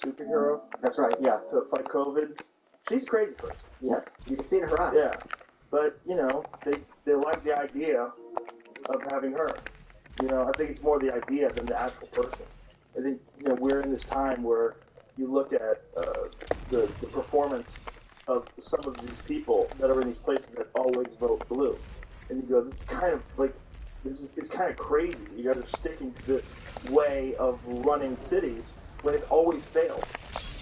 superhero. That's right, yeah. To fight COVID. She's a crazy person. Yes, you can see it in her eyes. Yeah, but you know, they like the idea of having her. You know, I think it's more the idea than the actual person. I think we're in this time where you look at the performance of some of these people that are in these places that always vote blue, and you go, it's kind of like it's kind of crazy. You guys are sticking to this way of running cities when it always fails.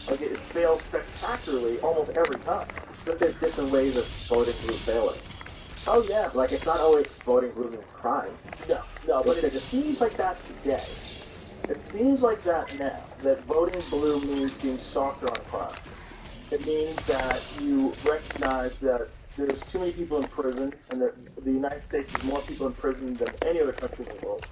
Like it fails spectacularly almost every time. But there's different ways of voting blue failing. Oh yeah, like it's not always voting blue means crime. No, but it seems like that today. It seems like that now, that voting blue means being softer on crime. It means that you recognize that there's too many people in prison, and that the United States has more people in prison than any other country in the world,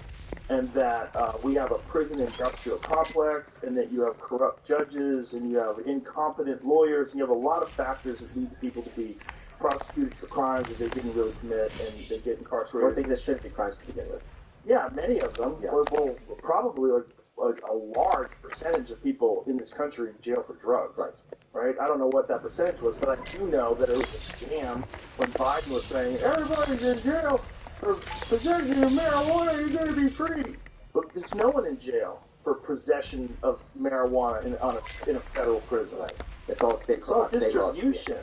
and that we have a prison industrial complex, and that you have corrupt judges, and you have incompetent lawyers, and you have a lot of factors that lead people to be prosecuted for crimes that they didn't really commit, and they get incarcerated. Or things that shouldn't be crimes to begin with. Yeah, many of them. Yeah. Well, probably like a large percentage of people in this country in jail for drugs. Right? I don't know what that percentage was, but I do know that it was a scam when Biden was saying, everybody's in jail for possession of marijuana, you're going to be free. But there's no one in jail for possession of marijuana in a federal prison. Right. It's all state It's all distribution.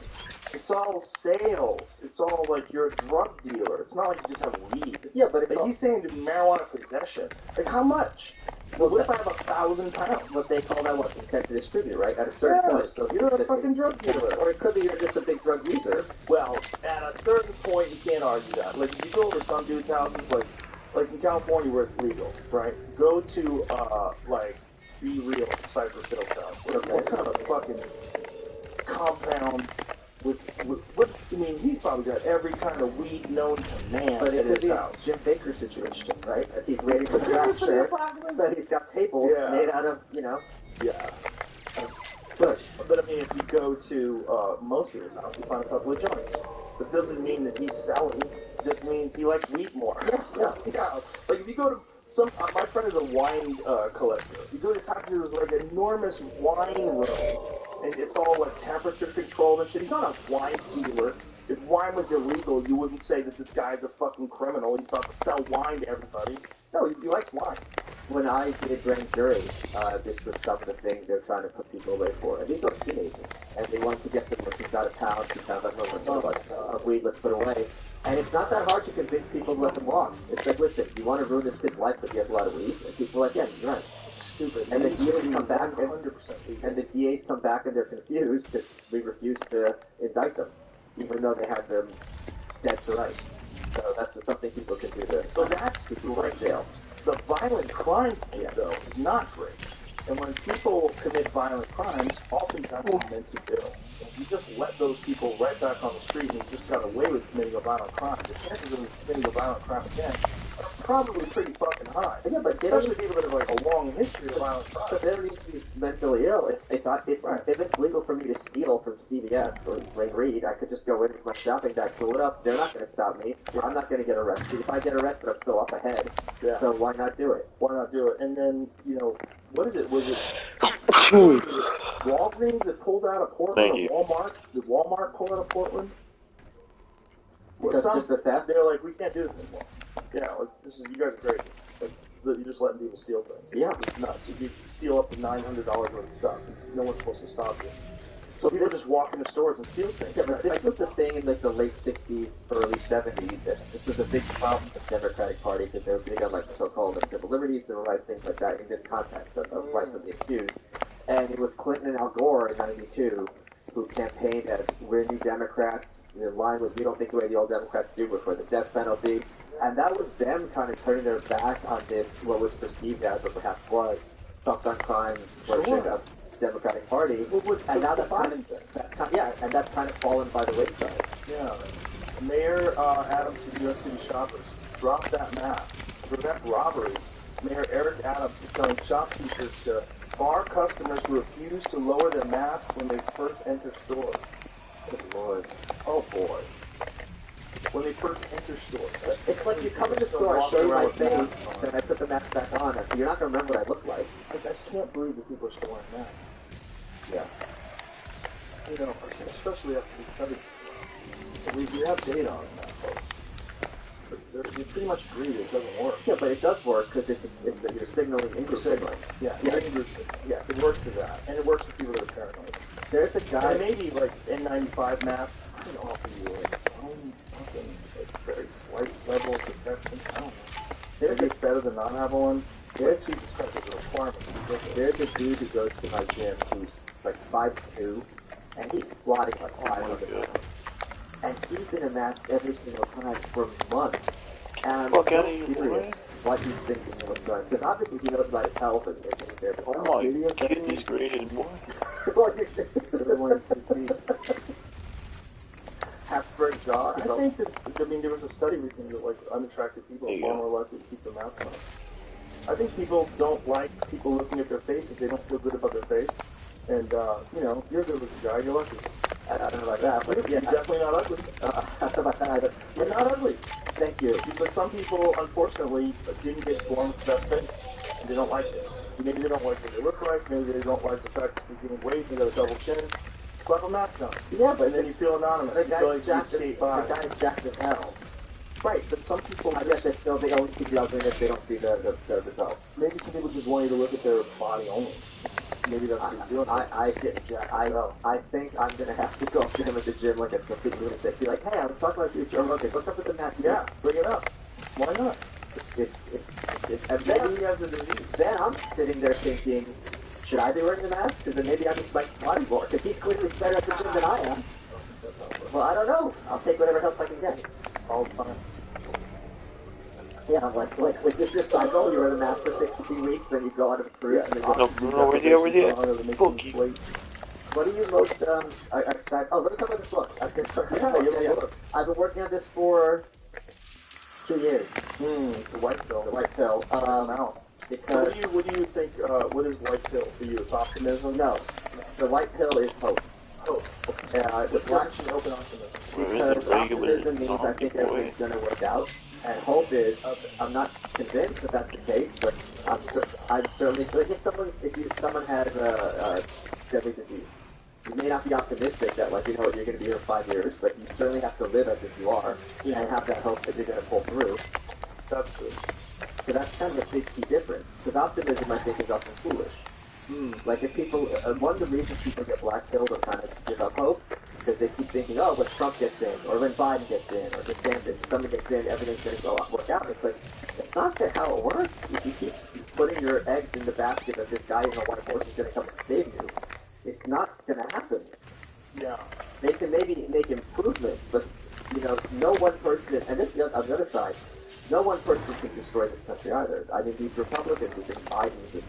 It's all sales. It's all like you're a drug dealer. It's not like you just have weed. Yeah, but it's he's saying marijuana possession. Like how much? Well, what if I have 1,000 pounds? What they call that, what, intent to distribute, right? At a certain point. So you're a fucking drug dealer. Or it could be you're just a big drug user. Well, at a certain point, you can't argue that. Like, if you go to some dude's houses, like in California where it's legal, right? Go to, like, Be Real, Cypress Hills house. What kind of fucking compound I mean, he's probably got every kind of weed known to man at his house. Jim Baker situation, right? If he's waiting for rapture, so he's got tables made out of, Yeah. bush. But I mean, if you go to most of his house, you find a couple of joints. That doesn't mean that he's selling. It just means he likes weed more. Yeah. Like if you go to my friend is a wine collector. You go to his house, there's like an enormous wine room. And it's all like temperature controlled and shit. He's not a wine dealer. If wine was illegal, you wouldn't say that this guy's a fucking criminal. He's about to sell wine to everybody. No, he likes wine. When I did grand jury, this was some of the things they were trying to put people away for. And these were teenagers. And they wanted to get them working out of town, 2 pounds of weed, let's put away. And it's not that hard to convince people to let them walk. It's like, listen, you want to ruin this kid's life, but you have a lot of weed? And people are like, yeah, you're right. Stupid. And the DAs come back, and the DAs come back and they're confused because we refuse to indict them, even though they have them dead to rights. So that's something people can do to. So that's people in jail. The violent crime thing, though, is not free. And when people commit violent crimes, oftentimes it's meant to do. If you just let those people right back on the street and you just got away with committing a violent crime, the chances of them committing a violent crime again are probably pretty fucking high. Yeah, but especially people that have like a long history of violent crime. But they don't need to be mentally ill. If it's legal for me to steal from CVS or Ray Reed, I could just go in with my shopping bag, pull it up. They're not going to stop me. I'm not going to get arrested. If I get arrested, I'm still up ahead. Yeah. So why not do it? Why not do it? And then, what is it? Was it Walgreens that pulled out of Portland? Or Walmart? Did Walmart pull out of Portland? Because just the theft? They're like, we can't do this anymore. Yeah, like, you guys are crazy. Like, you're just letting people steal things. Yeah. It's nuts. You steal up to $900 worth of stuff. No one's supposed to stop you. So people just walk into stores and steal things. Yeah, but this was the thing in like the late 60s, early 70s. This was a big problem with the Democratic Party because they were big on like the so-called civil liberties, civil rights, things like that in this context of rights of the accused. And it was Clinton and Al Gore in 92 who campaigned as we're new Democrats. The line was, we don't think the way the old Democrats do, we're for the death penalty. And that was them kind of turning their back on this, what was perceived as, or perhaps was, soft on crime version of the Democratic Party. And now that's kind of fallen by the wayside. Yeah. Mayor Adams of New York City shoppers, drop that mask. Prevent robberies. Mayor Eric Adams is telling shopkeepers to bar customers who refuse to lower their mask when they first enter stores. Good Lord. Oh boy. when they first enter stores. It's like you come in the store, I show you my face, then I put the mask back on. You're not gonna remember what I look like. I just can't believe that people are still wearing masks. Yeah. You know, especially after these studies. We have data on that, folks. You pretty much agree that it doesn't work. Yeah, but it does work because you're signaling into signaling. Yeah, in-group signaling. Yeah, it works for that. And it works for people that are paranoid. There's a guy... And maybe, like, N95 masks could offer you, like, something, like, very slight level of protection. I don't know. Maybe it's better than not having one. Yeah, Jesus Christ, it's a requirement. There's a dude who goes to my gym who's, like, 5'2", and he's squatting like 500 pounds. And he's in a mask every single time for months. And I'm so curious what he's thinking and what's going on. Because obviously he knows about his health and things there. But oh my goodness gracious, boy. Everyone sees me. Half-bird jaw. I think there was a study recently that, like, unattractive people are far more likely to keep their mask on. I think people don't like people looking at their faces. They don't feel good about their face. And, you know, if you're a good-looking guy, you're lucky. I don't know about that, but you're definitely not ugly. I don't know about that either. You're not ugly. Thank you. But some people, unfortunately, didn't get born with the best face, and they don't like it. Maybe they don't like what they look like. Maybe they don't like the fact that they're getting weight. They got a double chin. Slap a mask on. Yeah, but and then you feel anonymous. The you feel like guy's jacked as hell. Right, but some people... I guess they only see the ugliness, they don't see the result. Maybe some people just want you to look at their body only. Maybe that's what you're doing. I think I'm going to have to go up to him at the gym like a complete lunatic. Be like, hey, I was talking about you, Joe Rogan. What's up with the mask? Yeah, bring it up. Why not? And then he has a disease. Then I'm sitting there thinking, should I be wearing the mask? Because then maybe I just like squatting more. Because he's clearly better at the gym than I am. Well, I don't know. I'll take whatever help I can get. All the time. Yeah, like with this cycle, you wear the mask for 63 weeks, then you go on a cruise. No, over there. Fuck you. What are you most, excited? Oh, let me talk about this book. Yeah. I've been working on this for 2 years. The white pill. The white pill. Because... What do you think, what is white pill for you? It's optimism? No. The white pill is hope. Hope. Reflection, hope and optimism. Because optimism means I think everything's going to work out. And hope is, I'm not convinced that that's the case, but I'm certainly, like if someone has a deadly disease, you may not be optimistic that, like, you know, you're going to be here for 5 years, but you certainly have to live as if you are, and have that hope that you're going to pull through. That's true. So that's kind of a big key difference, because optimism, I think, is often foolish. Like, if people, one of the reasons people get black-pilled or kind of give up hope, because they keep thinking, oh, when Trump gets in, or when Biden gets in, or DeSantis, someone gets in, everything's going to work out. It's like, it's not that how it works. If you keep putting your eggs in the basket of this guy in a white horse is going to come and save you, it's not going to happen. Yeah. They can maybe make improvements, but, you know, no one person, and this on the other side, no one person can destroy this country either. I mean, these Republicans who think Biden is just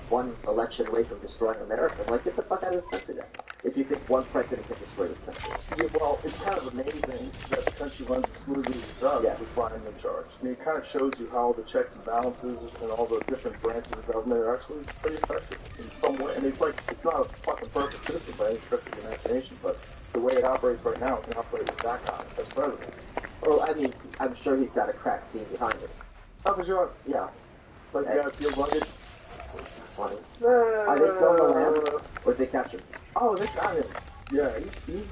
one election away from destroying America, like, get the fuck out of this country then. If you think one president can destroy this country. Yeah, well, it's kind of amazing that the country runs as smoothly as it does with Biden in charge. I mean, it kind of shows you how the checks and balances and all the different branches of government are actually pretty effective in some way. And it's like, it's not a fucking perfect system by any stretch of the imagination, but the way it operates right now, it can operate with that guy as president. Well, I mean, I'm sure he's got a crack team behind him. Oh, for sure. Yeah. Like, yeah, it feels rugged. Funny. Are they still in the land? Or did they capture him? Oh, they got him. Yeah, he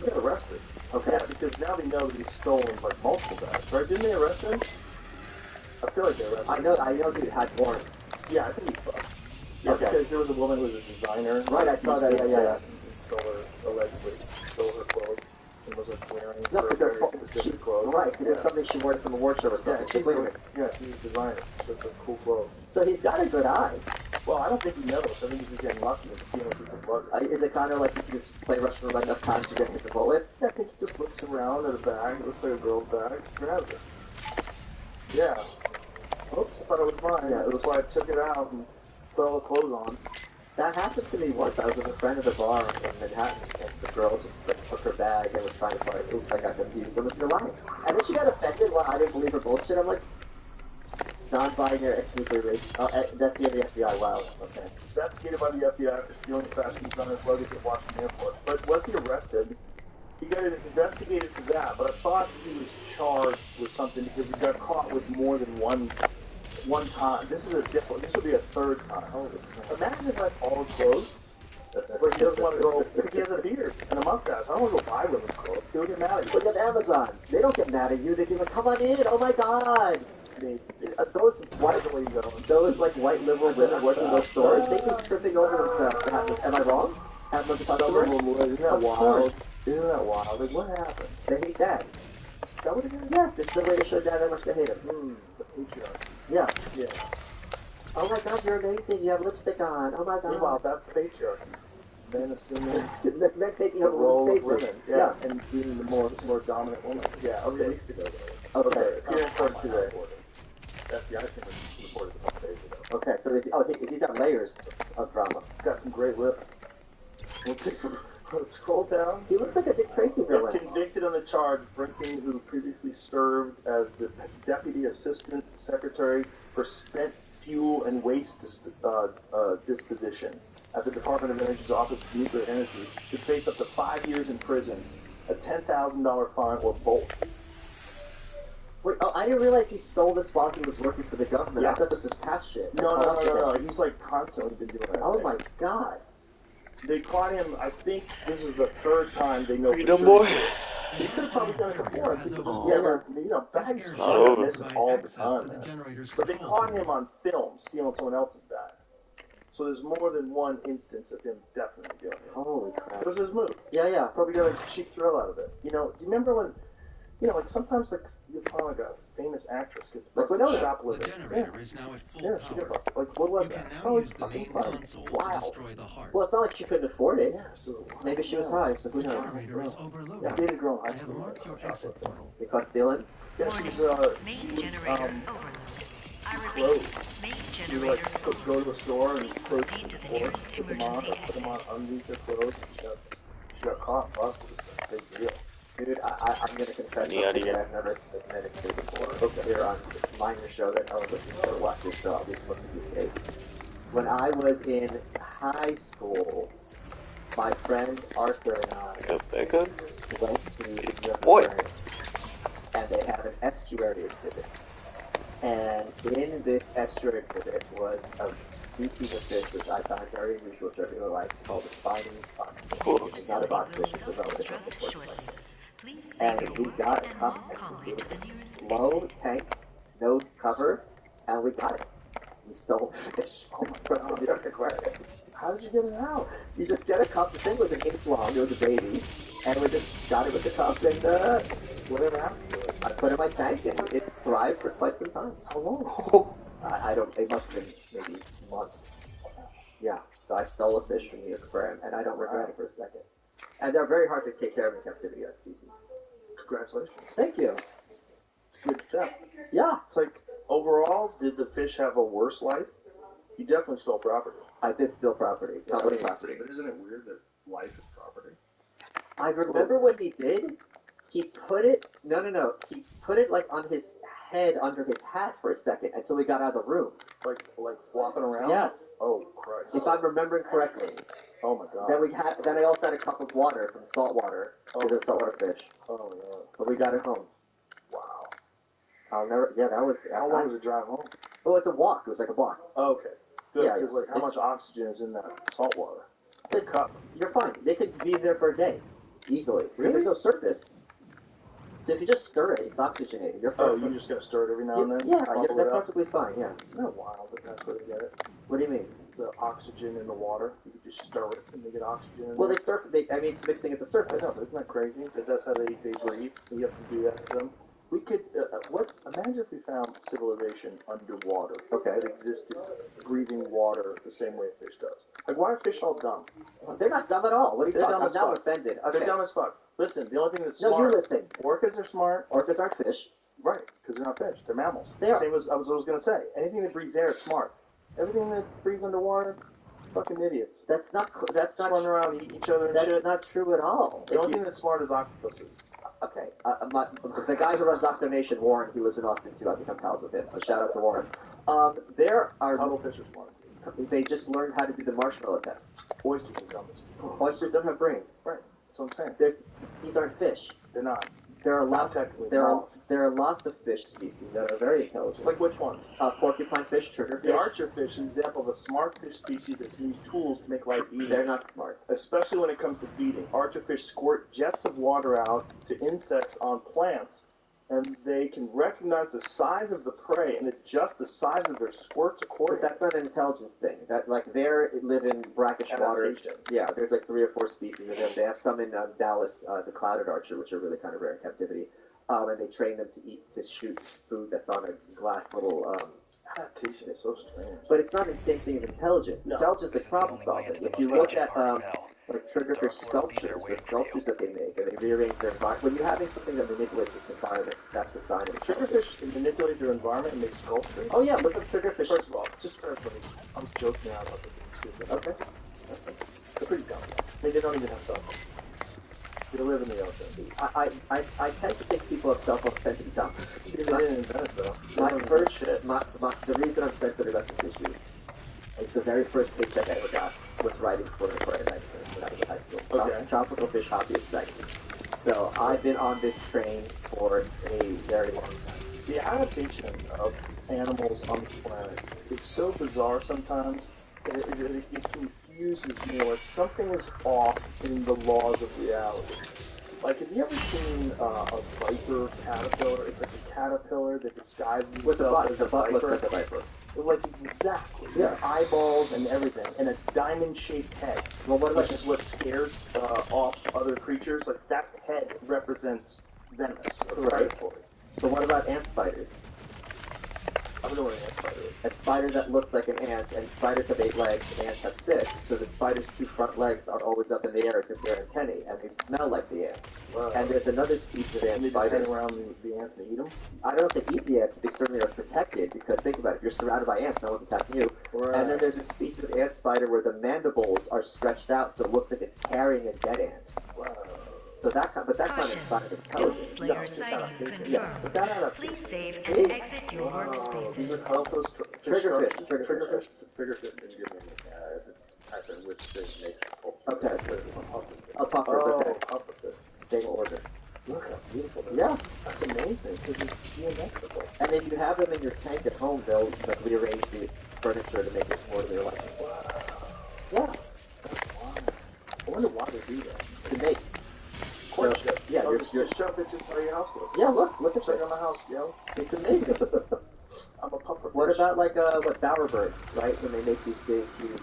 got arrested. Okay. Yeah, because now they know that he's stolen, like, multiple bags, right? Didn't they arrest him? I feel like they arrested him. I know he had warrants. Yeah, I think he's fucked. Yeah, because there was a woman who was a designer. Right, I saw that, yeah. Allegedly stole her clothes and was, like, wearing very specific clothes. Right, because it's something she wore to some award show or something. She's a designer. She has, like, cool clothes. So he's got a good eye. Well, I don't think he knows. I think he's just getting lucky and stealing people's luggage. Is it kind of like you just play Russian roulette enough times you get hit the bullet? Yeah, I think he just looks around at a bag. It looks like a girl's bag. Grabs it. Yeah. Oops, I thought it was mine. Yeah, that's why I took it out and put all the clothes on. That happened to me once. I was with a friend at a bar in Manhattan, and the girl just like took her bag and was trying to find, oops, I got confused. And you're lying. And then she got offended when I didn't believe her bullshit. I'm like, non-binary ex-nuclear race. Oh, that's the FBI. Wow. Okay. Investigated by the FBI for stealing fashion designers' luggage at Washington Airport. But was he arrested? He got investigated for that, but I thought he was charged with something because he got caught with more than one time. This is a different. This will be a third time. Holy crap. Imagine if that's all his clothes. But he doesn't want to go because he has a beard and a mustache. I don't want to go buy women's clothes. He'll get mad at you. Look at Amazon. They don't get mad at you. They be like, come on in. Oh my god. Those like white liberal women working in those stores, they be tripping over themselves. Am I wrong? Have those customers? Isn't that wild? Isn't that wild? Like, what happened? They hate dad. Is that what it is? Yes, this is the way to show dad how much they hate him. The patriarchy. Yeah. Yeah. Oh my god, you're amazing. You have lipstick on. Oh my god. Meanwhile, that's patriarchy. Men assuming men taking the over role of women's women. spaces. Yeah, and being the more dominant woman. Yeah, okay. Weeks ago, though. Okay. Here in court today. FBI came and reported a couple days ago. Okay, so he's got layers of drama. Got some great lips. Let's scroll down. He looks like a Dick Tracy villain. Convicted on the charge, Brinton, who previously served as the Deputy Assistant Secretary for Spent Fuel and Waste Disposition at the Department of Energy's Office of Nuclear Energy, should face up to 5 years in prison, a $10,000 fine, or both. Wait, I didn't realize he stole this while he was working for the government. Yeah. I thought this was past shit. No. He's like constantly been doing that. Oh my god. They caught him, I think this is the third time they know. You done, boy? He could have probably done it before. People just Oh. never, bags It's not over. this all the time, man. But they caught him on film stealing someone else's bag. So there's more than one instance of him definitely doing it. Holy crap. It was his move. Yeah. Probably got a chic thrill out of it. Do you remember when, like sometimes like you find like a famous actress gets busted shoplifting. The generator is now at full Yeah, she power. got busted. Like what was You that? can now Oh, use it's the fucking main fun. console Wow. to destroy the heart. Well, it's not like she couldn't afford it. Yeah, so Maybe she was high, so who The knows? generator is overloaded. Yeah, dated girl in I high have school. marked your exit portal. They caught stealing? Yeah, she's Main generator overloaded. I clothes. repeat, main You generator like go to a store and Please clothes proceed to the before, nearest put them on, emergency or put them on exit. underneath their clothes. And she got caught, busted. It's a big deal. Dude, I'm gonna confess Any idea? something that I've never admitted to before. Here on this minor show that no one listens to or watches, so I'll just look at these days. When I was in high school, my friend Arthur and I That good? went to the Boy. aquarium, and they had an estuary exhibit. And in this estuary exhibit was a species of fish which I found very unusual to everyday life called the spiny foxfish, which is not a boxfish, it's a relative of the Shortly. Please say and your we word got and up walk and calmly it to was the nearest low exit. tank, no cover, and we got it. We stole the fish from the aquarium. How did you get it out? You just get a cup, the thing was an inch long, it was a baby, and we just got it with the cup, and Whatever happened to it? I put it in my tank, and it thrived for quite some time. How long? I don't, it must have been maybe months. Yeah, so I stole a fish from the aquarium, and I don't regret it for a second. And they're very hard to take care of in captivity, that species. Congratulations. Thank you. Good job. Yeah, It's like, overall, did the fish have a worse life? You definitely stole property. I did steal property, company property. But isn't it weird that life is property? I remember when he did, he put it, no, he put it like on his head under his hat for a second until we got out of the room. Like flopping around? Yes, Oh, Christ. if I'm remembering correctly. Oh, my God. Then I also had a cup of water from salt water, because there's saltwater fish. Oh, yeah. But we got it home. Wow. I'll never, yeah, that was, How long was the drive home? Oh, it's a walk, it was like a block. Oh, okay. Good, Yeah, because like, how it's- much oxygen is in that salt water? It's- Cup. You're fine. They could be there for a day, easily. Because there's no surface. So if you just stir it, it's oxygenated. You're fine. Oh, you just gotta stir it every now and then? Yeah, Bubble they're it up? perfectly fine, yeah. Isn't that wild that that's where they get it? What do you mean? The oxygen in the water. You can just stir it and they get oxygen in Well, there. it's mixing at the I surface. know, but isn't that crazy? That that's how they breathe. We have to do that to them. We could, imagine if we found civilization underwater. Okay. That existed breathing water the same way a fish does. Like, why are fish all dumb? They're not dumb at all. What are you They're talking dumb about? as Now I'm fuck. offended. Okay. They're dumb as fuck. Listen, the only thing that's No, smart. you listen. Orcas are smart. Orcas aren't fish. Right, because they're not fish. They're mammals. They are. Same as I was going to say. Anything that breathes air is smart. Everything that breathes underwater, fucking idiots. That's not Just running around eating each other and that's shit. not true at all. The only thing that's smart is octopuses. Okay, the guy who runs Octonation, Warren, he lives in Austin too. I've become pals with him, so shout out to Warren. There are Cuttlefish are smart. they just learned how to do the marshmallow test. Oysters are dumb as fuck. Oysters don't have brains. Right. That's what I'm saying. These aren't fish. They're not. There are lots. Technically There mollusks. lots of fish species that are very intelligent. Like which ones? Porcupine fish, triggerfish. The archerfish is an example of a smart fish species that can use tools to make life easier. They're not smart. Especially when it comes to feeding. Archerfish squirt jets of water out to insects on plants, and they can recognize the size of the prey and adjust the size of their squirts But accordingly. that's not an intelligence thing. That they live in brackish water. Adaptation. Yeah, there's like 3 or 4 species of them. They have some in Dallas, the clouded archer, which are really kind of rare in captivity. And they train them to shoot food that's on a glass little. Adaptation is so strange. But it's not the same thing as intelligence. No. Intelligence is problem solving. If you look at like triggerfish sculptures, the sculptures that they make, and they rearrange their environment. When you're having something that manipulates its environment, that's the sign of intelligence. Triggerfish manipulate their environment and make sculptures. Oh yeah, look at triggerfish. First of all, just for everybody, I was joking out about the being stupid. Okay. They're pretty dumb. I mean, they don't even have cell phones. They live in the ocean. I tend to think people have cell phones tend to be dumb. They didn't invent it, though. The reason I'm sensitive about this issue is the very first paycheck I ever got was writing for the Aquarium magazine when I was in high school. Okay. Tropical Fish Hobbyist magazine. So I've been on this train for a very long time. The adaptation of animals on this planet is so bizarre sometimes that it confuses me. Like something is off in the laws of reality. Like, have you ever seen a viper caterpillar? It's like a caterpillar that disguises itself as a viper. Looks like a viper. Like exactly. Yeah. Their eyeballs and everything, and a diamond-shaped head. Well, what about Which is what scares off other creatures. Like that head represents venomous or Right. predatory. But what about ant spiders? I don't know what an ant spider is. A spider that looks like an ant, and spiders have 8 legs, and ants have 6. So the spider's 2 front legs are always up in the air as if they're antennae, and they smell like the ant. Wow. And there's another species of And ant they just hang spiders. around the ants and eat them. I don't know if they eat the ants, but they certainly are protected, because think about it, you're surrounded by ants, no one's attacking you. Right. And then there's a species of ant spider where the mandibles are stretched out, so it looks like it's carrying a dead ant. Wow. So that's not Caution. a sign of intelligence. Slayer sighting confirmed. Yeah, but that out of Please save See? and exit your These are workspaces. helpless Triggerfish. Triggerfish can give me as a type of which fish makes Okay. Oh, puffers, okay. pufferfish. Same order. Look how beautiful that is. Yeah. That's amazing because it's geometrical. And if you have them in your tank at home, they'll like rearrange the furniture to make it more to their liking. Yeah, That's wild. I wonder why they do that. to make. Courtship. Yeah, you're- just show pictures how your house looks. Yeah, look at Check this. on my house, yo. It's amazing. I'm a pufferfish. What about like bowerbirds, right? When they make these big, huge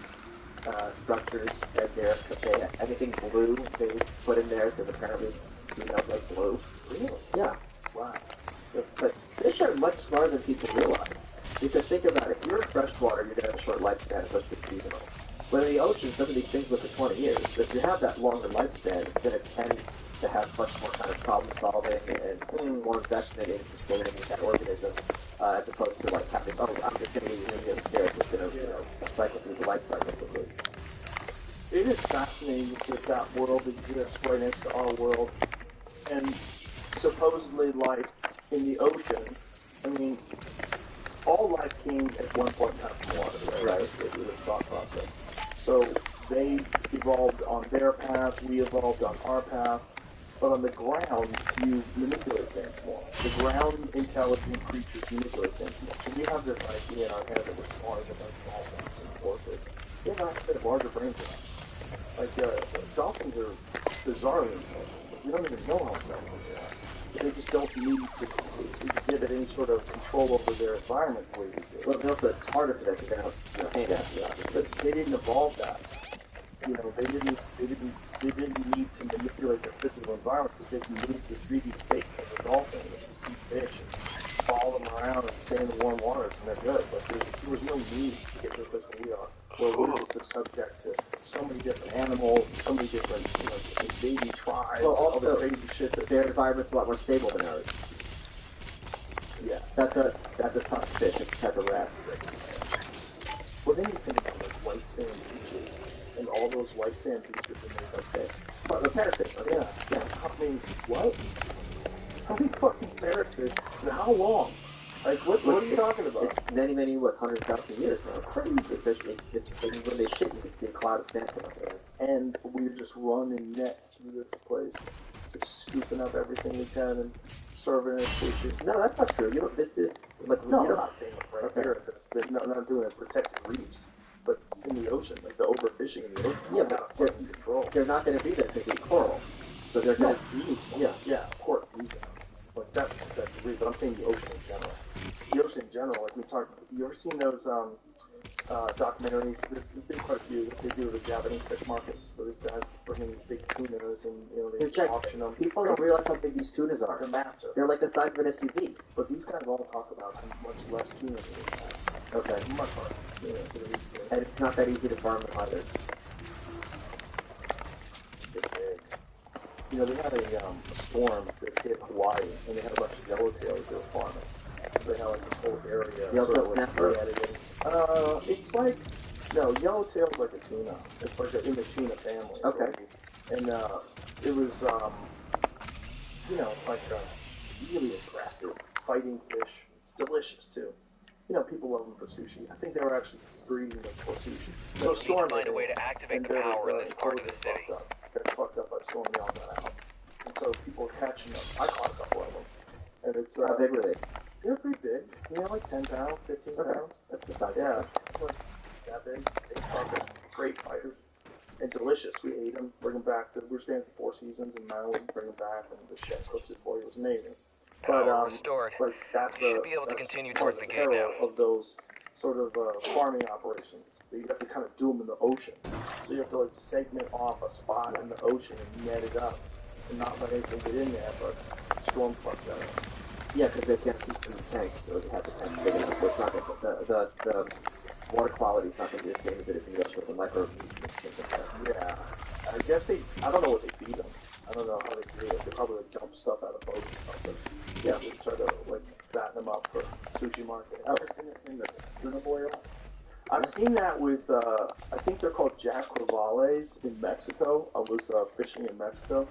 structures, and anything blue they put in there because apparently females like blue. Really? Yeah, Wow. but fish are much smarter than people realize. Because think about it, if you're in freshwater, you're gonna have a short lifespan, especially if it's seasonal. But in the ocean, some of these things live for 20 years. So if you have that longer lifespan, it's gonna tend to have much more kind of problem solving and more investment in sustaining that organism, as opposed to like having, oh, I'm just gonna eat it and care, it's just gonna, cycle through the life cycle quickly. It is fascinating that that world exists right next to our world, and supposedly life in the ocean. I mean, all life came at one point in time from water, right? It was a thought process. So they evolved on their path, we evolved on our path, but on the ground, you manipulate things more. The ground intelligent creatures manipulate things more. So we have this idea in our head that we're smarter than those dolphins and porpoises. They have actually have larger brains than us. Like, dolphins are bizarrely intelligent. We don't even know how intelligent they are. They just don't need to exhibit any sort of control over their environment the way we do. Well, also it's harder for them to kind of, hand out the object. But they didn't evolve that. You know, they didn't need to manipulate their physical environment because they can move to 3D space as a dolphin, which is see fish and follow them around and stay in the warm waters, and they're good. But there was no need to get to the place where we are, where we're just the subject to so many different animals, so many different, baby tribes, Well, all the also, crazy shit that their environment's a lot more stable than ours. yeah. That's a tough fish, it's a type of wrasse. Well, then you think about like white sand beaches, and all those white sand beaches are made by fish. Well, the parrotfish, Yeah. I mean, what? How many fucking parrotfish? And how long? Like, what are you talking about? It's many, 100,000 years now. Crazy. When they shit, you can see a cloud of sand come up their ass. and we're just running nets through this place, just scooping up everything we can and serving it sushi. No, that's not true. You know, this is like No, you I'm know, not saying like right here, they're not doing it protected reefs, but in the ocean, like the overfishing in the ocean. Yeah, but they're not going to be there because they coral. So they're going to yeah, of course, these are. Like that's the reef, but I'm saying the ocean in general. The ocean in general, like we talked. You ever seen those documentaries? There's been quite a few. They do the Japanese fish markets where these guys bring in these big tunas and they auction them. People don't realize how big these tunas are. They're massive. They're like the size of an SUV. But these guys all talk about how much less tuna than we have. Okay. Much harder. And it's not that easy to farm them either. Big. You know, they had a storm that hit Hawaii, and they had a bunch of yellowtails they were farming. So they had like this whole area. Yellowtail snapper? It's like, no, yellowtail's like a tuna. It's like in the tuna family. Okay. And it was, it's like a really aggressive fighting fish. It's delicious too. You know, people love them for sushi. I think they were actually breeding them for sushi. So We need to find a way to activate the power in this part of the city. Got fucked up by storm, they all got out. And so people were catching them. I caught a couple of them. And it's, How big were they? they're pretty big. You know, like 10 pounds, 15 pounds. That's the size. Yeah, it's like that big. They fucking great fighters. And delicious. We ate them, bring them back to, we were staying for 4 seasons in Maui, bring them back, and the chef cooks it for you. It was amazing. Power restored. But that's You should be able to continue towards the gate now. Of those sort of farming operations. You have to kind of do them in the ocean. So you have to like segment off a spot in the ocean and net it up and not let anything get in there, but storm fucked that up. Yeah, because they can't keep them in tanks, so they have the tanks big enough. So it's not the water quality is not going to be the same as it is in the ocean with the micronutrients and things like that. Yeah. I guess I don't know what they feed them. I don't know how they do it. They probably like dump stuff out of boats or something. Yeah, just try to like fatten them up for sushi market. Ever seen anything that's tuna oil? I've seen that with, I think they're called jack crevalles in Mexico. I was fishing in Mexico,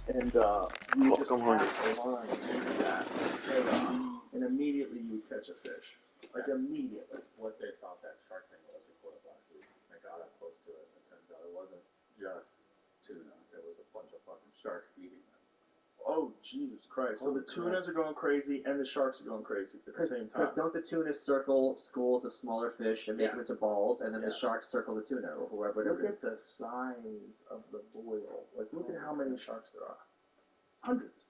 and you just cast a line into that chaos, and immediately you catch a fish. Like immediately. What they thought that shark thing was recorded last week. They got up close to it, and it turns out it wasn't just tuna. There was a bunch of fucking sharks eating them. Oh, Jesus Christ. So the tunas are going crazy and the sharks are going crazy at the same time. Because don't the tunas circle schools of smaller fish and make them into balls, and then the sharks circle the tuna, or whoever it is? Look at the size of the boil. Like, look at how many sharks there are. Hundreds.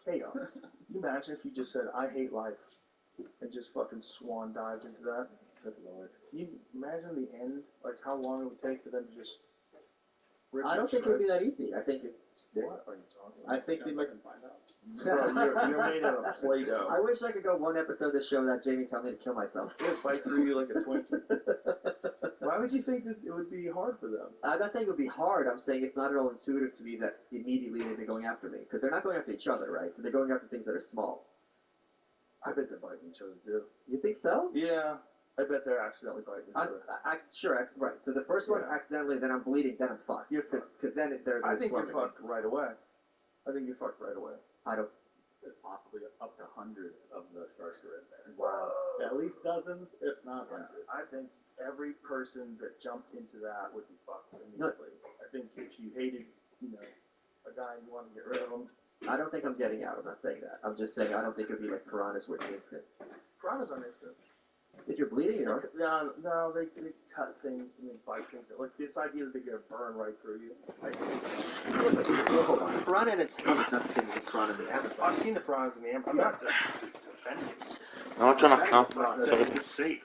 Chaos. Can you imagine if you just said, I hate life, and just fucking swan dived into that? Good Lord. Can you imagine the end? Like, how long it would take for them to just rip I don't think it would be that easy. I think What are you talking about? I think they might. Find out. You're made out of Play-Doh. I wish I could go one episode of this show without Jamie telling me to kill myself. It'd bite through you like a Twinkie. Why would you think that it would be hard for them? I'm not saying it would be hard. I'm saying it's not at all intuitive to me that immediately they'd be going after me. Because they're not going after each other, right? So they're going after things that are small. I bet they're biting each other too. You think so? Yeah. I bet they're accidentally biting each other. Right. So the first one accidentally, then I'm bleeding, then I'm fucked. Because then they're I think you're swimming. fucked right away. I think you're fucked right away. I don't. There's possibly up to hundreds of the sharks are in there. Wow. At least dozens, if not hundreds. I think every person that jumped into that would be fucked immediately. I think if you hated, a guy and you wanted to get rid of him. I don't think I'm getting out. I'm not saying that. I'm just saying I don't think it would be like piranhas where it's instant. Piranhas aren't instant. If you're bleeding, No, they cut things and they bite things. Like this idea that they're gonna burn right through you. Hold on. Piranha in a town is not the same as a piranha in the Amazon. I've seen the piranhas in the Amazon. I'm not defending. No, it's not. I'm not saying they're safe.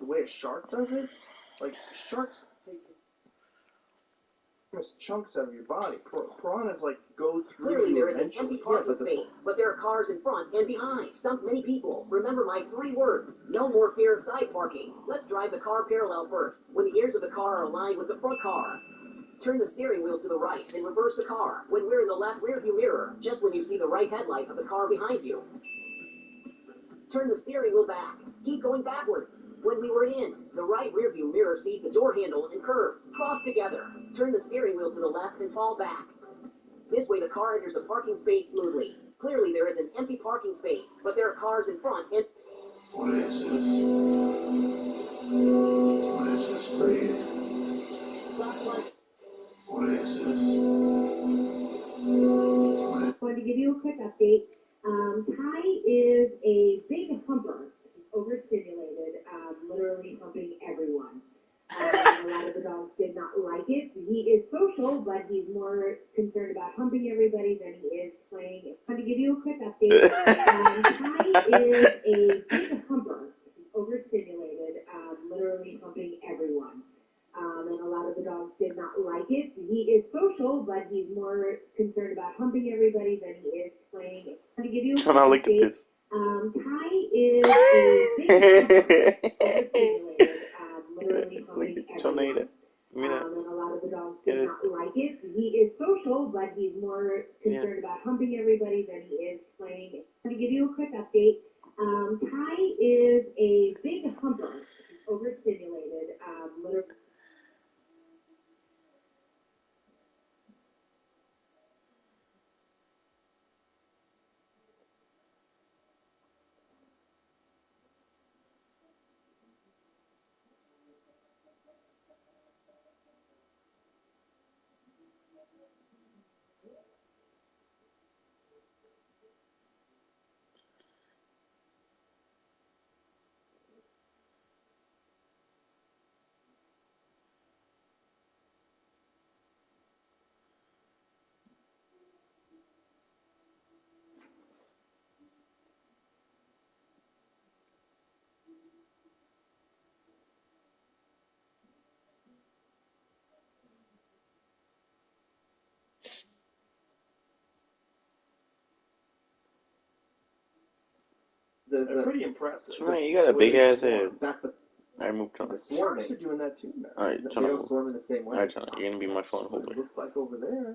The way a shark does it, like sharks take chunks out of your body. Piranhas like go through. Clearly, there is an eventually. empty parking space, but there are cars in front and behind. Stump many people. Remember my 3 words. No more fear of side parking. Let's drive the car parallel first. When the ears of the car are aligned with the front car. Turn the steering wheel to the right, then reverse the car. When we're in the left rearview mirror, just when you see the right headlight of the car behind you. Turn the steering wheel back. Keep going backwards. When we were in, the right rearview mirror sees the door handle and curve. Cross together. Turn the steering wheel to the left and fall back. This way the car enters the parking space smoothly. Clearly there is an empty parking space, but there are cars in front and... What is this? What is this place? literally humping everyone. A lot of the dogs did not like it. He is social, but he's more concerned about humping everybody than he is playing. I'm going to give you a quick update. Ty is a big humper. He's overstimulated, literally humping everyone. And a lot of the dogs did not like it. He is social, but he's more concerned about humping everybody than he is playing. I'm going to give you a quick update. Ty is a big humper. Overstimulated, literally humping everyone. And a lot of the dogs did not like it. He is social, but he's more concerned about humping everybody than he is playing. I'm going to give you a quick update. Ty is a big humper. He's overstimulated, literally. They're pretty impressive. Right, you got a big ass head. That's the Alright, move on. the Sharks swarming. are doing that too, man. Alright, They turn don't on. swarm in the same way. Alright, turn on. You're gonna be my phone What it holder. looks like over there.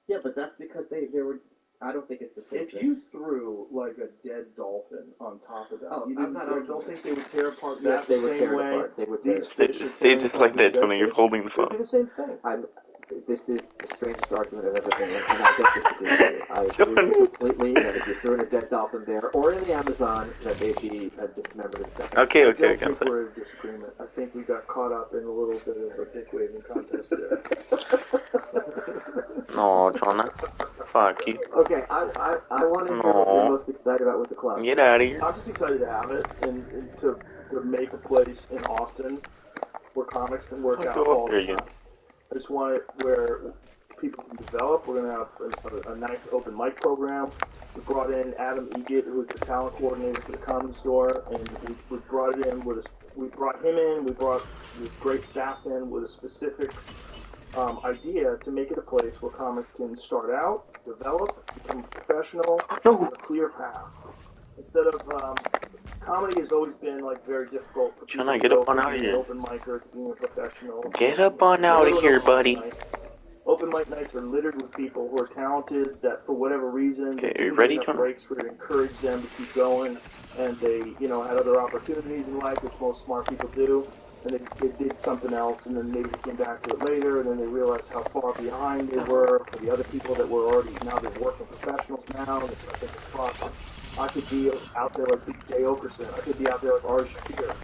Yeah, but that's because they were. I don't think it's the same If thing. you threw like a dead dolphin on top of that, Oh, you I'm not I arguing don't think they would tear apart Yes, that they the would same tear it way. apart. They would tear These it fish are Stay tearing just apart like that, these Tony. You're dead holding the fish. It'd phone. be the same thing. This is the strangest argument I've ever been in, and I don't disagree with you. I agree with you completely that if you threw in a dead dolphin there or in the Amazon, that they'd be dismembered in seconds. Okay, I okay, don't okay, I'm think sorry. we're in disagreement. I think we got caught up in a little bit of a dick waving contest there. No, Jonah. Fuck you. Okay, I want to hear what you're most excited about with the club. Get out of here. I'm just excited to have it and to make a place in Austin where comics can work out Go all up there the again. time. I just want it where people can develop. We're going to have a nice open mic program. We brought in Adam Egett, who was the talent coordinator for the Comedy Store, and we brought him in. We brought this great staff in with a specific idea to make it a place where comics can start out, develop, become professional, with a clear path. Instead of comedy has always been like very difficult for people Jonah, to get go up on from out of being an here. open micer to being a professional. Get up on out of here, buddy. Open mic nights are littered with people who are talented that for whatever reason Okay, they are you didn't ready, get enough Jonah? breaks where to encourage them to keep going, and they had other opportunities in life, which most smart people do, and they did something else, and then maybe they came back to it later, and then they realized how far behind they were for the other people that were already now they're working professionals now, and it's like, fuck, I could be out there like Big J. Okerson. I could be out there like Ari Shafir.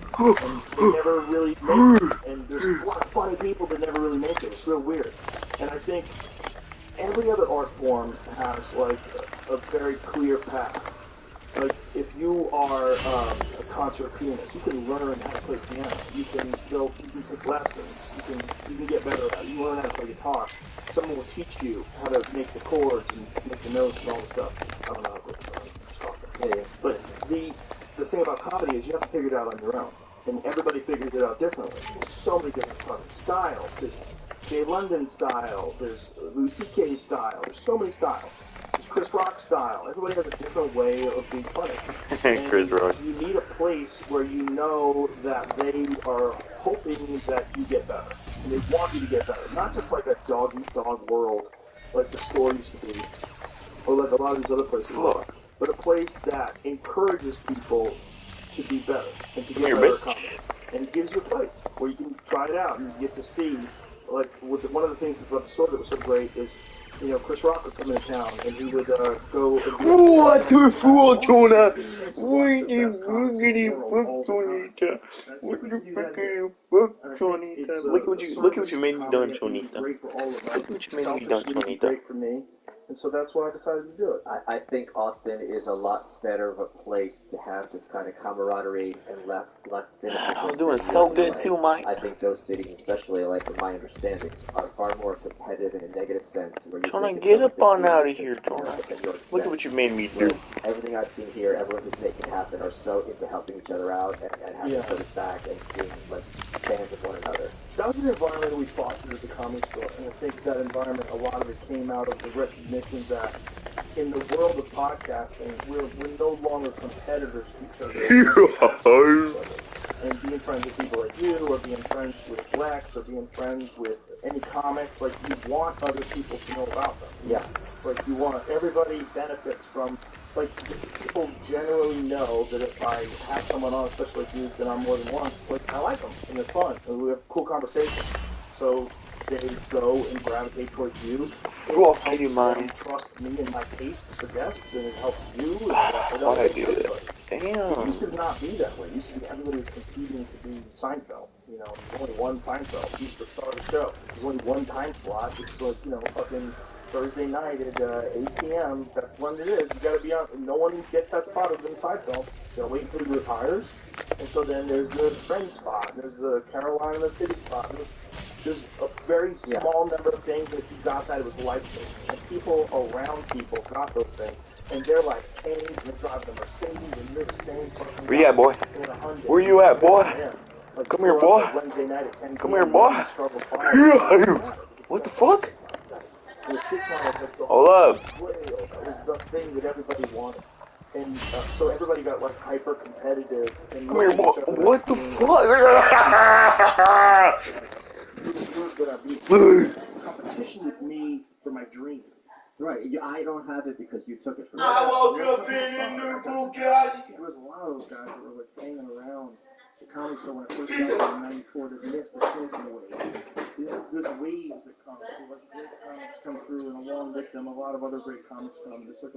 And they never really make it. And there's a lot of funny people that never really make it. It's real weird. And I think every other art form has like a very clear path. Like if you are a concert pianist, you can learn how to play piano. You can take lessons. You can get better at it. You can learn how to play guitar. Someone will teach you how to make the chords and make the notes and all the stuff. I don't know how to play guitar. Yeah. But the thing about comedy is you have to figure it out on your own. And everybody figures it out differently. There's so many different fucking styles. There's Jay London style. There's Louis C.K. style. There's so many styles. There's Chris Rock style. Everybody has a different way of being funny. Chris Rock. You need a place where you know that they are hoping that you get better. And they want you to get better. Not just like a dog-eat-dog world like the store used to be. Or like a lot of these other places are. But a place that encourages people to be better and to get better at comedy. And it gives you a place where you can try it out and you get to see, like, one of the things about the store that was so great is, Chris Rock would come into town and he would go and What the fuck, Jonah? What the fuck, Jonita? What the fuck, Jonita? Look at what you made me done, Jonita. Look at what you made me done, Jonita. Great for me. And so that's why I decided to do it. I think Austin is a lot better of a place to have this kind of camaraderie and less cynicism. I was doing than so New York good and LA. too, Mike. I think those cities, especially LA, from my understanding, are far more competitive in a negative sense. Where you Jonah, think if get someone up on succeeds, out of it's here, because, Jonah. it's at your Look at expense. what you made me Whereas do. everything I've seen here, everyone who's making it happen are so into helping each other out and having each other's back and being like fans of one another. That was an environment we fostered at the Comedy Store, and I think that environment, a lot of it came out of the recognition that in the world of podcasting, we're no longer competitors to each other. And being friends with people like you, or being friends with Lex, or being friends with any comics, like you want other people to know about them. Yeah. Like you want everybody benefits from. Like people generally know that if I have someone on, especially like you've been on more than once, like I like them and they're fun and we have cool conversations. So they go and gravitate towards you. Fuck you, man. Trust me and my tastes for guests, and it helps you. And Why'd I do that? It used Damn. to not be that way. It used to be everybody was competing to be Seinfeld. You know, there's only one Seinfeld. He's the star of the show. There's only one time slot. It's like, you know, fucking Thursday night at 8 p.m. That's when it is. You gotta be on. No one gets that spot other than Seinfeld. You gotta wait until he retires. And so then there's the Friends spot. There's the Caroline in the City spot. There's a very small number of things, and if you got that, it was life-changing. And people around people got those things, and they're like changed, and they drive the Mercedes, and you're the same fucking Where you at, boy? in a Hyundai. Where you at, boy? Like, Come here, we're boy. up at Wednesday night at 10 Come here, p.m. boy. and struggle following. What the fuck? And the sitcom was like the Hold up. whale. That was the thing that everybody wanted. And so everybody got like hyper competitive. And Come here, boy. What the fuck? You're gonna be competition with me for my dream. Right, I don't have it because you took it from me. I woke up in a new Bugatti. There was a lot of those guys that were like hanging around the Comedy Store when I first got there in '94 that missed the Kinnison wave. There's waves that come. Like great comics come through, and along with them, a lot of other great comics come. There's like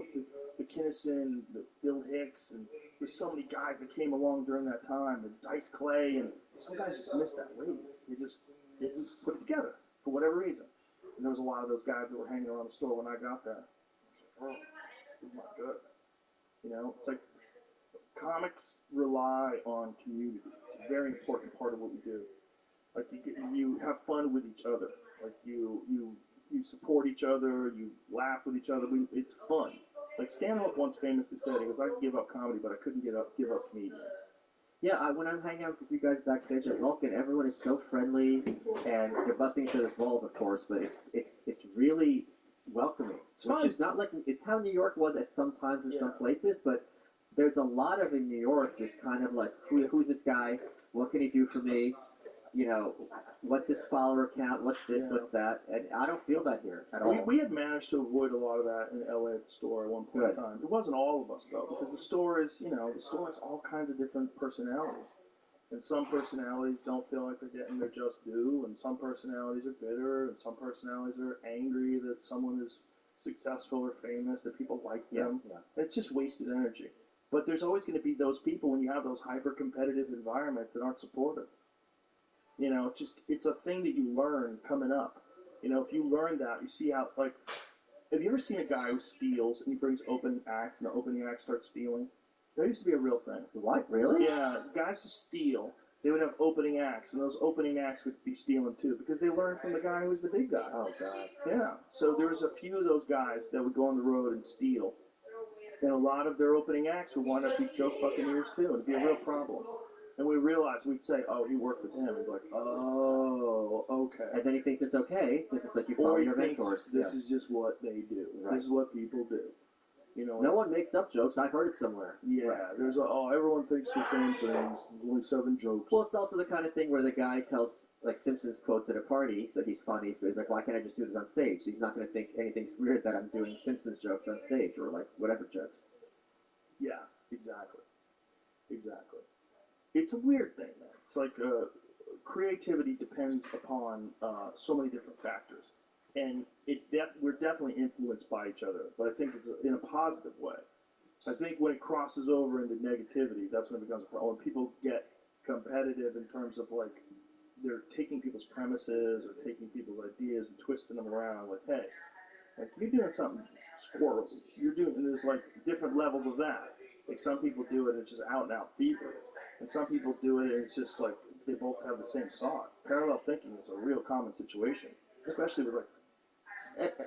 the Kinnison, the Bill Hicks, and there's so many guys that came along during that time. And Dice Clay, and some guys just missed that wave. They just didn't put it together for whatever reason. And there was a lot of those guys that were hanging around the store when I got there. I said, oh, this is not good. You know, it's like comics rely on community. It's a very important part of what we do. Like you have fun with each other. Like you support each other. You laugh with each other. It's fun. Like Stanhope once famously said, he goes, "I could give up comedy, but I couldn't give up comedians." Yeah, when I'm hanging out with you guys backstage at Vulcan, everyone is so friendly, and you're busting each other's balls, of course, but it's really welcoming. Which is not like it's how New York was at some times in some places, but there's a lot of in New York this kind of like who's this guy? What can he do for me? You know, what's his follower count? What's this? What's that? And I don't feel that here at all. We had managed to avoid a lot of that in LA at the store at one point in time. It wasn't all of us though, because the store is, the store has all kinds of different personalities. And some personalities don't feel like they're getting their just due, and some personalities are bitter, and some personalities are angry that someone is successful or famous, that people like them. It's just wasted energy. But there's always going to be those people when you have those hyper-competitive environments that aren't supportive. You know, it's a thing that you learn coming up. You know, if you learn that, you see how, like, have you ever seen a guy who steals and he brings opening acts and the opening act starts stealing? That used to be a real thing. What? Really? Yeah, guys who steal, they would have opening acts, and those opening acts would be stealing too, because they learned from the guy who was the big guy. Oh, God. Yeah, so there was a few of those guys that would go on the road and steal, and a lot of their opening acts would wind up being joke buccaneers too, and it'd be a real problem. And we realized, we'd say, oh, he worked with him. We'd be like, oh, okay. And then he thinks it's okay. This is like you follow your mentors. This is just what they do. Right. This is what people do. You know, no one makes up jokes. I heard it somewhere. Yeah, there's everyone thinks the same things. There's only 7 jokes. Well, it's also the kind of thing where the guy tells like Simpsons quotes at a party, so he's funny, so he's like, why can't I just do this on stage? He's not going to think anything's weird that I'm doing Simpsons jokes on stage or like whatever jokes. Yeah, exactly. It's a weird thing, man. It's like creativity depends upon so many different factors, and we're definitely influenced by each other. But I think it's in a positive way. I think when it crosses over into negativity, that's when it becomes a problem. When people get competitive in terms of like they're taking people's premises or taking people's ideas and twisting them around. Like, hey, Like you're doing something squirrely. You're doing, and there's like different levels of that. Like some people do it and it's just out and out thievery, and some people do it and it's just like they both have the same thought. Parallel thinking is a real common situation, especially with like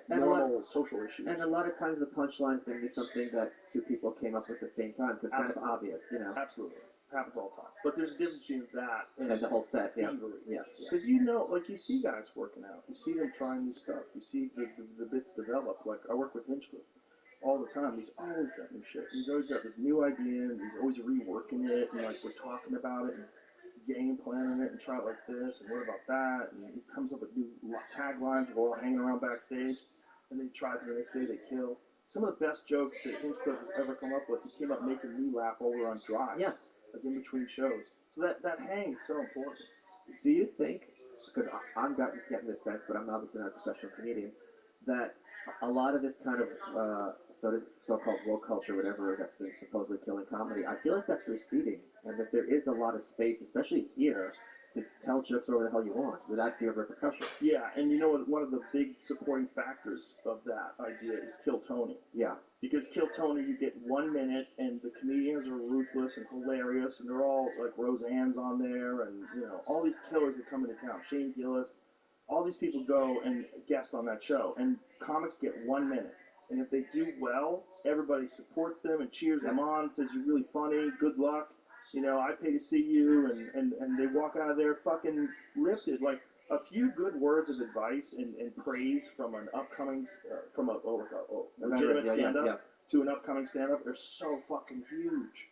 normal social issues. And a lot of times the punchline's going to be something that two people came up with at the same time because kind of obvious, you know. Absolutely. Happens all the time. But there's a difference between that and the whole set, yeah. thievery. Yeah. Because you know, like you see guys working out. You see them trying new stuff. You see the bits develop. Like I work with Hinchcliffe all the time. He's always got new shit. He's always got this new idea and he's always reworking it and like we're talking about it and game planning it and try it like this and what about that and he comes up with new taglines. We're all hanging around backstage and then he tries it the next day they kill. Some of the best jokes that Hinchcliffe has ever come up with, he came up making me laugh while we were on drive. Yes. Like in between shows. So that hang is so important. Do you think, because I'm getting this sense, but I'm obviously not a professional comedian, that a lot of this kind of so-called woke culture, whatever, that's been supposedly killing comedy, I feel like that's receding, and that there is a lot of space, especially here, to tell jokes whatever the hell you want without fear of repercussion. Yeah, and you know what? One of the big supporting factors of that idea is Kill Tony. Yeah. Because Kill Tony, you get 1 minute, and the comedians are ruthless and hilarious, and they're all like Roseanne's on there, and you know all these killers that come into town. Shane Gillis, all these people go and guest on that show, and comics get 1 minute, and if they do well, everybody supports them and cheers them on, says you're really funny, good luck. You know, I pay to see you, and they walk out of there fucking lifted. Like, a few good words of advice and praise from an upcoming, from a legitimate stand-up to an upcoming stand-up are so fucking huge.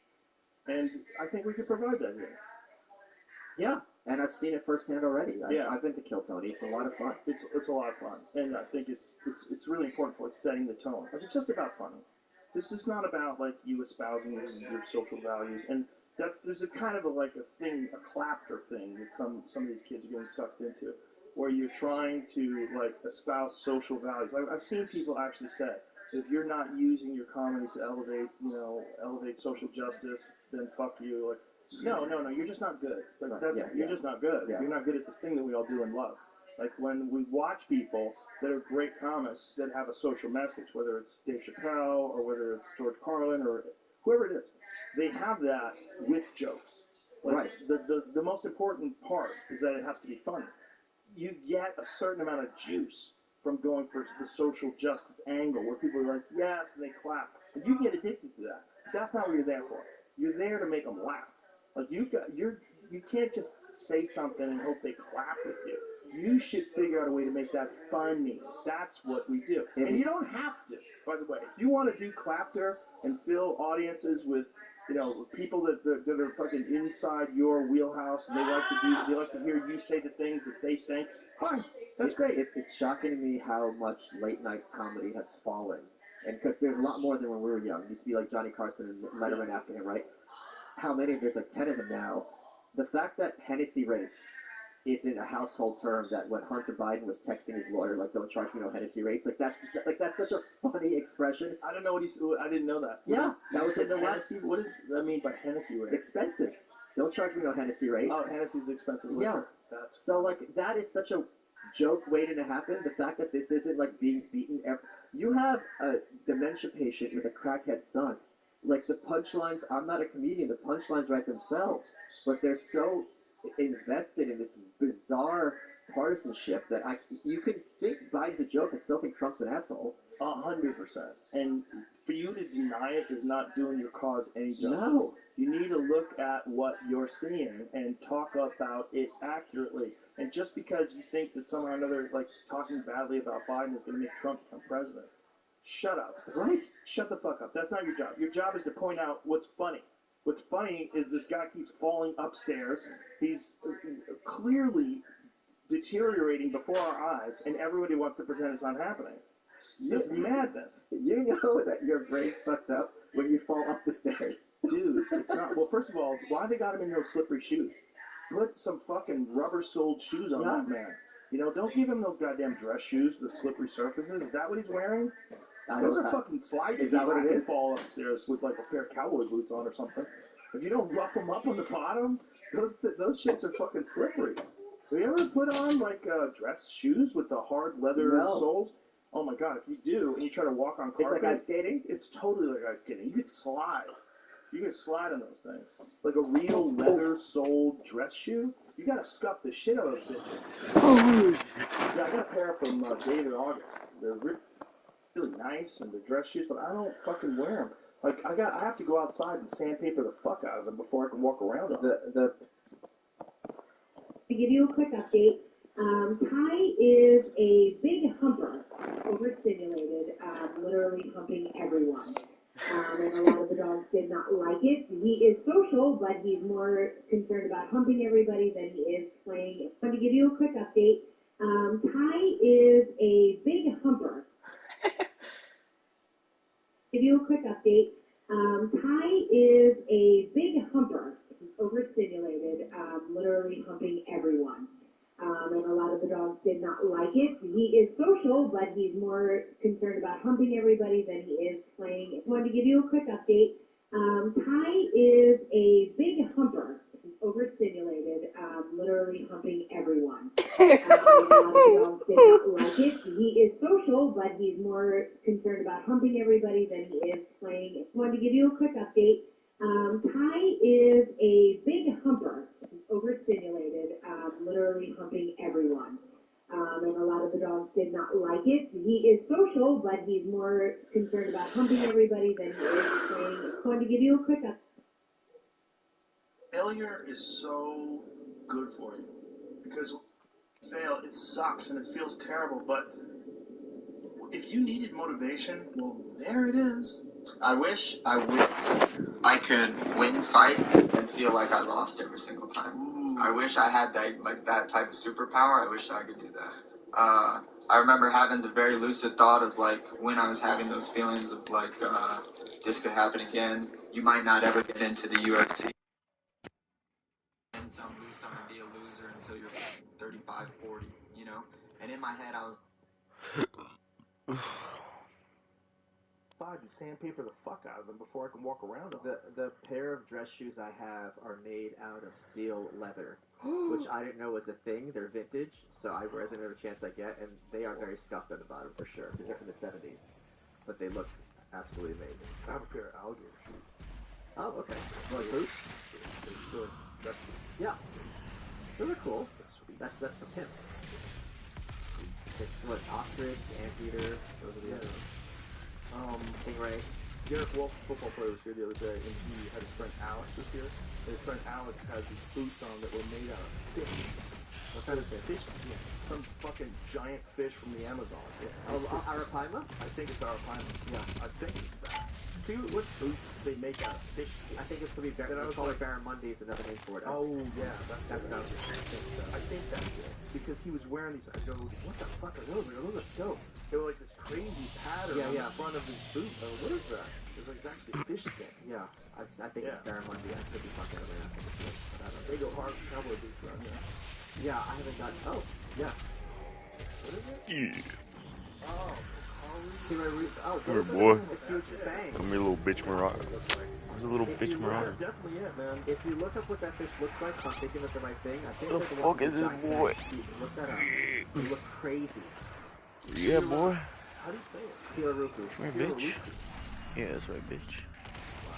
And I think we could provide that here. Yeah, and I've seen it firsthand already. I've been to Kill Tony. It's a lot of fun. It's a lot of fun. And I think it's really important for like setting the tone. Like, it's just about funny. This is not about, like, you espousing your social values. And there's a kind of a thing, a clapter thing that some of these kids are getting sucked into, where you're trying to like espouse social values. I've seen people actually say, if you're not using your comedy to elevate social justice, then fuck you. Like, no, you're just not good. Like you're just not good. Yeah. You're not good at this thing that we all do and love. Like when we watch people that are great comics that have a social message, whether it's Dave Chappelle or whether it's George Carlin or whoever it is, they have that with jokes. Like, right. The most important part is that it has to be funny. You get a certain amount of juice from going for the social justice angle, where people are like, yes, and they clap. And you get addicted to that. But that's not what you're there for. You're there to make them laugh. Like you can't just say something and hope they clap with you. You should figure out a way to make that funny. That's what we do. And you don't have to, by the way. If you want to do clapter and fill audiences with, people that are fucking inside your wheelhouse and they like to hear you say the things that they think, fine. That's great. It's shocking to me how much late night comedy has fallen. And because there's a lot more than when we were young. It used to be like Johnny Carson and Letterman after him, right? How many? There's like 10 of them now. The fact that Hennessy rates isn't a household term, that when Hunter Biden was texting his lawyer, like, don't charge me no Hennessy rates, that's such a funny expression. I don't know I didn't know that. Yeah, that was in the Hennessy. What does that mean by Hennessy rates? Expensive. Don't charge me no Hennessy rates. Oh, Hennessy's expensive. Yeah. So, like, that is such a joke waiting to happen. The fact that this isn't, like, being beaten. You have a dementia patient with a crackhead son. Like, the punchlines, I'm not a comedian, the punchlines write themselves. But they're so invested in this bizarre partisanship that you can think Biden's a joke and still think Trump's an asshole. 100%. And for you to deny it is not doing your cause any justice. No. You need to look at what you're seeing and talk about it accurately. And just because you think that somehow or another, like, talking badly about Biden is going to make Trump become president, shut up. Right? Shut the fuck up. That's not your job. Your job is to point out what's funny. What's funny is this guy keeps falling upstairs. He's clearly deteriorating before our eyes, and everybody wants to pretend it's not happening. It's madness. You know that your brain's fucked up when you fall up the stairs. Dude, it's not. Well, first of all, why they got him in those slippery shoes? Put some fucking rubber-soled shoes on that man. Don't give him those goddamn dress shoes, the slippery surfaces. Is that what he's wearing? Those are fucking sliding. Is that what it is? Fall upstairs with like a pair of cowboy boots on or something. If you don't rough them up on the bottom, those shits are fucking slippery. Have you ever put on like dress shoes with the hard leather soles? Oh my god, if you do, and you try to walk on carpet... It's like ice skating? It's totally like ice skating. You could slide. You can slide on those things. Like a real leather-soled dress shoe, you gotta scuff the shit out of those bitches. Yeah, I got a pair from David August. They're really nice, and they're dress shoes, but I don't fucking wear them. Like, I have to go outside and sandpaper the fuck out of them before I can walk around them. To give you a quick update, Ty is a big humper, overstimulated, literally humping everyone. And a lot of the dogs did not like it. He is social, but he's more concerned about humping everybody than he is playing. So to give you a quick update, Ty is a big humper. Give you a quick update. Ty is a big humper. He's overstimulated, literally humping everyone. And a lot of the dogs did not like it. He is social, but he's more concerned about humping everybody than he is playing. I wanted to give you a quick update. Ty is a big humper. He's overstimulated, literally humping everyone. And a lot of the dogs did not like it. He is social, but he's more concerned about humping everybody than he is playing. I wanted to give you a quick update. Ty is a big humper. He's overstimulated, literally humping everyone. And a lot of the dogs did not like it. He is social, but he's more concerned about humping everybody than he is playing. I wanted to give you a quick update. Failure is so good for you. Because when you fail, it sucks and it feels terrible, but if you needed motivation, well, there it is. I wish I could win fights and feel like I lost every single time. Ooh. I wish I had that type of superpower. I wish I could do that. I remember having the very lucid thought of like when I was having those feelings of like this could happen again. You might not ever get into the UFC. Win some, lose some, and be a loser until you're 35, 40, you know? And in my head I was and sandpaper the fuck out of them before I can walk around them. The pair of dress shoes I have are made out of seal leather, which I didn't know was a thing. They're vintage, so I wear them every chance I get, and they are very scuffed at the bottom for sure, because they're from the 70s. But they look absolutely amazing. I have a pair of alligator shoes. Oh, okay. Like boots? Yeah. Those are cool. That's the pimp. It's what, ostrich, anteater, those are the other ones. Stingray. Garrett Wolf, football player, was here the other day, and he had his friend Alex was here. And his friend Alex has these boots on that were made out of fish. What kind of fish? Yeah, some fucking giant fish from the Amazon. Yeah. Arapaima? I think it's Arapaima. Yeah, I think it's that. See what boots they make out of fish? I think it's going to be Barramundi is another name for it. Oh, yeah, that's what I was thinking. I think that's it. Because he was wearing these, I go, what the fuck are those? Those are dope. They were like this crazy pattern on the front of his boot. I go, what is that? It was like, it's actually a fish skin. Yeah, I think it's Barramundi. I could be fucking around. They go hard cowboy boots around here. Yeah, I haven't gotten, oh, yeah. What is it? Yeah. Oh. Here, boy. Come here, little bitch marauder. There's a little bitch marauder. Definitely it, man. If you look up what that fish looks like, if I'm thinking of the right thing, I think what the fuck is this, boy? Look that up. It looks crazy. Yeah, boy. How do you say it? Kilaruku. Come here, bitch. Yeah, that's right, bitch.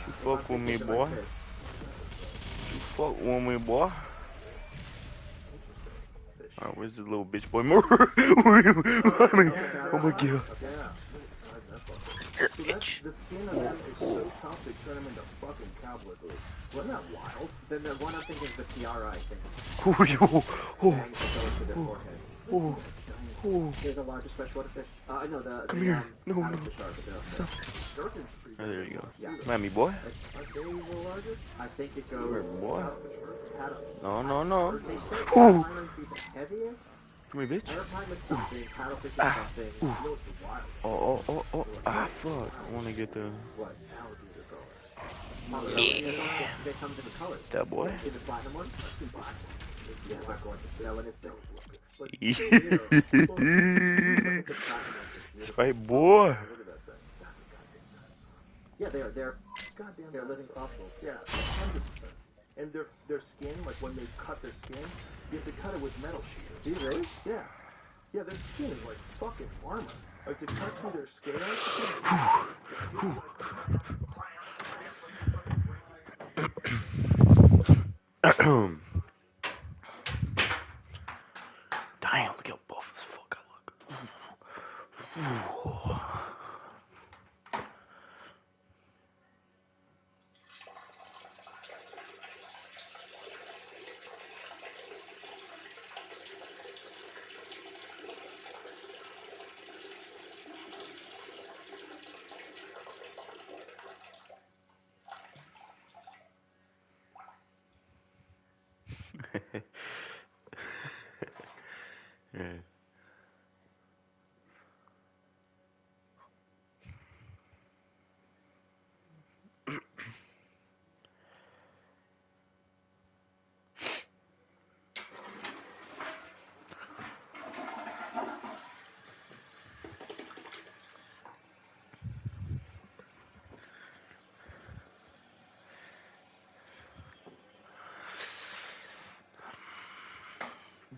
You fuck with me, boy. You fuck with me, boy. Alright, where's this little bitch boy? Oh my god. Bitch. The skin of them is so tough they turn them into fucking cowboy boots. Wasn't that wild? Then the one I'm thinking is the tiara, I think. There's a largest freshwater fish. No, come here. No. Oh, there you go. Yeah. Mammy boy. I think it goes. Come here, boy. No. Come here, bitch. Oh. Ah, fuck. I wanna get the. Yeah. That boy. That's right, boy. Yeah, they're living fossils. Yeah, 100%. And their skin, like when they cut their skin, you have to cut it with metal shears. Do you really? Yeah. Yeah, their skin is like fucking armor. Like to cut through their scales. Damn, look how buff as fuck I look. Yeah.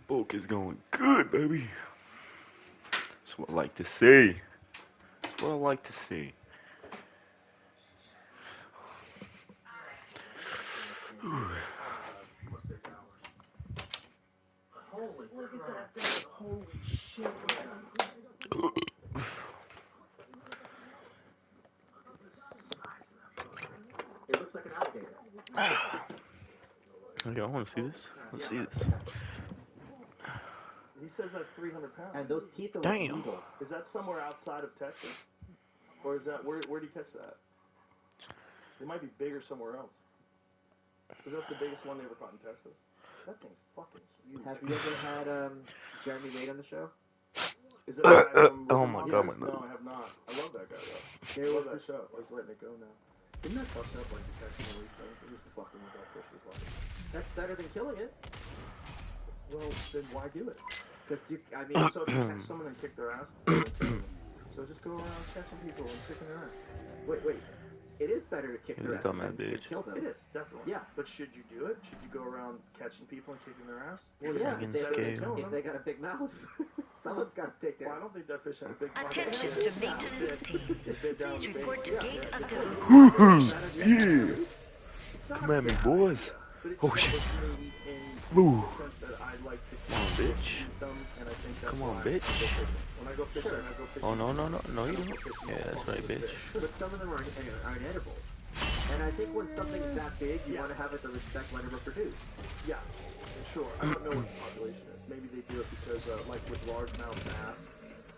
Book is going good, baby. That's what I like to see. That's what I like to see. Holy, look at that thing. Holy shit, man. It looks like an alligator. Okay, I want to see this. Let's see this. He says that's 300 pounds. And those teeth are like Damn. needles. Is that somewhere outside of Texas? Or is that, where do you catch that? It might be bigger somewhere else. Is that the biggest one they ever caught in Texas? That thing's fucking huge. Have you ever had Jeremy Wade on the show? Is that the guy from Oh my god, my No, I have not. I love that guy though. I love that show. I was letting it go now. Isn't that fucked up, like detecting and release things? They're just fucking with that fish's life. That's better than killing it. Well, then why do it? Because I mean, So if you catch someone and kick their ass, then kill them. So just go around catching people and kicking their ass. wait. It is better to kick You're their a ass dumbass than bitch. kill them. It is, definitely. Yeah. But should you do it? Should you go around catching people and kicking their ass? Well, yeah. Fucking If they got a big mouth, someone's got to take Well, I it. don't think that fish had a big mouth. Attention to maintenance team. Please report to gate activity. Yeah. Come at me, boys. Oh shit. Ooh. Come on, bitch. Come on, bitch. When I go fishing, I go fishing. Oh, no, you don't. Yeah, that's right, bitch. But some of them are inedible. And I think when something's that big, you want to have it to respect when it was produced. Yeah, sure. I don't know what the population is. Maybe they do it because, like with largemouth bass.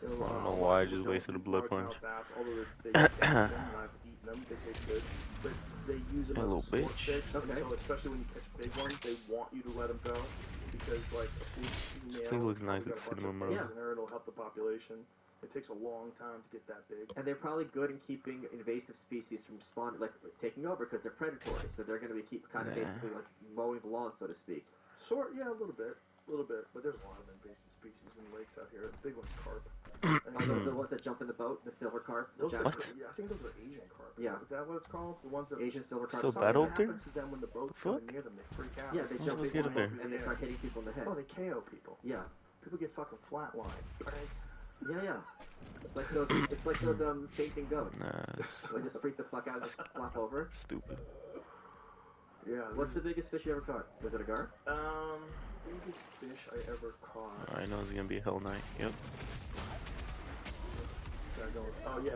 You know, I don't know why I just wasted a blood punch. Bass, although they taste them, and I've eaten them, they taste good. But they use them Hey, as little a sport bitch. fish. Okay. So especially when you catch big ones, they want you to let them go because, like, a female Thing looks nice got at a bunch of Cinema eggs Road. in her, and it'll help the population. It takes a long time to get that big. And they're probably good in keeping invasive species from spawning, like taking over, because they're predatory. So they're going to be kind of basically like mowing the lawn, so to speak. Sort, yeah, a little bit. But there's a lot of invasive species in the lakes out here. The big one's carp. And Are those the ones that jump in the boat, the silver carp? those are, What? yeah, I think those are Asian carp. Yeah. Is that what it's called? The ones that Asian silver carp. Still something battle happens thing? to them when the boat's Fuck? coming near them. They freak out. Yeah, they Let's jump get in up there. and they start hitting people in the head. Oh, they KO people. Yeah. People get fucking flatlined. Yeah. It's like those fainting goats. Nah, They just freak the fuck out and just flop over. stupid. Yeah. What's the biggest fish you ever caught? Was it a gar? Biggest fish I ever caught. I know it's gonna be a hell night. Yep. Oh yeah.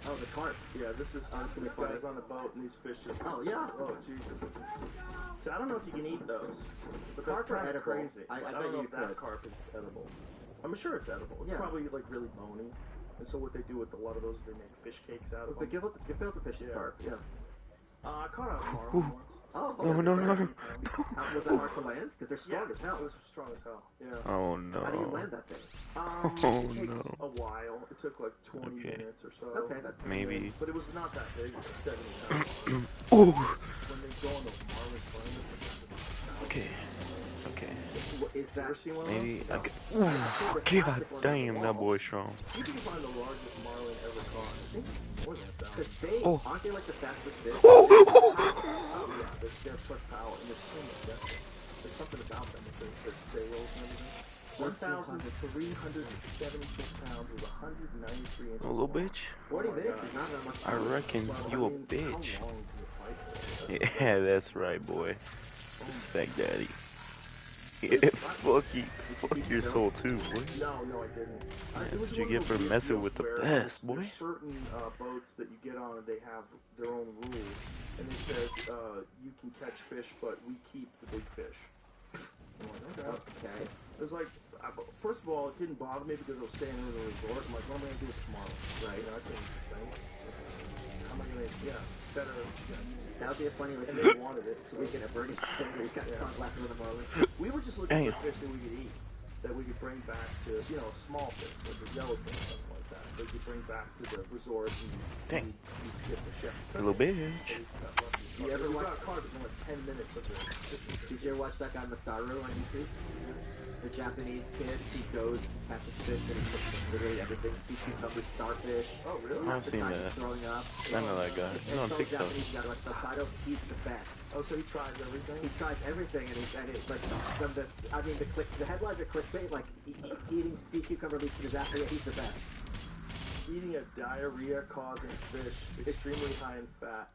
Oh, the carp. Yeah, this guy's on a boat and these fish just. Oh, yeah. Oh Jesus. So I don't know if you can eat those. But Carp that's are kind of edible. crazy. I don't bet know you if that could. carp is edible. I'm sure it's edible. It's Yeah. probably like really bony. And so what they do with a lot of those is they make fish cakes out of But them. give out the fish's Yeah. carp. Yeah. I caught a marlin once. Oh, No. was that hard to land? Because they're strong as It hell. was strong as hell. Yeah. Oh no. How do you land that thing? Oh it takes no. a while. It took like 20 Okay. minutes or so. Okay, that's Maybe. But it was not that big. It was 70 pounds. Oh. When they go on those marlin farms, Okay. Is that? ever seen one Maybe of I those? could. God damn, that boy's strong. You can find the largest marlin ever caught. I think it's more than 1,000. Because they aren't they like the fastest fish? Oh yeah, they have such power and they're so majestic. There's something about them with their sails and everything. 1,376 pounds with 193 inches. A little bitch. 40 minutes is not that much. I reckon you a bitch. How long can you fight for? Yeah, that's right, boy. Respect daddy. Yeah, fuck your soul too, boy. No, I didn't. That's It was what you one get of for those weird messing deals with the where best, there's boy. certain boats that you get on and they have their own rules, and they said you can catch fish, but we keep the big fish. I'm like, okay. It was like, first of all, it didn't bother me because I was staying in the resort. I'm like, what am I gonna do tomorrow? Right? I couldn't think. How am I gonna? Yeah, better. That would be a funny And looking they wanted it, so weekend at Bernie's. We got caught laughing with a moment. we were just looking for fish that we could eat, that we could bring back to, small fish, like the yellowfin or something like that. That we could bring back to the resort and get the chef. A little bitch. You ever watch a car that's in like 10 minutes of the fishing? Did you ever watch that guy Masaru on YouTube? The Japanese kid, he goes and catches fish and he cooks literally everything. He cucumbers, starfish. Oh, really? I've seen that. Throwing up. I know that guy. He's on TikTok. Japanese guy like subtitles. He's the best. Oh, so he tries everything? He tries everything, and it's like the headlines are clickbait, like eating sea cucumber leads to disaster. Yeah, he's the best. Eating a diarrhea-causing fish, extremely high in fat.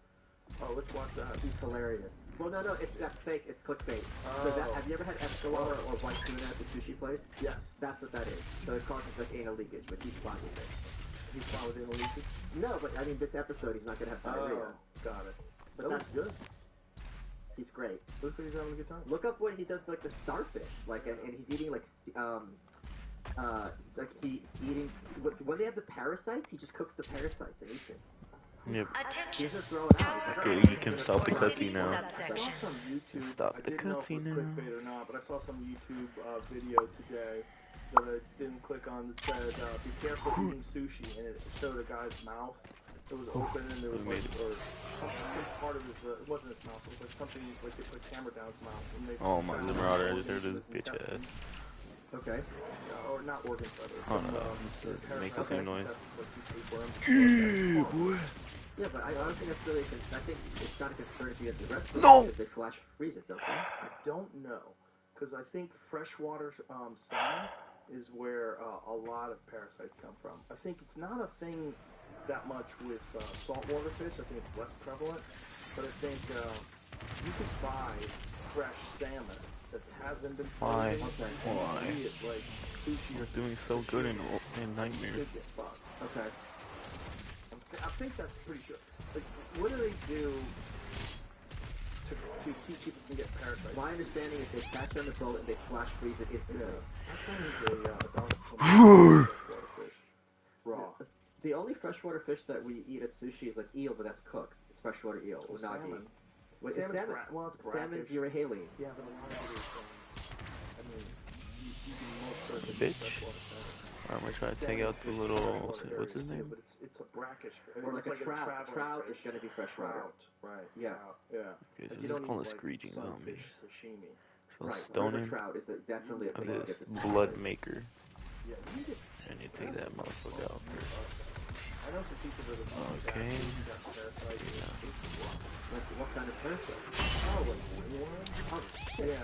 Oh, let's watch that. He's hilarious. Well, no, that's fake. It's clickbait. So have you ever had escalor or white tuna at the sushi place? Yes. That's what that is. So it causes like anal leakage, but he's fine with it. He's fine with anal leakage? No, but I mean this episode he's not gonna have diarrhea. Got it. But that's good. He's great. Looks like he's having a good time. Look up what he does, like the starfish, like, and he's eating like when they have the parasites, he just cooks the parasites and eats it. Yep. He's just throwing out. Okay, you can stop the cutscene now. I saw some YouTube. Stop the I didn't know if it cutscene was now. clickbait or not, but I saw some YouTube video today that I didn't click on that said, "Be careful eating sushi," and it showed a guy's mouth. It was open and there was like, or some part of his, it wasn't his mouth, it was like something, like they put a camera down his mouth. And they Oh my, the marauder, I just heard this bitch ass. Okay. Or not organ feathers. Oh no, it makes the same noise. Boy. Yeah, but I don't think that's really I think it's not a concern if you get the restaurant because they flash freeze it, don't they? I don't know, because I think freshwater salmon is where a lot of parasites come from. I think it's not a thing that much with saltwater fish. I think it's less prevalent, but I think you can buy fresh salmon that hasn't been Why? Why? Like sushi. You're doing so good in Nightmares. Okay. I think that's pretty sure. Like, what do they do to keep people from getting parasites? My understanding is they catch on the boat and they flash freeze it instantly. Raw. The only freshwater fish that we eat at sushi is like eel, but that's cooked. It's freshwater eel, unagi. Wait, salmon. Salmon's Euryhaline. Yeah, but a lot of it is, I mean, you can most The bitch. I'm gonna try to take out the little, what's his name? But it's a brackish. Or like a trout. Trout is gonna be freshwater. Right. Yes. Yeah. Okay, so this is called a screeching zombie. Sashimi. So Right. stoning Trout is definitely a of thing. this blood maker. Yeah, you just, And you take that motherfucker out first. I know some people that have Okay. Like, what kind of parasite? Oh, like ringworm? Oh, yeah.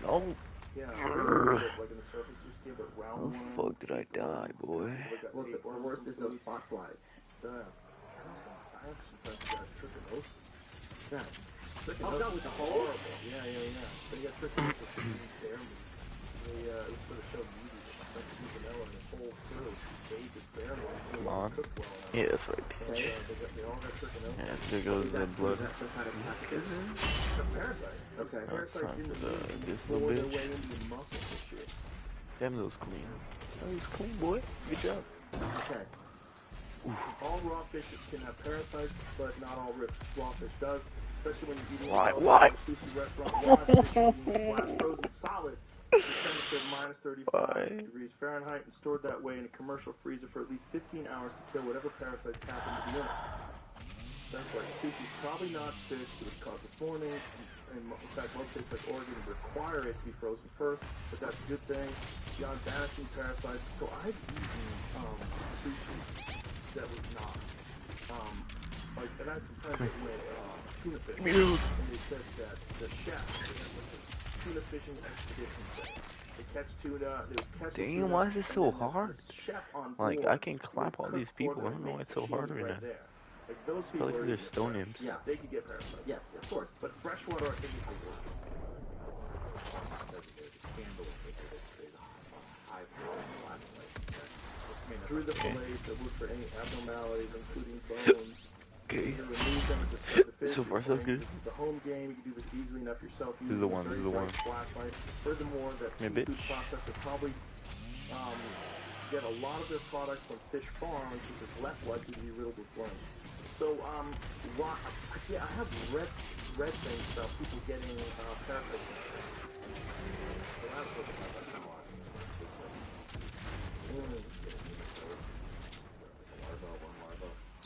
Oh, Yeah, like in the surface you see, but round how the fuck did I die, boy? Well, the worst is those spot flies. I have some friends who got trichinosis. Yeah. Trichinosis no, with the hole? horrible. Yeah. They got trichinosis in their meat. It was for the show Beauty. Like Supernova and this whole crew. They ate this bear meat. Come on. Cooked well enough. Yeah, that's right, And, bitch. they all got trichinosis. And there goes the blood. That's some kind of pathogen. It's a parasite. Okay. Now it's Parasites time in for the meat this bore little their bitch. way into your muscles and shit. Damn, that was clean. That was clean, boy. Good job. Okay. All raw fish can have parasites, but not all raw fish does. Especially when you're eating Why? at a sushi restaurant. Raw fish is eaten flat, frozen solid. It's temperature of minus 35 degrees Fahrenheit and stored that way in a commercial freezer for at least 15 hours to kill whatever parasites happen to be in it. That's right. Sushi is probably not fish that was caught this morning. In fact, most states like Oregon require it to be frozen first, but that's a good thing. Beyond banishing parasites, so I've eaten sushi that was not. Like, and I had some friends that went tuna fishing, and they said that the chef, they had like a tuna fishing expedition thing. They catch tuna. They would catch the Damn, tuna, why is this and so then hard? the chef on Like, board I can would clap all cook these for people. I them don't and know why make it's so hard sashimi right right now. there. Like those Probably people are because they're eating it stone fresh. imps. Yeah. They could get parasites. Yes, of course. But freshwater instantly works. Through the fillets that look for any abnormalities, including bones. Okay. You remove them at the start of the fish. So far, so good. This is the home game. You can do this easily enough yourself. This is the one. This is the one. Flashlight. Furthermore, that Yeah, seafood bitch. processor probably get a lot of their products from fish farms, which is less likely to be riddled with worms. So, why? Yeah, I have read things about people getting parasites. So that's what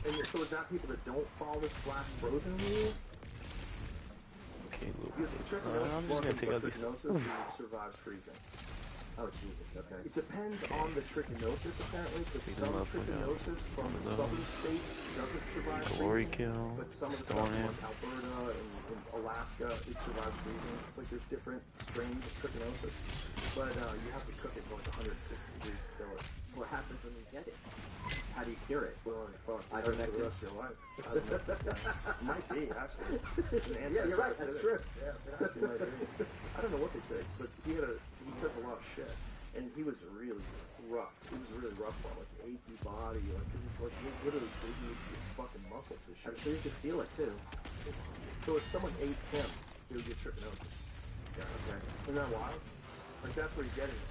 And so is that people that don't follow this flash frozen rule? Okay, Because trichinosis I'm just gonna take out these. survives freezing. Oh, Jesus, okay. It depends on the trichinosis, apparently, because Take some them up with trichinosis from one of southern those. states doesn't survive Glory freezing, kill. but some of the Stone stuff imp. like Alberta and Alaska, it survives freezing. It's like there's different strains of trichinosis, but you have to cook it for like 160 degrees to kill it. What happens when you get it? How do you cure it? Well, fuck, I for don't know. the rest of your life. I don't know. Might be, actually. Yeah, you're right, that's true. Yeah, it actually might be. I don't know what they say, but he took a lot of shit. And he was really rough. He was really rough on like achy body, like he literally bleeding his fucking muscle to shit. I'm sure you could feel it too. So if someone ate him, they would get trichinosis. Yeah, okay. Isn't that wild? Like that's where you're getting it.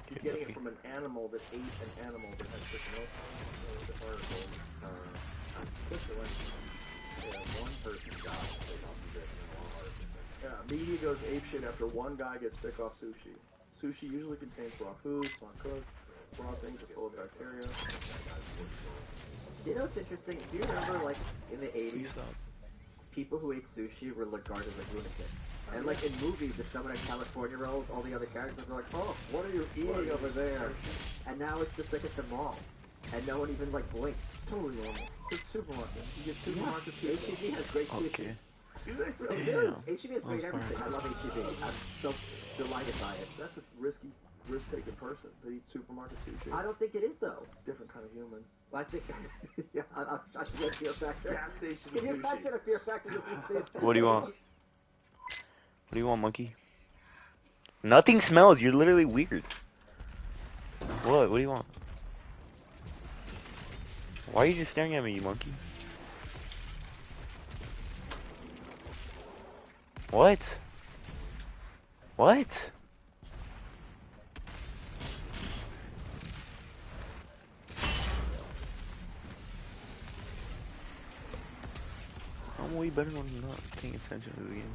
You're getting it from an animal that ate an animal that had trichinosis. The article, Switzerland. Yeah, one person died off of it. Yeah, media goes apeshit after one guy gets sick off sushi. Sushi usually contains raw foods, not cooked. Raw things are full of bacteria. You know what's interesting? Do you remember, like, in the 80s, Please stop. people who ate sushi were regarded as lunatics? And, like, in movies, if someone had California rolls, all the other characters were like, oh, what are you eating over there? And now it's just like at the mall. And no one even, like, blinks. Totally normal. It's a supermarket. You get supermarket pizza. H-E-B has great sushi. Okay. Do they really? Damn. H-E-B has great everything. I love H-E-B. I'm so delighted by it. That's a risk-taking person that eats supermarket sushi. I don't think it is, though. It's a different kind of human. I think, yeah, I should get fear factor. Gas station Can you sushi. imagine a fear factor you'll eat this? What do you want? What do you want, monkey? Nothing smells. You're literally weird. What? What do you want? Why are you just staring at me, you monkey? What? What? I'm way better when I'm not paying attention to the game.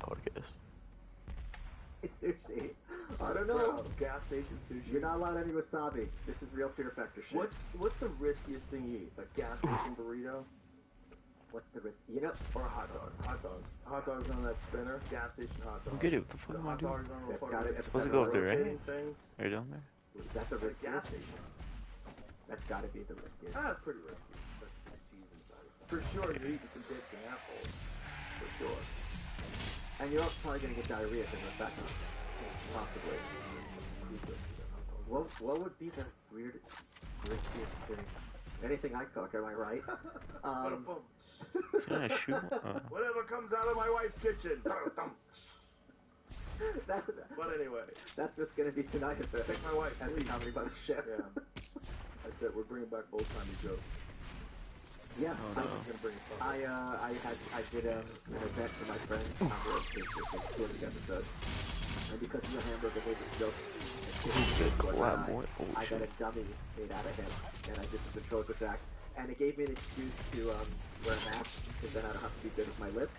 Podcast. Sushi. I don't know. Bro, gas station sushi. You're not allowed any wasabi. This is real fear factor shit. What's the riskiest thing you eat? A gas station burrito? What's the risk? You know, Or a hot dog? Hot dogs. Hot dogs on that spinner. Gas station hot dog. Don't get it. What the fuck The am I hot doing? dogs on the That's fucking got it. It's supposed to go up there, right? rotating things. Are you down there? that's the At a risk. gas station. That's gotta be the riskiest. That's pretty risky. That's cheese inside. For sure, you're eating some dicks and apples. For sure. And you're also probably gonna get diarrhea from the back up. Possibly. What would be the riskiest thing? Anything I cook, am I right? Yeah, shoot. Whatever comes out of my wife's kitchen. But anyway, that's what's gonna be tonight at the Take my wife, at the please. comedy bar ship. Yeah. That's it. We're bringing back old-timey jokes. Yeah, Oh, no. I did an event for my friends on the 200 episode, and because of the hamburger made this joke, I got a dummy made out of him, and I did the ventriloquist act, and it gave me an excuse to wear a mask, because then I don't have to be good with my lips,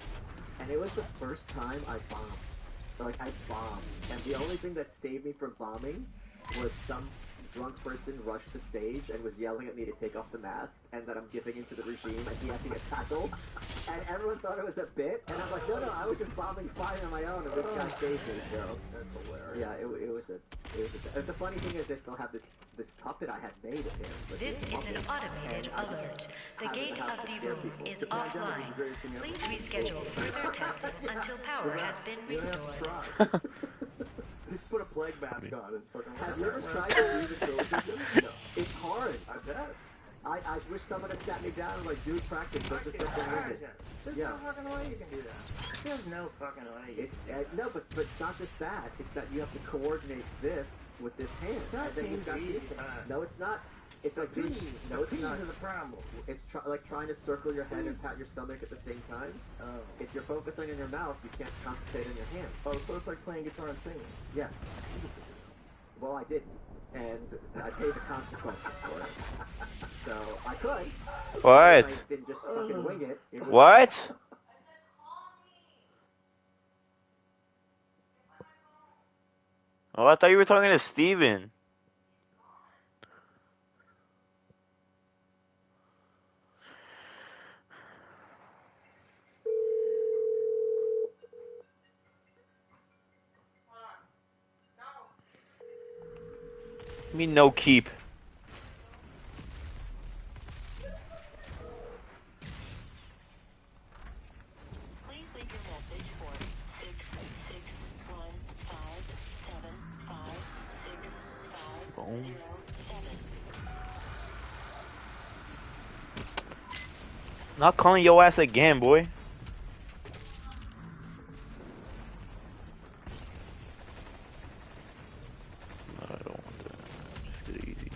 and it was the first time I bombed. Like, I bombed, and the only thing that saved me from bombing was some drunk person rushed the stage and was yelling at me to take off the mask, and that I'm giving into the regime, and he had to get tackled, and everyone thought it was a bit, and I'm like, no, I was just bombing fine on my own, and this guy saved me, so. That's hilarious. Yeah, the funny thing is, they still have this puppet I had made of him. This is an automated alert. The gate of D-Room is offline. Please reschedule further testing until power has been restored. Just put a plague mask on and fucking... Have you ever tried to do the trilogy? No. It's hard. I bet. I wish someone had sat me down and like, dude, practice, but this stuff There's no fucking way you can do that. There's no fucking way. No, but it's not just that. It's that you have to coordinate this with this hand. That seems easy. No, it's not. It's like the no, it's peas not. are the problem. It's like trying to circle your head and pat your stomach at the same time. Oh. If you're focusing on your mouth, you can't concentrate on your hand. Oh, so it's like playing guitar and singing. Yeah. Well, I didn't, and I paid the consequences for it. So I could. What? I didn't just fucking wing it. What? Oh, I thought you were talking to Steven. I mean, no keep. Please leave your message for 661575657. Boom. Not calling your ass again, boy. No, I don't want that. Just get it easy.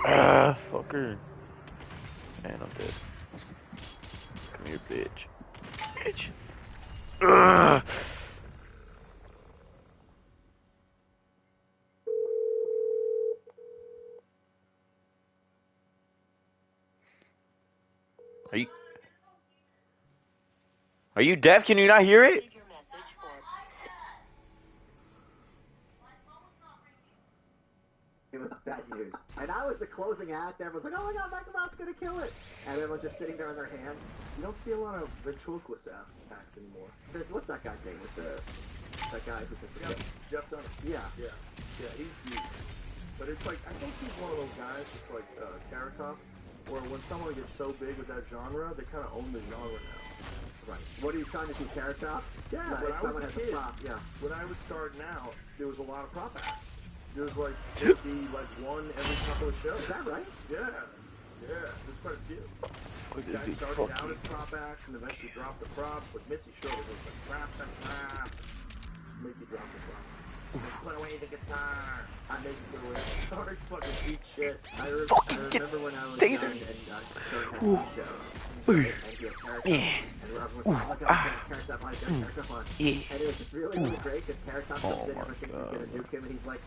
Ah, fucker. Man, I'm dead. Come here, bitch. Bitch. Ugh. Are you deaf? Can you not hear it? It was bad news. And I was the closing act. Everyone's like, oh my god, Michael Mott's gonna kill it. And everyone's just sitting there on their hands. You don't see a lot of ventriloquist acts anymore. What's that guy's name? That guy who's Jeff Dunham. Yeah, he's huge. But it's like, I think he's one of those guys, it's like Carrot Top, where when someone gets so big with that genre, they kind of own the genre now. Right. What are you trying to do, Carrot Top? Yeah, like, when I was a kid, yeah. When I was starting out, there was a lot of prop acts. There was like, there'd be like one every couple of shows. Is that right? Yeah, there's quite a few. Guys started out as prop acts and eventually dropped the props. Like Mitzi showed it was like crap. Make you drop the props. Put away the guitar. I make you put away the guitar. Fucking eat shit. I remember when I was young and started having a show. And he had Carrot Top. And everyone was like, oh my god, Carrot Top on, Carrot Top on. And it was just really, really great because Carrot Top comes in, everyone thinks he's gonna nuke him, and he's like,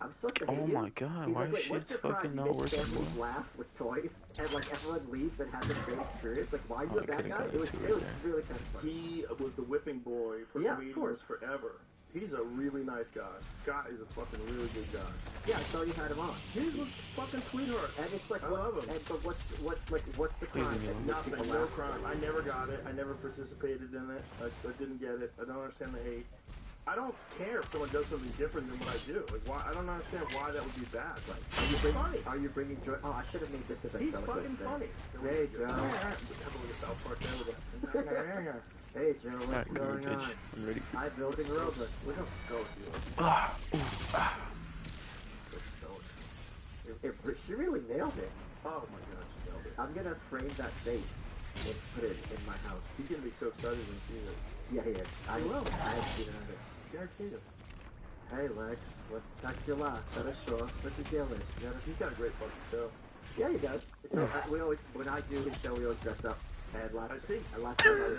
I'm supposed to hate you? Oh my god, he's why like, is what's shit your crime? fucking You not make working families well? laugh with toys, and like everyone leaves and has a great experience. Like, why are you a bad guy? It was really kind of fun. He was the whipping boy for comedians forever. He's a really nice guy. Scott is a fucking really good guy. Yeah, I saw you had him on. He's a fucking sweetheart. And it's like, I love him. But what's the crime? Nothing, no crime. I never got it. I never participated in it. I didn't get it. I don't understand the hate. I don't care if someone does something different than what I do. Like, why? I don't understand why that would be bad. Like, are you bringing joy? Oh, I should have made this a He's fucking funny. Hey, Joe. South Park there. Hey, Joe, what's going on? I'm ready. I'm building a robot. We're gonna go with you. She really nailed it. Oh my god, she nailed it. I'm gonna frame that face and put it in my house. He's gonna be so excited when he sees it. Yeah, he is. I have seen it. Guarantee you. Hey, Lex, what's taxula? Хорошо. What's the deal is? He's got a great fucking show. Yeah, he does. So, we always, when I do his show, we always dress up. And last time I was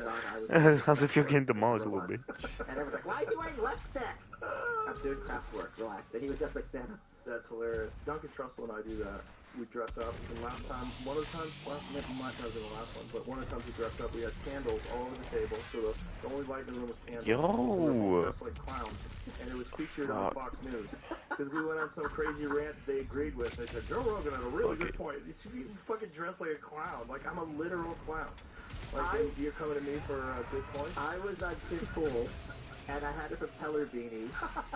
on, I was. How's it feel getting demolished a little bit? And everyone's like, why is he wearing lipstick? I'm doing craft work, relax. And he was just like Santa. That's hilarious. Duncan Trussell and I do that. We dress up. And one of the times, might have been the last one, but one of the times we dressed up, we had candles all over the table, so the only light in the room was candles. Yo! And we were dressed like clowns. And it was featured on Fox News. Because we went on some crazy rant they agreed with. They said, Joe Rogan had a really good point. You should be fucking dressed like a clown. Like, I'm a literal clown. Like, you're coming to me for good points? I was on Kid Pool. And I had a propeller beanie.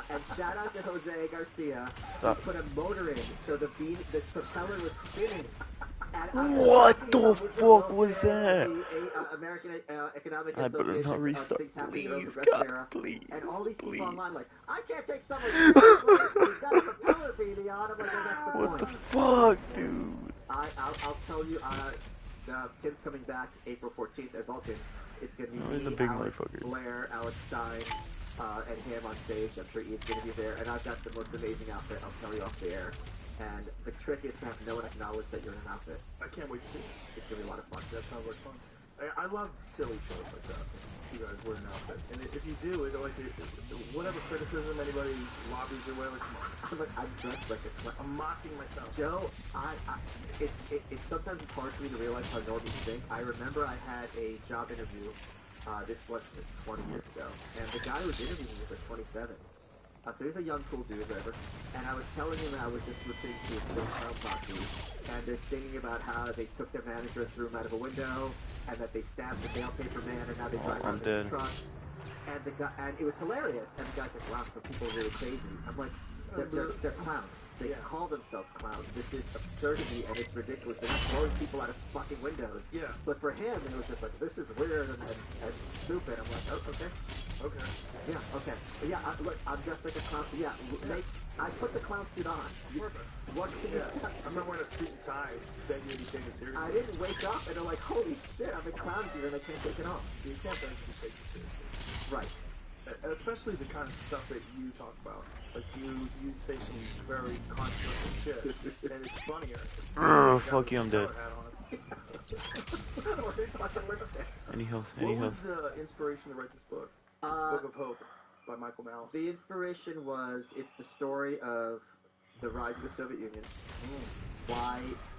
And shout out to Jose Garcia. He put a motor in, so the propeller was spinning. What the fuck was that? American Economic I better Association not restart. Please, God, please. And all these please. people online like, I can't take someone who's got a propeller beanie on. I'm like, well, that's the point. What the fuck, dude? I'll tell you, Tim's coming back April 14th at Vulcan. It's going to be the me, big Alex motherfuckers. Blair, Alex Stein, and him on stage. I'm sure Ian's going to be there. And I've got the most amazing outfit. I'll tell you off the air. And the trick is to have no one acknowledge that you're in an outfit. I can't wait to see it. It's going to be a lot of fun. That sounds like fun. I love silly shows like that. You guys wear an outfit. And if you do, whatever criticism anybody lobbies or whatever, come on. I'm dressed like a clown. I'm mocking myself. Joe, it's sometimes it's hard for me to realize how normies think. I remember I had a job interview, this was 20 years ago, and the guy who was interviewing me was 27. So he's a young, cool dude, whatever. And I was telling him I was just listening to his Clown Posse, and they're singing about how they took their manager and threw him out of a window, and that they stabbed the mail paper man, and now they drive around in his truck. And the guy, and it was hilarious. And the guy's like, "Wow, some people are really crazy." I'm like, "They're clowns. They call themselves clowns. This is absurdity, and it's ridiculous. They're not throwing people out of fucking windows." Yeah. But for him, it was just like, "This is weird and stupid." I'm like, "Oh, okay." Okay. Yeah, okay. Yeah, look, I'm dressed like a clown. Yeah, I put the clown suit on. Perfect. What can you... I'm not wearing a suit and tie. Then you'd be taken seriously. I didn't wake up and they're like, holy shit, I'm in clown gear and I can't take it off. You can't then be taken seriously. Right. Especially the kind of stuff that you talk about. Like, you say some very controversial shit, and it's funnier. Fuck you, I'm dead. Any health, any What was health. the inspiration to write this book? This Book of Hope by Michael Malice. The inspiration was, it's the story of the rise of the Soviet Union,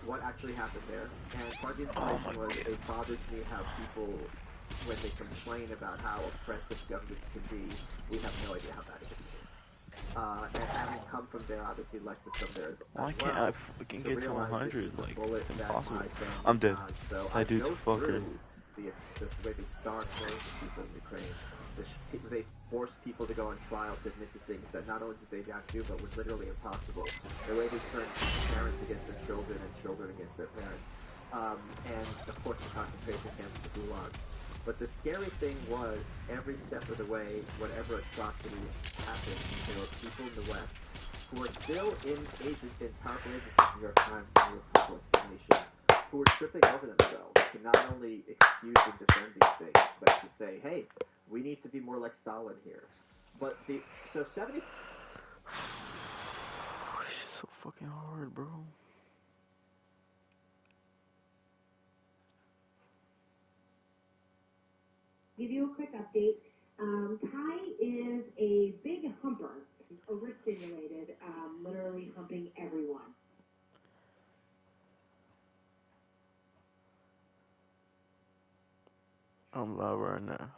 what actually happened there, and part of the inspiration was it bothers me how people, when they complain about how oppressive governments can be, we have no idea how bad it can be. And having come from there, obviously Lexus from there as well. Why can't I fucking get to 100? Like, it's impossible. I'm dead. That dude's fucking... The way they starve millions of people in Ukraine. They force people to go on trial to admit to things that not only did they not do, but was literally impossible. The way they turned parents against their children and children against their parents. And, of course, the concentration camps, the gulags. But the scary thing was, every step of the way, whatever atrocity happened, there were people in the West who are still in powerful agencies, New York Times, New York People, Nation, who were tripping over themselves to not only excuse and defend these things, but to say, hey, we need to be more like Stalin here. But so 70... It's so fucking hard, bro. Give you a quick update. Kai is a big humper, overstimulated, literally humping everyone. I'm live right now.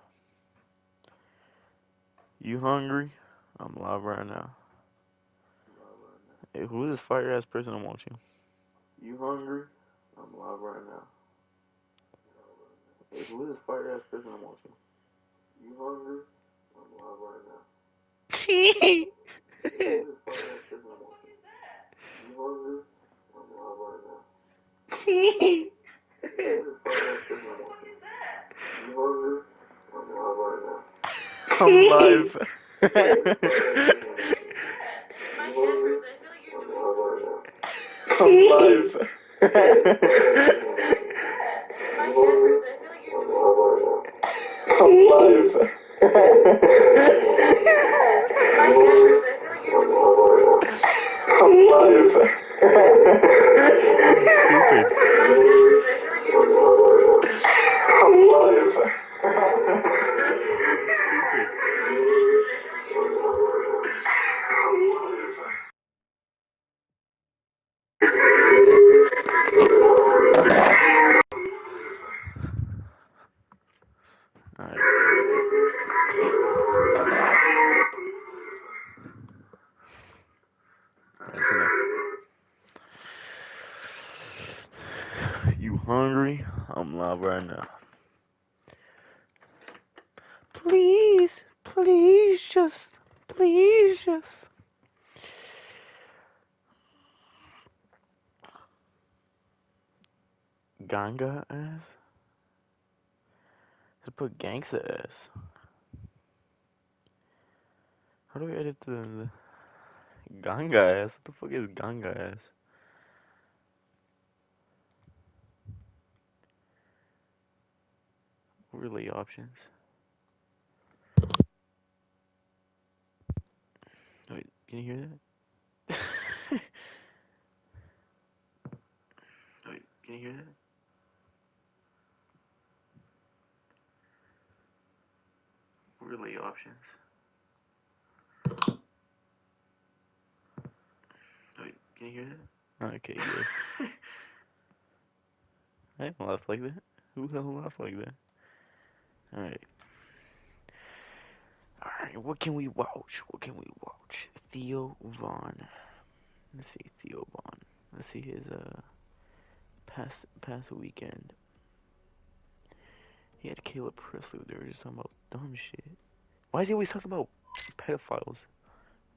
You hungry? I'm live right now. Hey, who is this fire ass person I'm watching? You hungry? I'm live right now. Hey, who is this fire ass person I'm watching? You hungry? I'm live right now. Hey, who is this fire ass person I'm watching? You hungry? I'm live right now. Hey, who is this fire ass person I'm watching? You hungry? I'm live right now. I'm live. My head hurts. I feel like you're doing something. I'm live. My head hurts. I feel like you're doing something. I'm live. I'm live right now. Please, please just. Ganga ass? I put gangsta ass. How do we edit the Ganga ass? What the fuck is Ganga ass? Overlay options. Wait, can you hear that? Wait, can you hear that? Overlay options. Wait, can you hear that? Okay, good. I didn't laugh like that. Who the hell laughed like that? Alright. Alright, what can we watch? Theo Vaughn. Let's see, Theo Vaughn. Let's see his past weekend. He had Caleb Presley. They were just talking about dumb shit. Why is he always talking about pedophiles?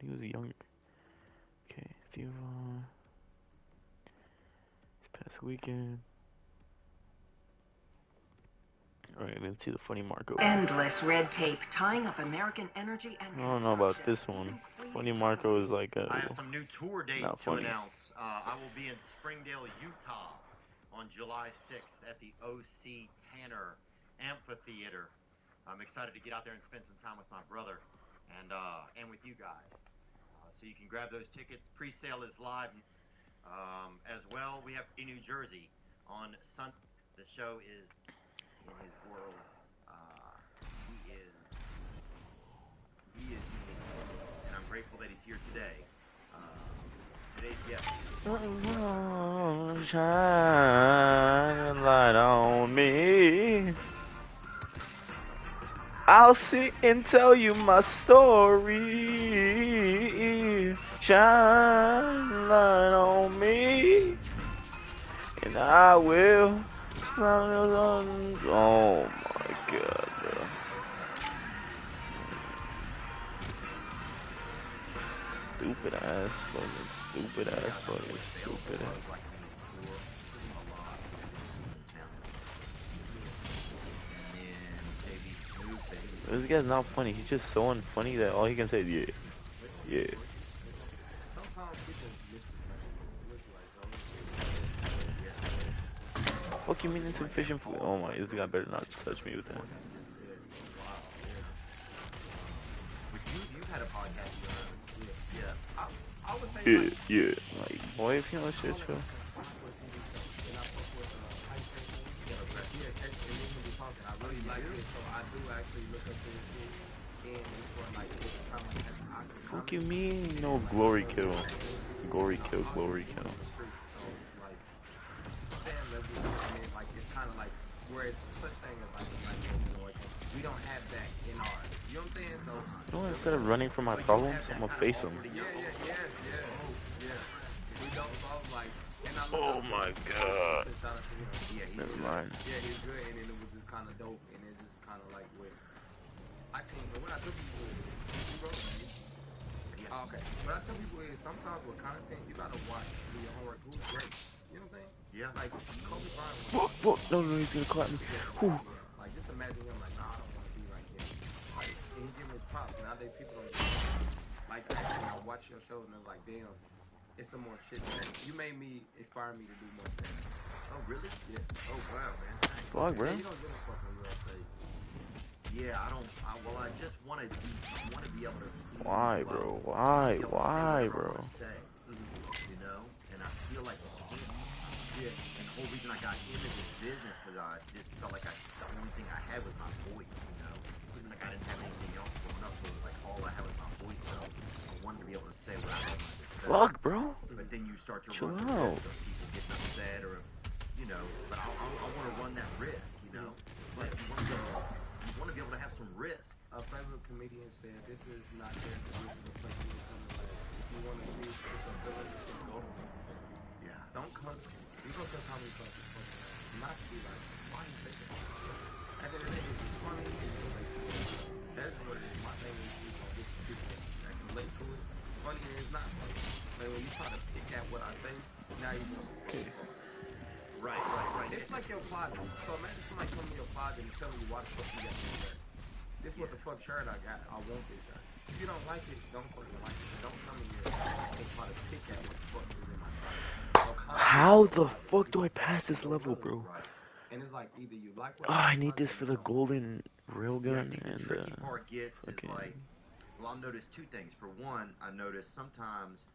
He was younger. Okay, Theo Vaughn. His past weekend. Alright, let's see the funny Marco. Endless red tape tying up American energy and I don't know about this one. Funny Marco is like a. I have some new tour dates not to funny. announce. I will be in Springdale, Utah on July 6th at the O.C. Tanner Amphitheater. I'm excited to get out there and spend some time with my brother and with you guys. So you can grab those tickets. Pre-sale is live as well. We have in New Jersey on Sunday. The show is in his world. He is unique, and I'm grateful that he's here today. Today's guest. Shine a light on me. I'll sit and tell you my story. Shine a light on me, and I will. Oh my god, bro. Stupid ass fucking. This guy's not funny. He's just so unfunny that all he can say is yeah. Fuck you mean insufficient food? Oh my, this guy better not touch me with that. You've had a podcast, Yeah. Like, boy, if you know shit, chill. Fuck you mean no glory kill. Glory kill. Where it's such thing as like we don't have that in our, you know what I'm saying? So instead of running from my problems, I'm gonna face them. Yeah. We don't solve like, and I Oh my god. Never mind. Yeah, he's good, and then it was just kind of dope, and it's just kind of like with, I can't, but what I tell people is, you wrote it, oh, okay. What I tell people is sometimes with content, you gotta watch, do your homework, who's great. You know what I'm saying? Yeah. Like, Kobe Bryant. Fuck, no, he's gonna clap me. Whew. Like, just imagine him like, nah, I don't want to be like him. Like, and he give him his props. Nowadays, people don't give him. Like, actually, I watch your show and they're like, damn, it's some more shit that you made me, inspire me to do more things. Oh, really? Yeah. Oh, wow, man. Thanks. Fuck, bro. You don't give a fuck when you're on stage. Yeah, I just want to be able to. Why, bro? Why, bro? You know, and I feel like and the whole reason I got into this business was I just felt like the only thing I had was my voice. You know, like I didn't have anything else growing up, so it was like all I had was my voice. So I wanted to be able to say what I wanted to say. Fuck, bro. But then you start to Chill run the out. risk of people getting upset, or you know. But I want to run that risk. You know, like you want to be able to have some risk. A favorite comedian said, "This is not there to give you a place to come to laugh. If you want to see this ability, just go. Yeah. Don't come. You don't tell how many fucking not to be like, why you say that? At the end of the day, it's funny and it relates to it. That's what it is. My thing is just gonna get people that can relate to it. Funny and it's not funny. Like when you try to pick at what I say, now you're doing it. Right. It's like your closet. So imagine somebody coming to your closet and telling you why the fuck you got this shirt. This is what the fuck shirt I got. I want this shirt. If you don't like it, don't fucking like it. Don't come in here and try to pick at what the fuck is in my closet. How the fuck do I pass this level, bro? And it's like either you like what Oh, I need this for the golden railgun and the tricky part gets fucking is like, well, I'll notice two things. For one, I notice sometimes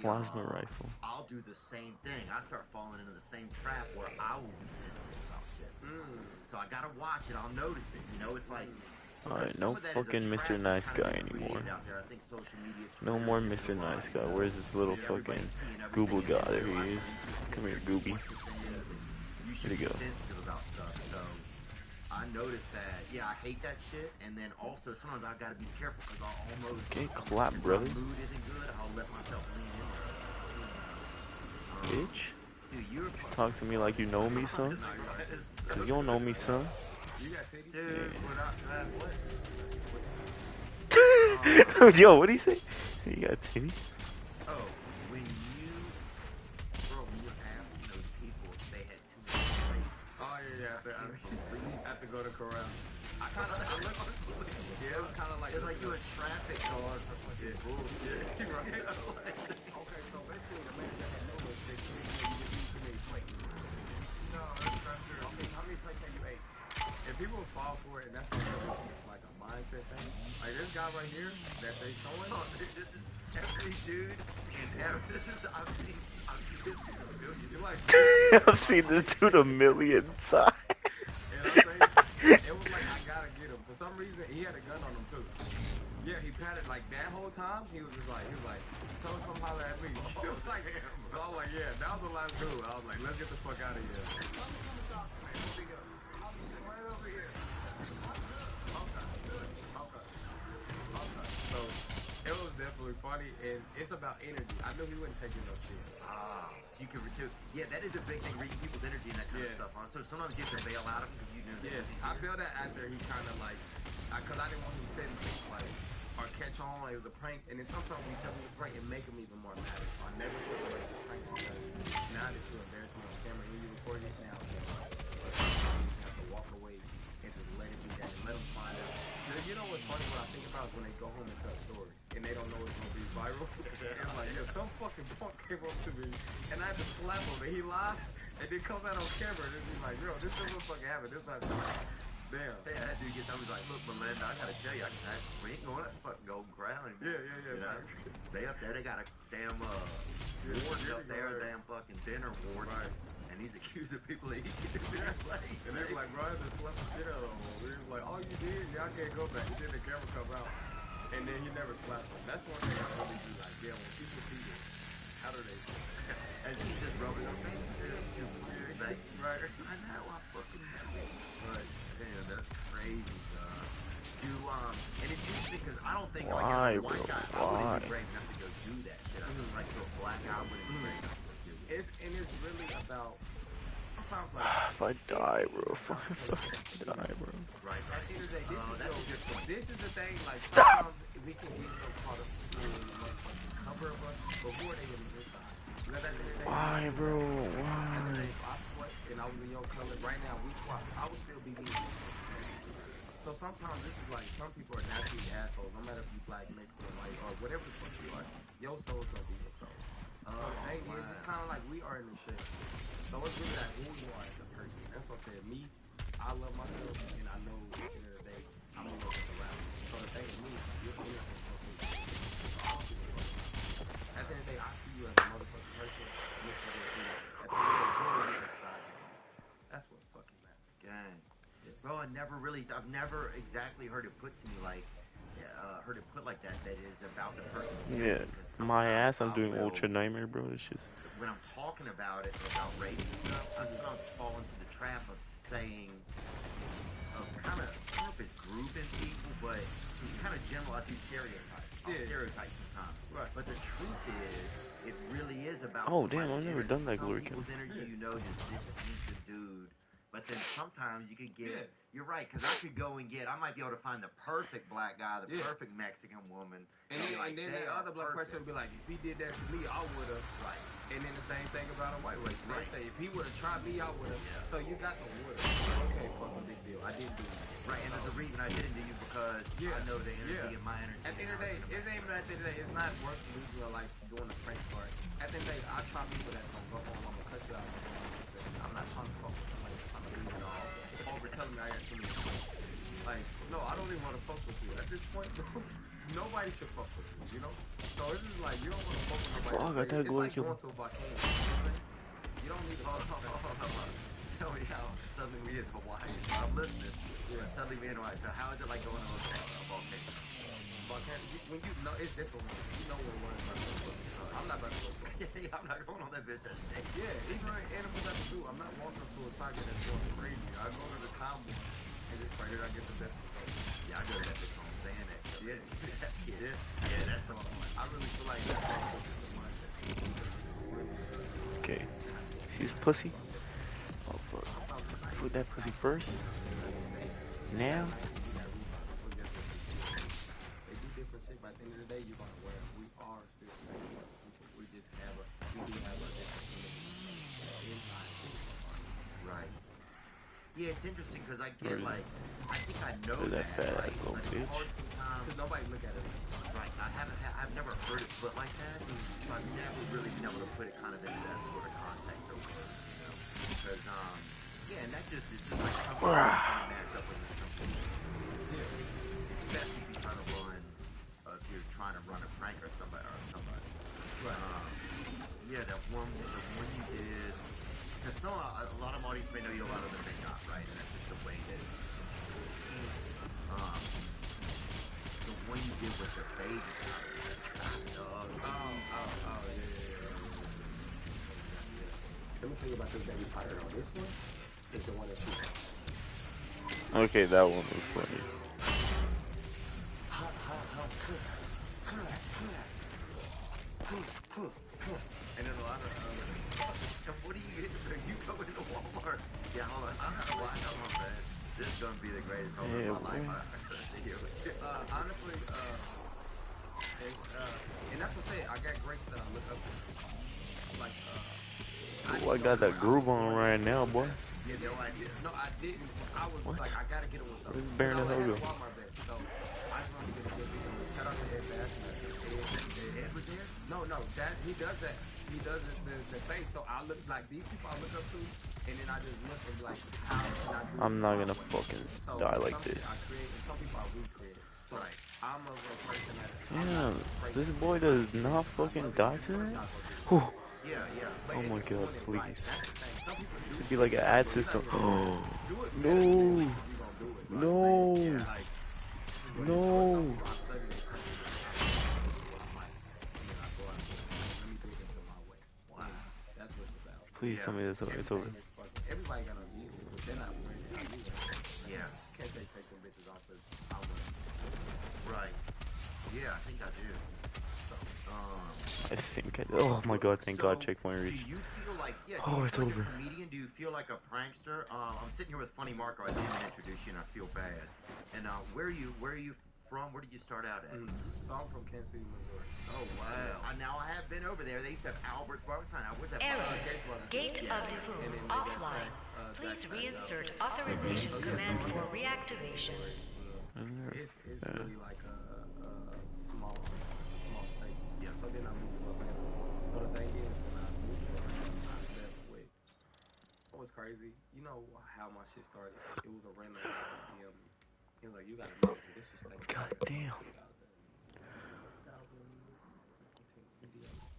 plasma rifle. I'll do the same thing. I start falling into the same trap where I will be sensitive about shit. So I gotta watch it. I'll notice it. You know, it's like. Alright, no fucking Mr. Nice Guy anymore. No more Mr. Nice Guy. Where's this little fucking Google guy? There he is. Come here, Gooby. Where'd he go? I noticed that, yeah, I hate that shit, and then also sometimes I gotta be careful because I'll almost. Okay, clap, brother. If my mood isn't good, I'll let myself lean in. Bitch. Dude, you're talk to me like you know me, son. Cause you don't know me, son. You got titties? Dude, what? Yo, what do you say? You got titties? Oh, when you ask those people if they had too much space. Oh yeah, I have to go to corral. I look, yeah, it was kind of like. It's like you're a traffic guard for fucking bullshit. Right? Okay, so basically the man that had no restriction, you get too many plates. No, that's not true. Okay, how many plates have you ate? If people fall for it, and that's like a mindset thing. Like this guy right here that they showing. Every dude and I've seen this dude a million. You're like, I've seen this dude a million times. It was like I gotta get him. For some reason, he had a gun on him too. Yeah, he patted like that whole time. He was like, tell him come holler at me. He was like, so I was like, yeah, that was the last dude. I was like, let's get the fuck out of here. Right over here. Okay. So it was definitely funny, and it's about energy. I knew he wasn't taking no shit. So you can yeah, that is a big thing, reading people's energy and that kind of stuff. So sometimes you have to bail out of him because you knew that. Yeah, I feel that after he kind of like, because I didn't want him to say anything like, or catch on, like it was a prank, and then sometimes when you tell me it's a prank, it make him even more mad. So I never feel like it's a prank because now that you embarrass me on camera and you record it, now you have to walk away and just let it be that and let them find out. You know what's funny? What I think about is when they go home and tell a story and they don't know it's gonna be viral. It's like, yo, some fucking punk came up to me and I had to slap him and he laughed and then comes out on camera and he's like, yo, this is what fucking happened. This not damn. Hey, that dude gets up, he's like, look, Melinda, I gotta tell you, we ain't going to that fucking Golden Corral anymore. Yeah. You know? They up there, they got a damn ward up there, damn fucking dinner ward. Right. And he's accusing people that he can do their place. And they're like, bro, I just slapped the shit out of him. We was like, oh, you did? Yeah, I can't go back. Then the camera come out. And then he never slapped him. That's one thing I really do. Like, yeah, when people see this, how do they feel? And she's just rubbing her face. Like, right. I know, I fucking know. But, damn, that's crazy, and it's interesting because I don't think, like, as a white guy, I wouldn't be brave enough to go do that shit. I mean, like, to a black guy, I wouldn't be brave enough to go do it. And it's really about, sometimes, like, If I die, bro. If I fucking die, bro. Right. At the end of the day, That's a good point. This is the thing, like, sometimes we can be so caught up in the cover of us, but who are they in this side? Why, bro? Why? I sweat, and I was in your color. Right now, we swap. I would still be me. So sometimes this is like, some people are naturally assholes, no matter if you black, Mexican, white, or whatever the fuck you are. Your soul's gonna be your soul. So the thing is, it's kind of like we are in the shit. So it's really like who you are as a person. That's what I'm saying. Me, I love myself, and I know at the end of the day, I'm gonna look around. So the thing is, me, you're innocent. At the end of the day, I see you as a motherfucking person. At the end of the day, you're inside. That's what fucking matters. Gang. Bro, I've never exactly heard it put to me like, heard it put like that is about the person. Yeah, my ass, I'm doing Ultra Nightmare, bro. It's just. When I'm talking about it, about race and stuff, I'm just gonna fall into the trap of saying, of kind of purpose grouping people, but kind of generalize, you stereotype sometimes. Right. But the truth is, it really is about Oh damn, somebody's I've never energy. done that Some glory people's kill. energy, you know, just this ain't the dude. But then sometimes you could get, you're right, because I could go and get, I might be able to find the perfect black guy, the perfect Mexican woman. And then the other black person would be like, if he did that to me, I would have. Right. And then the same thing about a white race. They say, if he would have tried me, I would have. Yeah. So you got the would have. Okay, fucking big deal. I didn't do it. Right, and there's a reason I didn't do you because I know the energy and my energy. At the end of the day, it ain't even at the end of the day, it's not worth losing your life doing the prank part. At the end of the day, I try people that don't go home, I'm gonna cut you out. I'm not trying to fuck with somebody that's trying to leave it all. Over telling me I got too many friends. Like, no, I don't even want to fuck with you. At this point, nobody should fuck with you, you know? So it's just like, you don't want to fuck with nobody. Fuck, I thought It's glory like kill. going to a volcano. You know what I'm saying? You don't need to hold on. Tell me how suddenly we in Hawaii. I'm listening. Yeah. Suddenly we in Hawaii. So how is it like going to a volcano? When you know, it's different. You know what it was. I'm not about to go fuck. I'm not going on that bitch that day. Yeah, even animals have to do. I'm not walking up to a tiger that's going crazy. I go to the cowboy and just pray that I get the best result. Yeah, I go to that bitch on saying that. Yeah, that's all. I really feel like that's the mindset. Okay. She's pussy. Oh fuck. Put that pussy first. Now. They do different shit, but at the end of the day, you're gonna wear. We are still same. We just have a different inside. Right. Yeah, it's interesting because I get like, I think I know that fat right? ass little But bitch. it's hard sometimes. Because nobody look at it. Right. I've never heard it put like that. So I've never really been able to put it kind of into that sort of context or word, you know? Because, yeah, and that just is just like something that kind of match up with this something. Yeah. Especially if you're trying to run, if you're trying to run a prank or somebody. Right. Yeah, the one you did. Because a lot of audience may know you, a lot of them may not, right? And that's just the way that it's the one you did with the baby. Let me tell you about this baby pirate on this one. Is the one that's Okay, that one was funny. And then a lot of what do you get? You go into Walmart. Yeah, hold on. I'm not watching. I'm on that. This is gonna be the greatest moment of my life. I couldn't see it with you. Honestly, and that's what I say. I got greats that I look up to. Like, Oh, I got that groove on right now, boy. You had no idea. No, I didn't. I was like, I gotta get it with something. Where's Baron I had Hogo? Walmart there, so I just wanted to get a good video. Shout out to Ed Bass. Ed was there? No, he does that. He does the thing. So I look like these people I look up to, and then I just look and be like, how can I do I'm not gonna fucking die like this. I create, and some people I recreate. So I'm a person that. Damn, this boy does not fucking die to that? Whew. Yeah. Oh my god, please. It'd be like an ad system. Oh, no. No. No. Please tell me it's over. Everybody got a view, but they're not wearing it. Yeah. Can't they take them bitches off of Right. Yeah, I think I do. I think I do. Oh my god, thank god, checkpoint reach. Do you feel like, Oh, it's over. a comedian? Do you feel like a prankster? I'm sitting here with Funny Marco. I didn't even introduce you, and I feel bad. And where are you from? Where did you start out at? So I'm from Kansas City, Missouri. Oh wow! Now I have been over there. They used to have Albert's Barbecue. Where's that? Error. Gate of Defoe offline. Please reinsert authorization command for reactivation. It's really like a small state. Yeah. So then I moved to Atlanta. So the thing is, when I moved to Atlanta, I left with. It was crazy. You know how my shit started? It was a random DM. He was like, "You gotta move. This was like." God damn.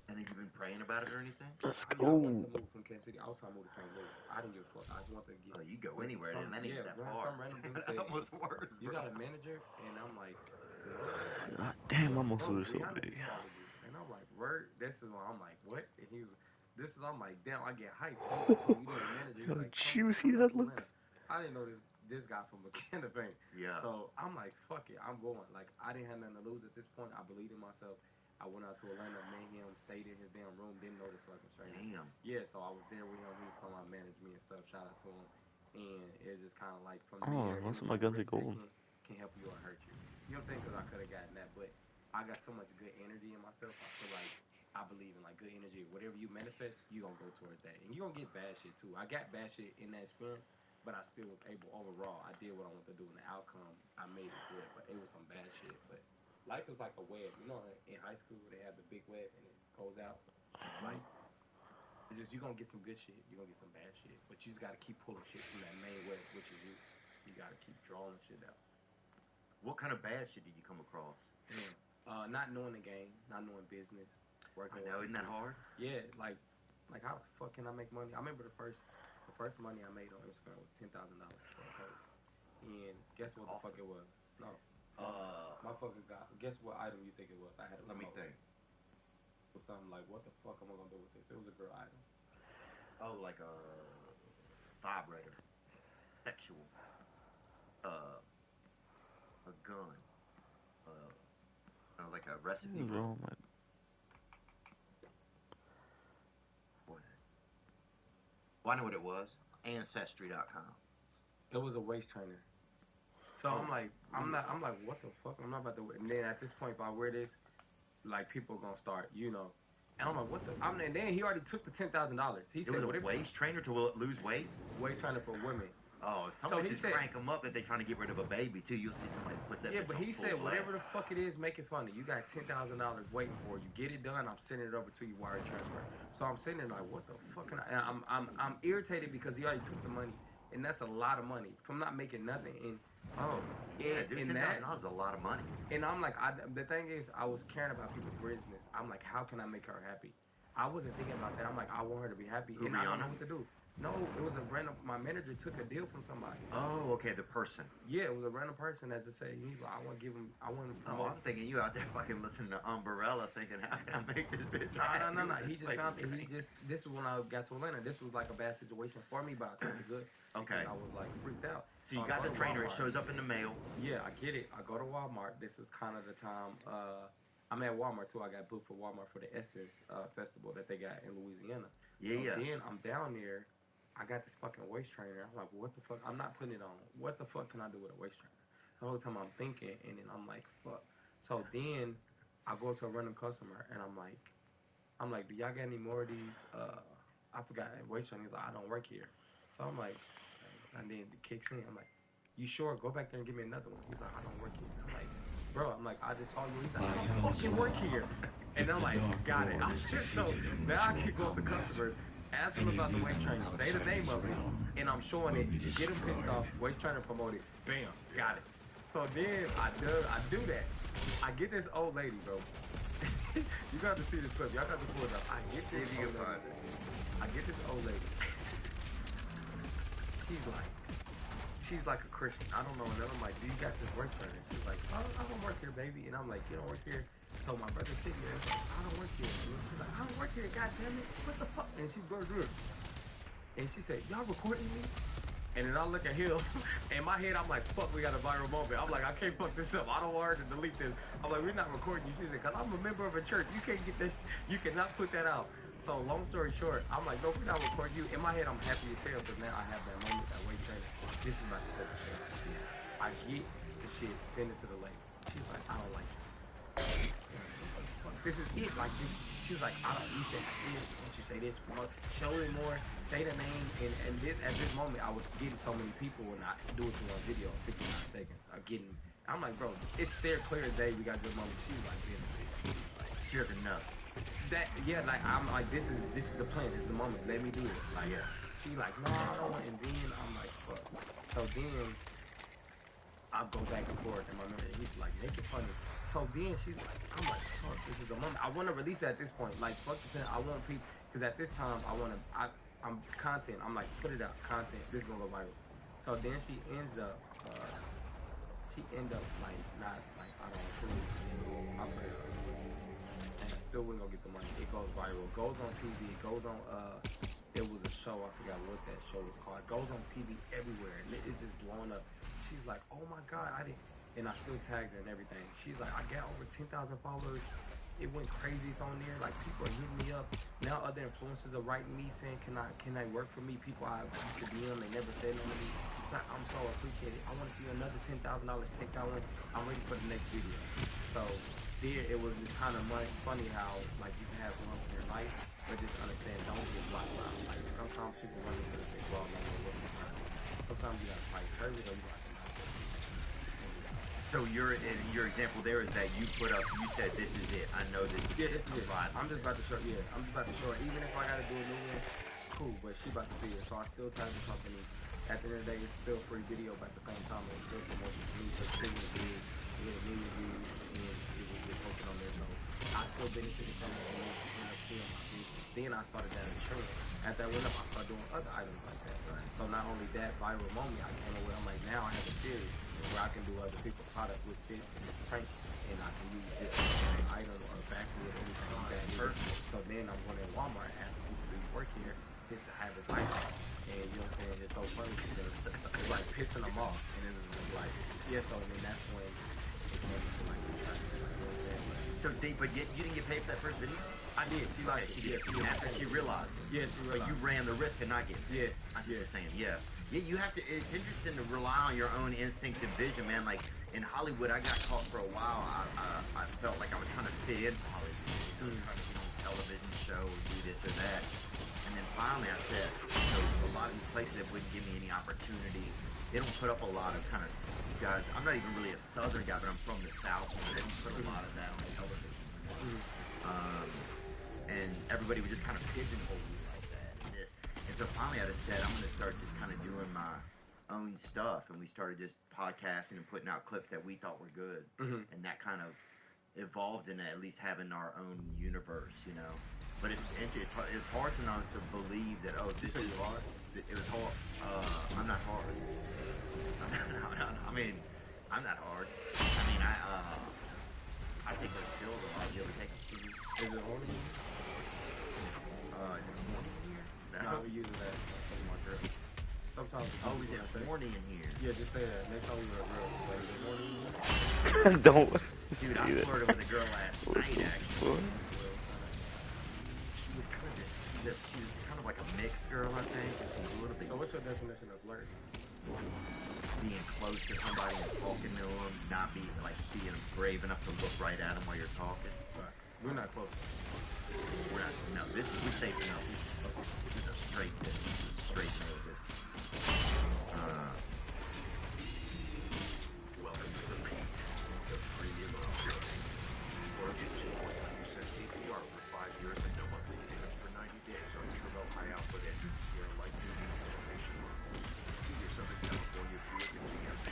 And have you been praying about it or anything? Let's I go. wanted to move from Kansas City. I was trying to move to St. Louis. I didn't give a fuck. I just wanted to get. Oh, you go anywhere, then that ain't that far. Some random dude said, That's almost worse. You got a manager, and I'm like, what? God damn, my muscles are so big. And I'm like, word. This is when I'm like, what? And he was, I'm like, damn, I get hyped. How juicy that looks. I didn't know this guy from Bikini Paint. Yeah. So I'm like, fuck it, I'm going. Like, I didn't have nothing to lose at this point. I believed in myself. I went out to Atlanta, met him, stayed in his damn room, didn't know this fucking stranger. Damn. Yeah, so I was there with him. He was talking about manage me and stuff. Shout out to him. And it was just kind of like from Oh, there, it most was of my like guns are risk gold. taking can help you or hurt you. You know what I'm saying? Because I could have gotten that, but I got so much good energy in myself. I feel like I believe in like good energy. Whatever you manifest, you gonna go towards that, and you gonna get bad shit too. I got bad shit in that experience, but I still was able overall. I did what I wanted to do, and the outcome I made it good. But it was some bad shit. But life is like a web. You know, in high school they have the big web and it goes out. Like it's just you gonna get some good shit. You gonna get some bad shit. But you just gotta keep pulling shit from that main web, which is you. You gotta keep drawing shit out. What kind of bad shit did you come across? Not knowing the game, not knowing business. I know, isn't that hard? Yeah, like how the fuck can I make money? I remember the first money I made on Instagram was $10,000 for a post. And guess what the fuck it was? No. My fucking God. Guess what item you think it was? I had to let me think. It was something like, what the fuck am I gonna do with this? It was a girl item. Oh, like a vibrator. Sexual. A gun. Like a recipe book. What? Well, I know what it was. Ancestry.com. It was a waist trainer. So I'm like, what the fuck? I'm not about to. And then at this point, if I wear this, like people are gonna start, you know. And I'm like, what the? And then he already took the $10,000. He said, it was a waist trainer to lose weight. Waist trainer for women. Oh, some bitches crank them up if they're trying to get rid of a baby too. You'll see somebody put that. Yeah, but he said, whatever blast. the fuck it is, make it funny. You got $10,000 waiting for you. Get it done. I'm sending it over to you wire transfer. So I'm sitting there like, what the fuck? And I'm irritated because he already took the money, and that's a lot of money from not making nothing. And yeah, dude, $10,000 is a lot of money. And I'm like, the thing is, I was caring about people's business. I'm like, how can I make her happy? I wasn't thinking about that. I'm like, I want her to be happy, and I don't know what to do. No, it was a random. My manager took a deal from somebody. Oh, okay, the person. Yeah, it was a random person that just said, he's like, I want to give him. I want to promote. Oh, I'm thinking you out there fucking listening to Umbrella, thinking, how can I make this bitch happy? No. He just found. This is when I got to Atlanta. This was like a bad situation for me, but I took it good. Okay. I was like freaked out. So you got the trainer. It shows up in the mail. Yeah, I get it. I go to Walmart. This was kind of the time. I'm at Walmart too. I got booked for Walmart for the Essence festival that they got in Louisiana. Yeah. Then I'm down there. I got this fucking waist trainer. I'm like, what the fuck? I'm not putting it on. What the fuck can I do with a waist trainer? The whole time I'm thinking, and then I'm like, fuck. So then I go to a random customer, and I'm like, do y'all got any more of these? I forgot waist trainer. He's like, I don't work here. So I'm like, and then it kicks in. I'm like, you sure? Go back there and give me another one. He's like, I don't work here. I'm like, bro, I just saw you. He's like, I don't fucking work here. And I'm like, got it. So now I can go to customers, ask them about the waist trainer, say the name of it, and I'm showing it. You get them pissed off, waist trainer promoted, bam, got it. So then I do that. I get this old lady, bro. You got to see this clip. Y'all got to pull it up. I get this old lady. She's like a Christian. I don't know. And then I'm like, do you got this waist trainer? She's like, I don't work here, baby. And I'm like, you don't work here? So my brother sitting there, like, I don't work here. And she's like, I don't work here, goddamn it. What the fuck? And she goes through it. And she said, y'all recording me? And then I look at him. In my head, I'm like, fuck, we got a viral moment. I'm like, I can't fuck this up. I don't want her to delete this. I'm like, we're not recording you. She said, because I'm a member of a church. You can't get this. You cannot put that out. So long story short, I'm like, no, we're not recording you. In my head, I'm happy as hell because now I have that moment, that weight training. This is about to set the thing. I get the shit, send it to the lady. She's like, I don't like it. This is it. Like, she's like, you should have this. You should say this. Show it more. Say the name. And this, at this moment, I was getting so many people and I do it to one video, 59 seconds. I'm like, bro, it's there clear as day. We got good moments. She's like, this. Jerk enough. I'm like, this is the plan, this is the moment, let me do it. Like, she like, no, I don't want, and then I'm like, fuck. So then I go back and forth, and my man, he's like, make it funny. So then she's like, I'm like, fuck, this is the moment. I want to release it at this point. Like, fuck the thing, I want people, because at this time, I'm content. I'm like, put it out, content, this is gonna go viral. So then she ends up like, not, like, I don't know, I put it out. And still we're gonna get the money. It goes viral. It goes on TV. It goes on It was a show. I forgot what that show was called. It goes on TV everywhere. It's just blowing up. She's like, oh my God, I didn't. And I still tagged her and everything. She's like, I got over 10,000 followers. It went crazy. It's on there. Like, people are hitting me up. Now other influencers are writing me saying, can I work for me? People I used to DM, they never said no to me. It's like, I'm so appreciated. I want to see another $10,000 take that one. I'm ready for the next video. So there, it was just kind of funny how, like, you can have lumps in your life, but just understand, don't get blocked out. Like, sometimes people run into the big wall and don't know what's behind it. Sometimes you gotta fight courage or you gotta So your example there is that you put up, you said this is it. I know this is this it. is it. I'm just about to show her. Even if I gotta do a new one, cool, but she about to see it. So I still tag the company. At the end of the day, it's still free video, but at the same time, it's still promotion for me. So it's still gonna be a million views and it will get posted on there. So I still benefited from it and still my views. Then I started that insurance. As that went up, I started doing other items like that. Right? So not only that, viral moment, I came away. I'm like, now I have a series where I can do other people's product with this and this prank, and I can use this item or factory or anything like that. So then I'm going to Walmart and asking people who work here just to have this item. And you know what I'm saying? It's so funny because it's like pissing them off. And then it's like, yeah, so then that's when it came to like, you know what I'm saying? So, but you didn't get paid for that first video? I did. She liked it. She did. After she realized it. Yeah, she realized. But you ran the risk of not getting paid. Yeah. I see what you're saying. Yeah. Yeah, you have to, it's interesting to rely on your own instincts and vision, man. Like, in Hollywood, I got caught for a while. I felt like I was trying to fit into Hollywood. Trying to get on a television show or do this or that. And then finally I said, you know, a lot of these places that wouldn't give me any opportunity, they don't put up a lot of kind of guys. I'm not even really a Southern guy, but I'm from the South, and they don't put a lot of that on television. And everybody would just kind of pigeonhole you like that. And so finally I just said, I'm going to start just kind of doing my own stuff. And we started just podcasting and putting out clips that we thought were good. And that kind of evolved into at least having our own universe, you know. But it's hard sometimes to believe that, oh, this is hard. It was hard. I'm not hard. I mean, I'm not hard. I mean, I think there's skills a lot. You ever take a TV? Is it horny? Is it horny in here? No, we use that for my girl. Sometimes is it horny in here? Yeah, just say that. Next time we were a girl, like, is it horny in here? Don't. Dude, I flirted with a girl last night, actually. She was kind of like a mixed girl, I think. She was a little bit. So what's your definition of flirt? Being close to somebody and talking to them, not being brave enough to look right at them while you're talking. Right. We're not close. We're not. No, we're safe enough. This is a straight business. This is a straight male business. Welcome to the Peak, the premium insurance. Or get you 100% APR for 5 years and no monthly payments for 90 days on turbo high output engines. Your light duty information models. See your Southern California Buick and GMC.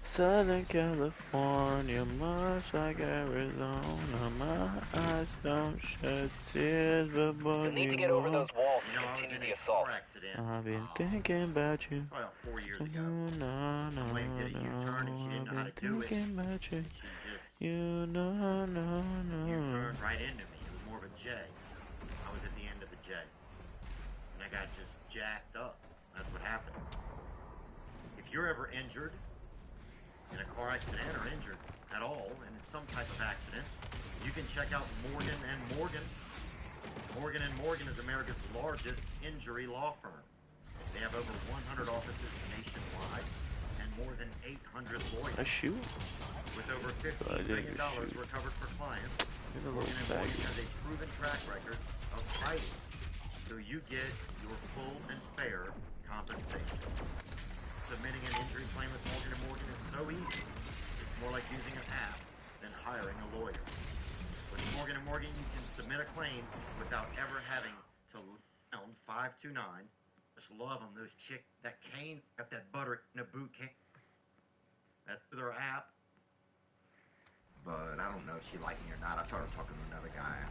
Southern California, much like Arizona, my eyes don't shed tears, but boy, You'll need to get over those walls to continue the assault. I've been thinking about you. Probably about 4 years ago. No, Some lady did a U-turn and she didn't know how to do it. About you. She just U-turned right into me. It was more of a J. I was at the end of the J. And I got just jacked up. That's what happened. If you're ever injured in a car accident or injured at all, and it's some type of accident, you can check out Morgan & Morgan. Morgan & Morgan is America's largest injury law firm. They have over 100 offices nationwide and more than 800 lawyers. A shoe? With over $15 billion recovered for clients, Morgan & Morgan has a proven track record of fighting so you get your full and fair compensation. Submitting an injury claim with Morgan & Morgan is so easy. It's more like using an app than hiring a lawyer. With Morgan & Morgan, you can submit a claim without ever having to pound 529. Just love them. Those chick, that Kane got that butter in a boot camp. That's their app. But I don't know if she liked me or not. I saw her talking to another guy.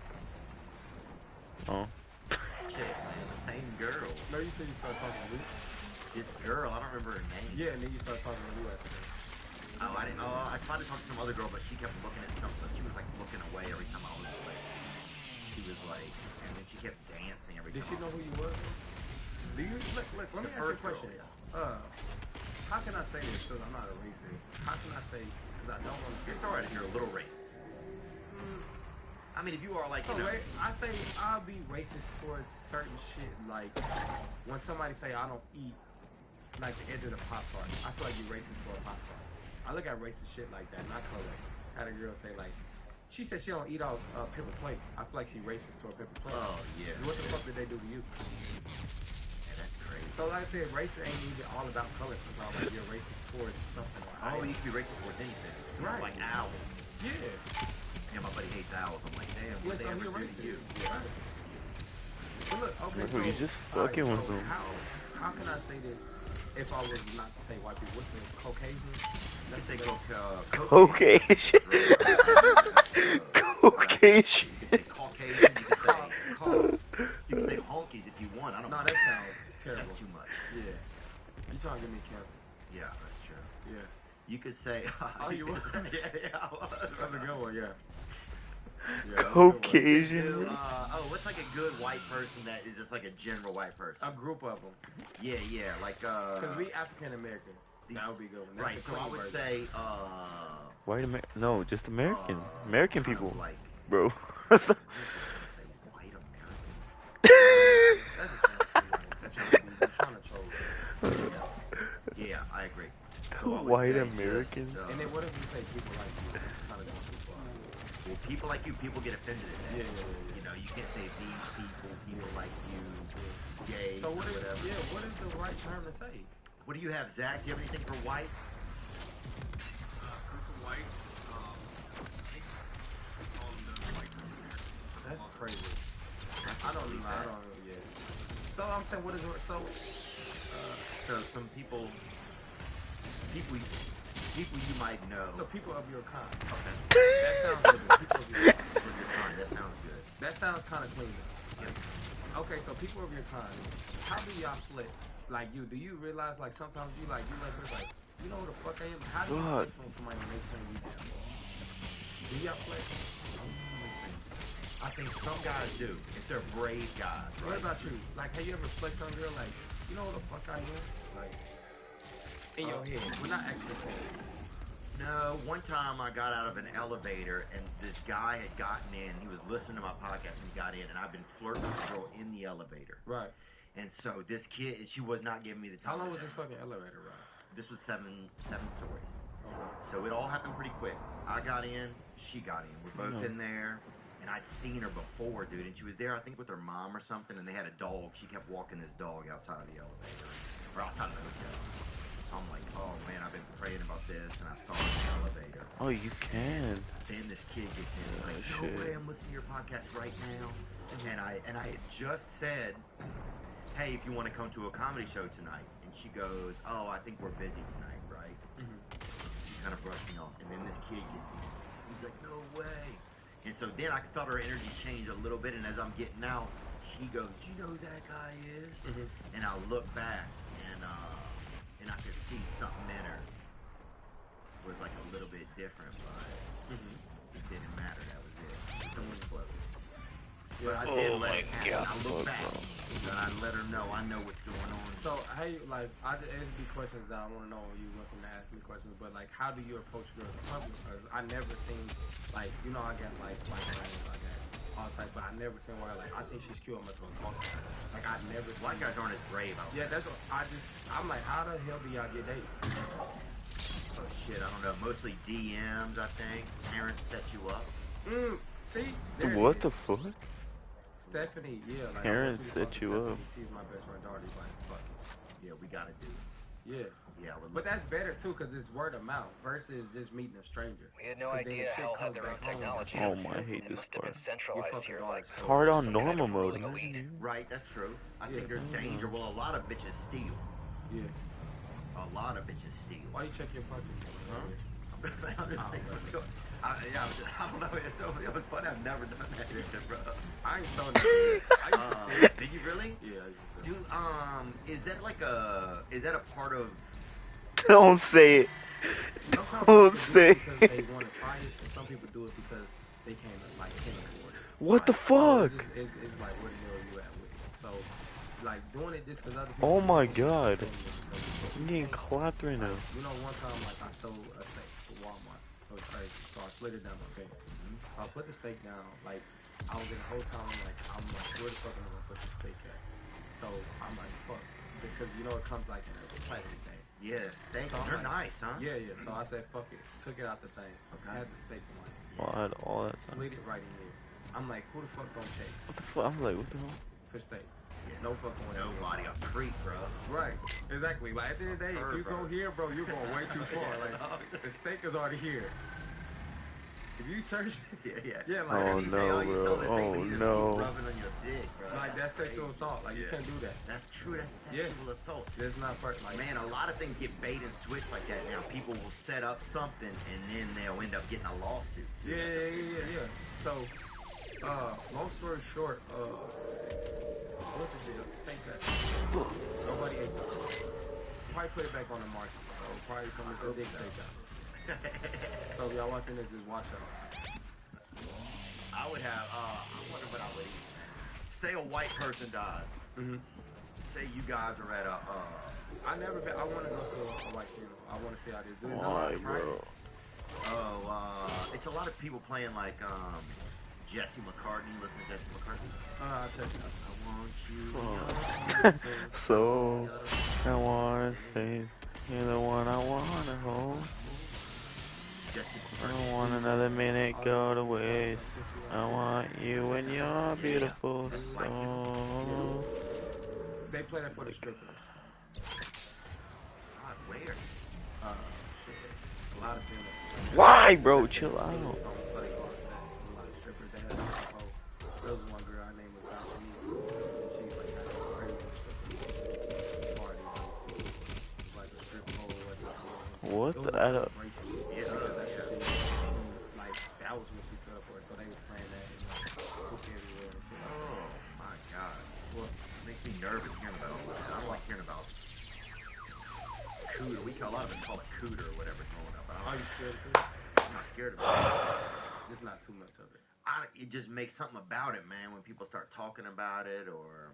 Oh. Chick, man, the same girl. No, you said you started talking to Luke. This girl, I don't remember her name. Yeah, and then you started talking to Lou after that. Oh, I didn't. Oh, I tried to talk to some other girl, but she kept looking at something. She was like looking away every time I was away. She was like, and then she kept dancing every time. Did she know who you was? Do you look? Let me ask you a question. How can I say this? Because I'm not a racist. How can I say? Because I don't want to. It's alright if you're a little racist. I mean, if you are like, you know, I say I'll be racist towards certain shit. Like when somebody say I don't eat like the edge of the Pop Tart, I feel like you're racist for a Pop Tart. I look at racist shit like that, not color. Had a girl say like, she said she don't eat all paper plate. I feel like she racist toward paper plate. Oh yeah. What the fuck did they do to you? Yeah, that's crazy. So like I said, race ain't even all about color. Sometimes like you're racist towards something. Oh, you can be racist towards anything. Right. Like owls. Yeah. Yeah, my buddy hates owls. I'm like, damn, what Yeah, they so ever you're do racist. to you? Yeah. But look, okay, Look, so, you just fucking with them. How can I say this if I was not to say white people? What's the Caucasian? Let's say Caucasian. Caucasian. Caucasian. You can say honkies if you want. I don't know. That sounds terrible. That's too much. Yeah. You trying to get me cancer? Yeah, that's true. Yeah. You could say. Oh, you was? Yeah, I was. That's a good one, yeah. Caucasian. What's like a good white person that is just like a general white person? A group of them. Yeah, like Because we African Americans. That would be good one. Right, so I would say White No, just American. American people. Like, bro. white Yeah, I agree. So White Americans. And then what if you say people like you? Kind of going too far. Well, people like you, people get offended at that. Yeah. You know, you can't say these people like you, gay, so what whatever. What is the right term to say? What do you have, Zach? Do you have anything for white? Group of whites, call them white. That's crazy. I don't know. Yeah. So I'm saying, what is it? So some people you might know. So people of your kind. Okay. That sounds good. People of your kind. That sounds good. That sounds kind of clean. Yeah. Okay, so people of your kind, how do y'all flex? Like do you realize like sometimes you like you know who the fuck I am? How do you flex on somebody when they turn you down? Do y'all flex? I think some guys do. If they're brave guys. Right? What about you? Like, have you ever flexed on a girl like, you know who the fuck I am? Like, in your head. We're not actually saying. No, one time I got out of an elevator and this guy had gotten in. He was listening to my podcast and he got in, and I've been flirting with a girl in the elevator. Right. And so this kid, she was not giving me the time. How long was this fucking elevator ride? This was seven stories. So it all happened pretty quick. I got in, she got in. We're both in there, and I'd seen her before, dude. And she was there, I think, with her mom or something, and they had a dog. She kept walking this dog outside of the elevator, or outside of the hotel. So I'm like, oh man, I've been praying about this, and I saw her in the elevator. Oh, you can. Then this kid gets in, like, no way, I'm listening to your podcast right now. And I had just said, hey, if you want to come to a comedy show tonight. And she goes, oh, I think we're busy tonight, right? She kind of brushed me off. And then this kid gets in. He's like, no way. And so then I felt her energy change a little bit. And as I'm getting out, he goes, do you know who that guy is? And I look back, and I could see something in her was like a little bit different, but it didn't matter. That was it. It was close. But I did let it happen. I look back, and I let her know I know what's going on. So, hey, like, it'd be questions that I want to know. You want to ask me questions, but like, how do you approach girls in public? Because I never seen, like, you know, I got like friends, I got all type, but I never seen where like I think she's cute. I'm not gonna talk to her. Like, I never. White guys aren't as brave. Yeah, that's what I'm like, how the hell do y'all get dated? Oh shit, I don't know. Mostly DMs, I think. Parents set you up. See? What the fuck? Stephanie, yeah. Like, parents set you up. She's my best friend, Darty's like, fuck it. Yeah, we gotta do it. Yeah. Yeah, but that's better too, because it's word of mouth versus just meeting a stranger. We had no idea how had their own technology. Oh my, I hate this part. Centralized here, like it's hard on normal mode. Right, that's true. I think there's danger. Well, a lot of bitches steal. Yeah. A lot of bitches steal. Why you check your pocket? I'm just saying, what's going I don't know. It was funny. I've never done that shit, bro. I ain't so that. Did you really? Yeah. Dude, is that like is that a part of? Don't say it. Don't say it. Because they want to try it, and some people do it because they can't afford it. What the fuck? It's like, where the hell are you at with it? So, like doing it just because other people. Oh my god. I'm getting clapped right now. You know, one time, like, I stole a steak from Walmart. It was crazy. So I slid it down my finger. So I put the steak down. Like, I was in the whole time, like, I'm like, where the fuck am I gonna put this steak at? So I'm like, fuck. Because, you know, it comes, like, in a plastic thing. Yeah, steak. So They're like, nice, huh? Yeah, yeah. So I said, fuck it. Took it out the thing. Okay. Had the steak in my hand. Oh, I had all that stuff. Slid it right in there. I'm like, who the fuck gonna chase? What the fuck? I'm like, what the hell? For steak. No fucking way. Nobody a creep, bro. Right. Exactly. Like, at the end of the day, if you go here, bro, you're going way too far. Like, the steak is already here. If you search, yeah, like, oh no, bro. Oh no. Rubbing on your dick, bro. Like, that's sexual assault. Like, you can't do that. That's true. That's sexual assault. That's not first. Like, man, a lot of things get bait and switch like that now. People will set up something and then they'll end up getting a lawsuit. Too. Yeah. So, long story short, what the deal? Steak that. Nobody ate it. Probably put it back on the market. So probably come to big steak out. So if y'all watching this, just watch out. I would have, I wonder what I would eat. Say a white person died. Mm-hmm. Say you guys are at a, I never been, I want to go to a white funeral. I want to see how they do it. Why, bro? Oh, it's a lot of people playing like, Jesse McCartney. Listen to Jesse McCartney. I'll check it out. I want you. So, I wanna say you're the one I wanna hold. I don't want another minute go to waste. I want you and your beautiful soul. They play that for the strippers. God, where? Shit. A lot of them. Why, bro? Chill out. There was one girl, her name was Dr. and she's like had a crazy party, like a strip pole. What the? Like that was what she stood up for, so they was playing that and like cook everywhere and shit. Oh my god. Well, it makes me nervous hearing about all that. I don't like hearing about cooter. A lot of them call it cooter or whatever growing up. Are you scared of it? I'm not scared of it. Just not too much of it. It just makes something about it, man, when people start talking about it, or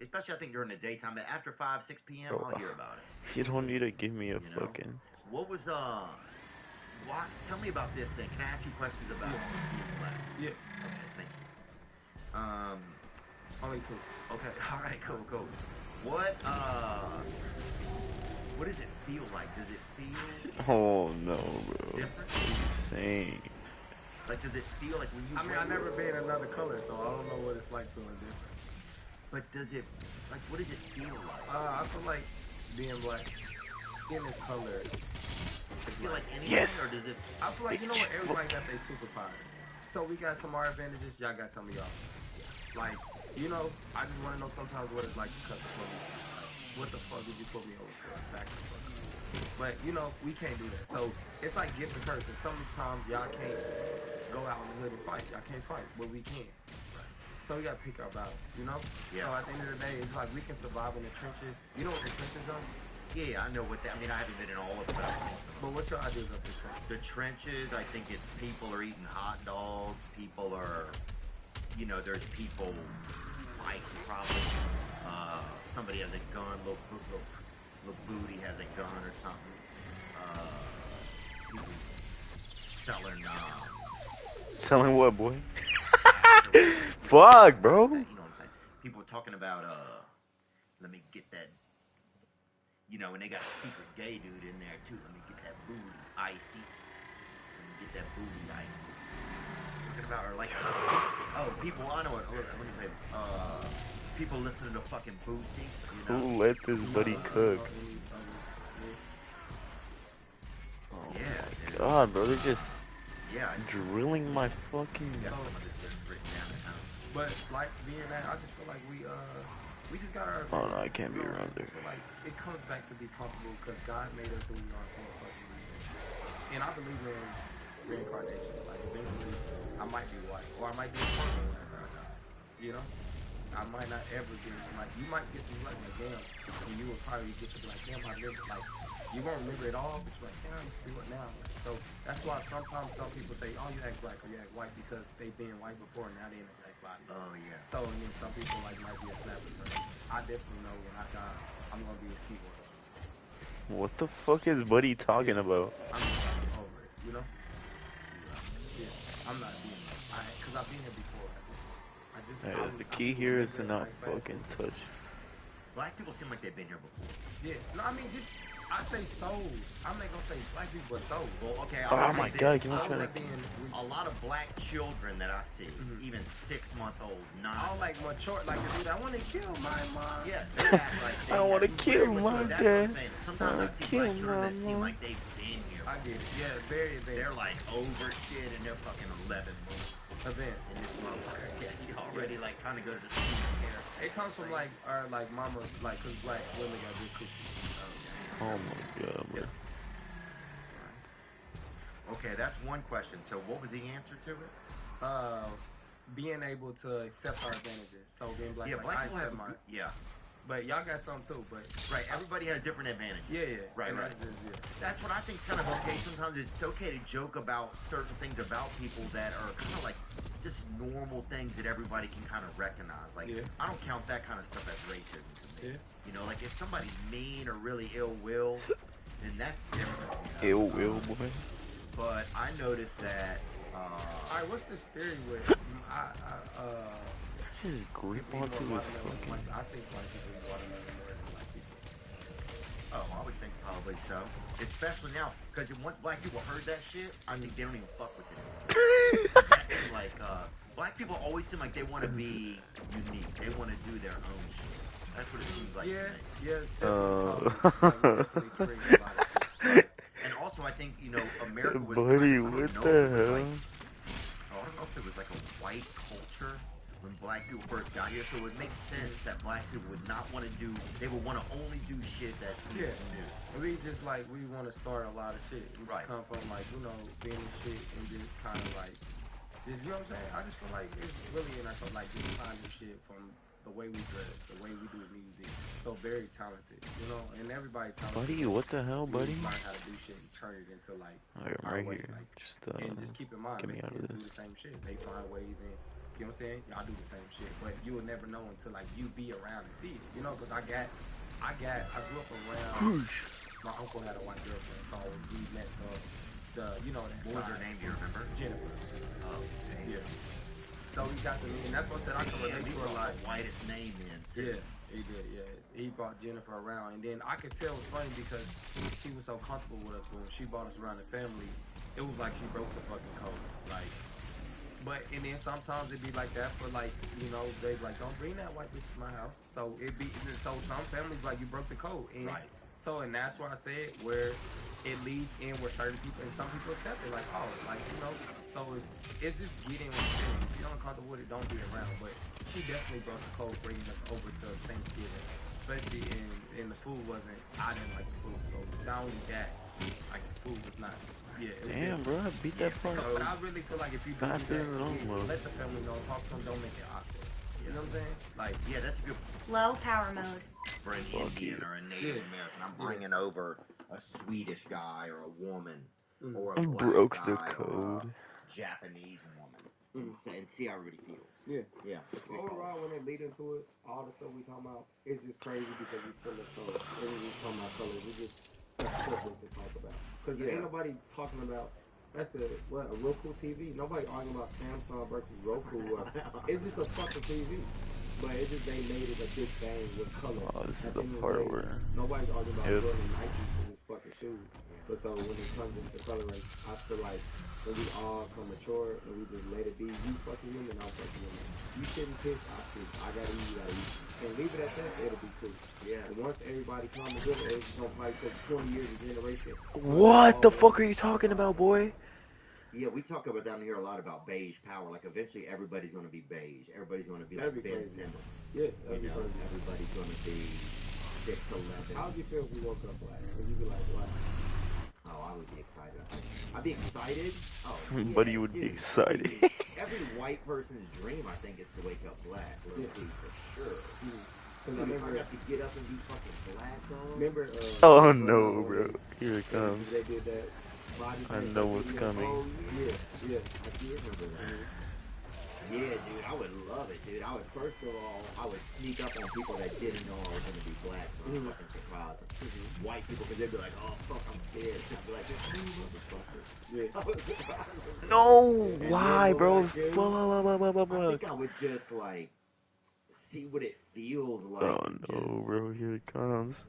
especially I think during the daytime. But after 5, 6 p.m., I'll hear about it. You don't need to give me a fucking. What was why? Tell me about this thing. Can I ask you questions about being black? Yeah. Okay, thank you. Only two. Okay. All right. Cool. What does it feel like? Does it feel? Oh no, bro. Different? What are you saying? Like, does it feel like when you? I mean, I never been another color, so I don't know what it's like feeling different. But does it, like, what does it feel like? I feel like being black, skin is color. Does it feel like anything, or does it? I feel like, you know what, everybody got their superpower. So we got some of our advantages, y'all got some of y'all. Like, you know, I just want to know sometimes what it's like to cut the police. Like, what the fuck did you put me over for? Exactly. But, you know, we can't do that. So, it's like gift and curse. And sometimes y'all can't go out in the hood and fight. Y'all can't fight, but we can. So we gotta pick our battles, you know? Yeah. So at the end of the day, it's like we can survive in the trenches. You know what the trenches are? Yeah, I know what that, I mean, I haven't been in all of it, but I've seen some. But what's your ideas of the trenches? The trenches, I think it's people are eating hot dogs, people are, you know, there's people fighting probably. Somebody has a gun, little booty has a gun or something. People selling, Selling what, boy? Fuck, bro. You know what I'm saying? People talking about, let me get that, you know, and they got a secret gay dude in there too. Let me get that booty icy. Let me get that booty icy. Talking about, or like, people, I know it. Let me tell you, people listening to fucking Bootsy. You know? Who let this buddy cook? Oh my god, bro, they're just drilling my fucking. But like being that, I just feel like we just got our. Oh no, I can't be around there. Like it comes back to be comfortable because God made us who we are for a fucking reason. And I believe in reincarnation. Like eventually, I might be white or I might be a person whenever I die. You know, I might not ever get like you might get to be like damn, and you will probably get to be like damn, I lived like You won't remember it all, but you're like, damn, let's do it now. So that's why sometimes some people say, oh, you act black or you act white because they've been white before and now they in a black body. Oh, yeah. So, and then some people like might be a snapper. I definitely know when I die, I'm going to be a keyboard. What the fuck is Buddy talking about? I'm just over it, you know? Yeah, I'm not being because I've been here before. The key here is to not fucking touch. Black people seem like they've been here before. Yeah, no, I mean, just, I say souls. I'm not gonna say black people, but souls. Well, okay. Oh my god, can I try to... A lot of black children that I see, even 6-month-old, 9. All like mature, like the dude, I want to kill my mom. Yeah, they act like they I want to kill my dad. Sometimes I see black children that seem like they've been here. I get it. Yeah, very advanced. They're like over shit and they're fucking 11 months. Event. And this motherfucker, yeah, he already like trying to go to the school care. It comes from like our like mama, like cause black women got good cookies. Oh my god, bro. Okay, that's one question. So what was the answer to it? Being able to accept our advantages. So being black, yeah, like, black people have, yeah. But y'all got some too, but... Right, everybody has different advantages. Yeah. Right. That's what I think is kind of okay. Sometimes it's okay to joke about certain things about people that are kind of like just normal things that everybody can kind of recognize. Like, I don't count that kind of stuff as racism to me. Yeah. You know, like if somebody's mean or really ill-will, then that's different. Ill-will, boy. But I noticed that... Alright, what's this theory with... Just grip onto his fucking... I think white people eat watermelon more than black people. Oh, I would think probably so. Especially now, because once black people heard that shit, I think they don't even fuck with it. Like, black people always seem like they want to be unique. They want to do their own shit. That's what it seems like to me. And also, I think, you know, America was Buddy, what the hell? Like, I don't know if it was like a white culture when black people first got here, so it would make sense that black people would not want to do, they would want to only do shit that new. We just like, we want to start a lot of shit. We come from like, you know, being shit and just kind of like, just, you know what I'm saying? I just feel like it's really in us, like, just kind of shit from the way we dress, the way we do music. So very talented, you know, and everybody talented. Buddy, what the hell, buddy? Learn how to do shit and turn it into like, I'm right here. Like, just, and just keep in mind, get me out of this. do the same shit. They find ways and, you know what I'm saying? Y'all do the same shit, but you will never know until like you be around and see it, you know? Cause I grew up around. My uncle had a white girlfriend, so we met you know that. What was her name? Do you remember? Jennifer. Oh, okay. Yeah. So we got to meet, and that's what I said I can relate to her like. Whitest name in too. Yeah, he did. Yeah, he brought Jennifer around, and then I could tell it was funny because she was so comfortable with us. When she brought us around the family, it was like she broke the fucking code, like. But, and then sometimes it'd be like that for like, you know, they'd like, don't bring that white bitch to my house. So so some families like, you broke the code. And so, and that's why I said where it leads in where certain people, and some people accept it, like, oh, like, you know, so it's just getting with it. If you're uncomfortable with it, don't be around. But she definitely broke the code bringing us over to Thanksgiving. Especially in the food wasn't, I didn't like the food. So not only that, like the food was not. Damn, bro, I beat that part. But I really feel like if you do that, let the family know, talk to them, don't make it awkward. You know what I'm saying? Like, yeah, that's a good. Low power mode. For an Indian or a Native American, I'm bringing over a Swedish guy or a woman or a black broke guy the code. or a Japanese woman and see how everybody feels. Yeah. So overall, when they lead into it, all the stuff we talking about, it's just crazy because we still look colors. Everything we talking about colors, we just that's something to talk about. Because ain't nobody talking about, that's a Roku TV? Nobody arguing about Samsung versus Roku. It's just a fucking TV. But it just, they made it a big thing with color. Oh, this is the part where... Nobody's arguing about Jordan Nike for his fucking shoes. But so when it comes into coloring, I feel like when we all come mature and we just let it be, you fucking women, I'll fucking women. You shouldn't piss, I should. I gotta eat, you gotta eat. And leave it at that, it'll be cool. Yeah. And once everybody comes together, it's gonna fight for 20 years of generation. What the fuck are you talking about, boy? Yeah, we talk about down here a lot about beige power. Like, eventually everybody's going to be beige. Everybody's going to be like Ben Simmons. Yeah, you know, everybody's going to be 6'11". How would you feel if we woke up black? Would you be like, what? Oh, I would be excited. I'd be excited. Oh, but you would be excited. Every white person's dream, I think, is to wake up black. For sure. Cause I remember I got to get up and be fucking black, dog. Remember? Oh no, bro. Here it comes. They did that. I know what's coming. Oh yeah, I did remember that. Yeah, dude, I would love it, dude. I would first of all, I would sneak up on people that didn't know I was gonna be black, so I'm fucking surprised. White people, because they'd be like, "Oh fuck, I'm scared." I'd be like, "Just you motherfucker." Yeah. No, why, bro? I think I would just like see what it feels like. Oh no, bro. Here it comes.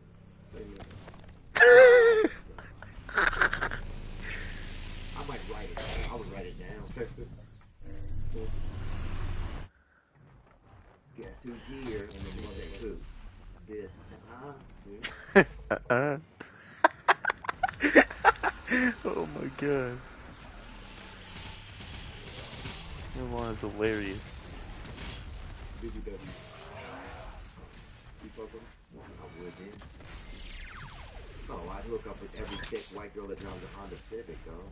I might write it down. I would write it down. Guess who's here? And then you say who? This. Oh my god. That one is hilarious. BBW. You fuck with him? I would, dude. Oh, I'd hook up with every chick, white girl that drives a Honda Civic, though.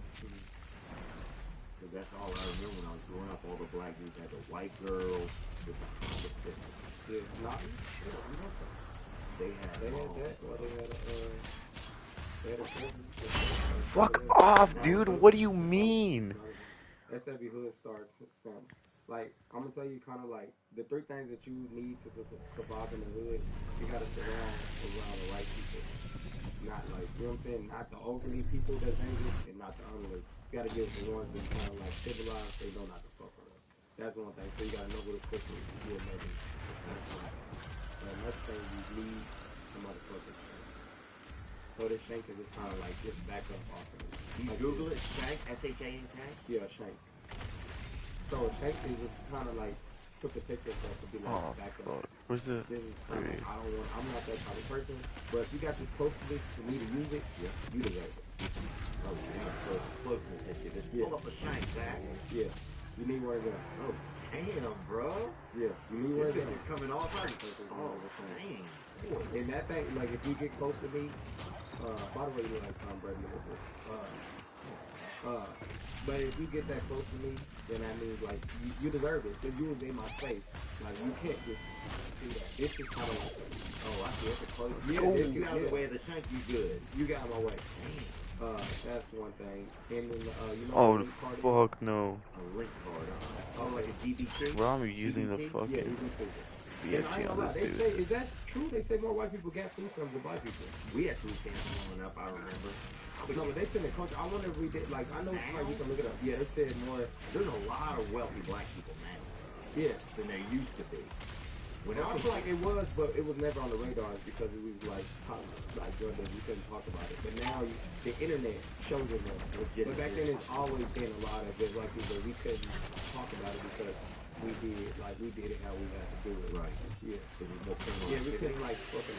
Because that's all I remember when I was growing up. All the black dudes had the white girl with the Honda Civic. Yeah, not They had that. Well, they had a Fuck off, dude. What do you mean? SW Hood starts from. Like, I'm gonna tell you kind of like the three things that you need to survive in the hood. You gotta surround around the right people. Not like, you know what I'm saying? Not the overly people that's dangerous and not the unruly. You gotta give the ones that kind of like civilized, they know not to fuck with us. That's one thing. So you gotta know where to put them. You will never. Next thing you need some motherfuckers. So this shank is just kind of like just back up off of it. You like Google it, shank, S-H-A-N-K? Yeah, shank. So a shank is just kind of like took a picture of that to be like back up. Where's the? This is kind of, I'm not that type of person, but if you got this close to this for me to use it, yeah, you deserve it. Oh, yeah, closeness issue. Just pull up a shank, Zach. Yeah. You need one of them. Oh, damn, bro. Yeah. You need one of them. It's coming all time. Oh, dang. And that thing, like, if you get close to me, by the way, you look like Tom Brady a little bit. But if you get that close to me, then that means, like, you deserve it. Because you was in my face. Like, you can't just do that. This is kind of like, oh, I see it's a close. Yeah, if you out of the way of the shank, you good. You got my way. That's one thing. And then, you know, Oh, fuck no. A link card. Oh, like a DBT? Bro, I'm using the fucking BFG on this dude. Is that true? They say more white people get food stamps than black people. We had food stamps growing up, I remember. No, but they said in the culture, I wonder if we did, like, I know now, you can look it up. Yeah, they said more, there's a lot of wealthy black people now. Yeah. Than there used to be. When I feel like it was, but it was never on the radar because it was like good that we couldn't talk about it. But now the internet shows it more. But back then it's always been a lot of it like that we couldn't talk about it because we did it how we had to do it. Right. Yeah. Yeah, we couldn't like fucking.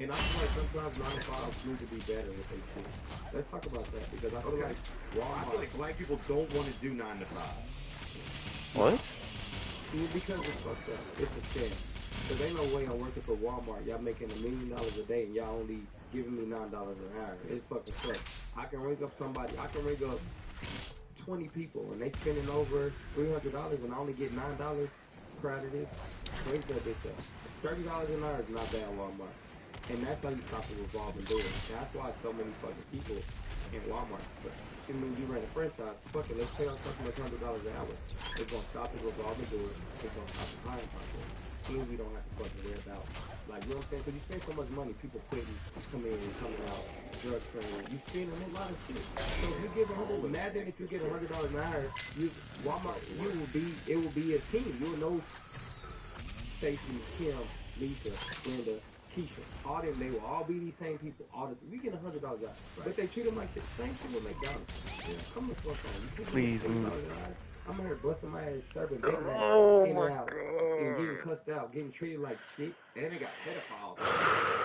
And I feel like sometimes 9-to-5s need to be better with their shit. Let's talk about that because I feel like Walmart. I feel like black people don't want to do 9-to-5. What? Because it's fucked up. It's a scam. Because ain't no way I'm working for Walmart. Y'all making $1 million a day and y'all only giving me $9 an hour. It's fucking sucks. I can ring up 20 people and they spending over $300 and I only get $9 per out of this. Raise that bitch up. $30 an hour is not bad at Walmart. And that's how you stop the revolving door. That's why so many fucking people in Walmart. But I mean, you ran a franchise, fuck it, let's pay our customers $100 an hour. It's gonna stop the revolving door. It's gonna stop the hiring process. And we don't have to fucking worry about, like, you know what I'm saying? Because you spend so much money, people quitting, coming in, coming out, drug training. You spend a lot of shit. So if you give imagine if you get $100 an hour, Walmart, it will be a team. You'll know Stacy, Kim, Lisa, Brenda, Keisha, all them, they will all be these same people. We get $100 out, but they treat them like the same thing with McDonald's. Yeah. Come the fuck on. Please move. I'm here busting my ass, serving Big Mac, in and out, and getting cussed out, getting treated like shit. And they got pedophiles.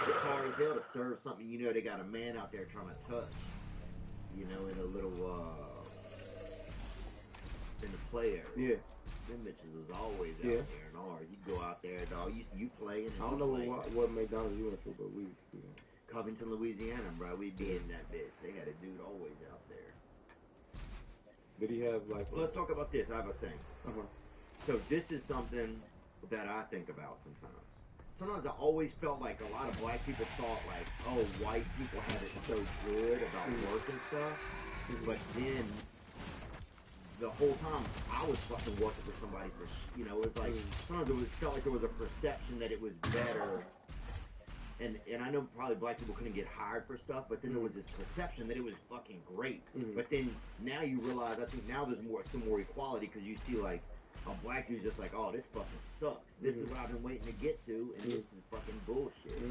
It's hard as hell to serve something you know they got a man out there trying to touch. You know, in a little in the play area. Yeah. Them bitches is always out there and hard. You go out there, dog. You playing. I don't know what McDonald's you went to, but we Covington, Louisiana, bro. We be in that bitch. They had a dude always out there. Did he have like? Let's talk about this. I have a thing. So this is something that I think about sometimes. sometimes I always felt like a lot of black people thought like, oh, white people have it so good about work and stuff, but then the whole time I was fucking working for somebody for, you know, it was like sometimes it was felt like there was a perception that it was better. And I know probably black people couldn't get hired for stuff, but then there was this perception that it was fucking great. But then now you realize, I think now there's some more equality because you see like a black dude's just like, oh, this fucking sucks. This is what I've been waiting to get to, and this is fucking bullshit.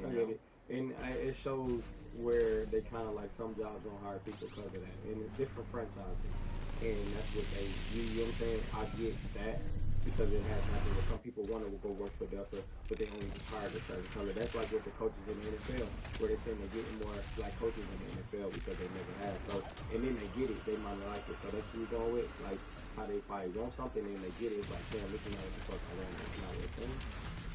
I get it. And it shows where they kind of like some jobs don't hire people because of that. And it's different franchises. And that's what they, you know what I'm saying? I get that because it has happened where some people want to go work for Delta, but they only just hired a certain color. That's like with the coaches in the NFL, where they're saying they're getting more black coaches in the NFL because they never have. So, and then they get it, they might not like it. So that's what we go with, like how they probably want something and they get it. It's like, damn, this is not what the fuck I want. It's not what it's saying.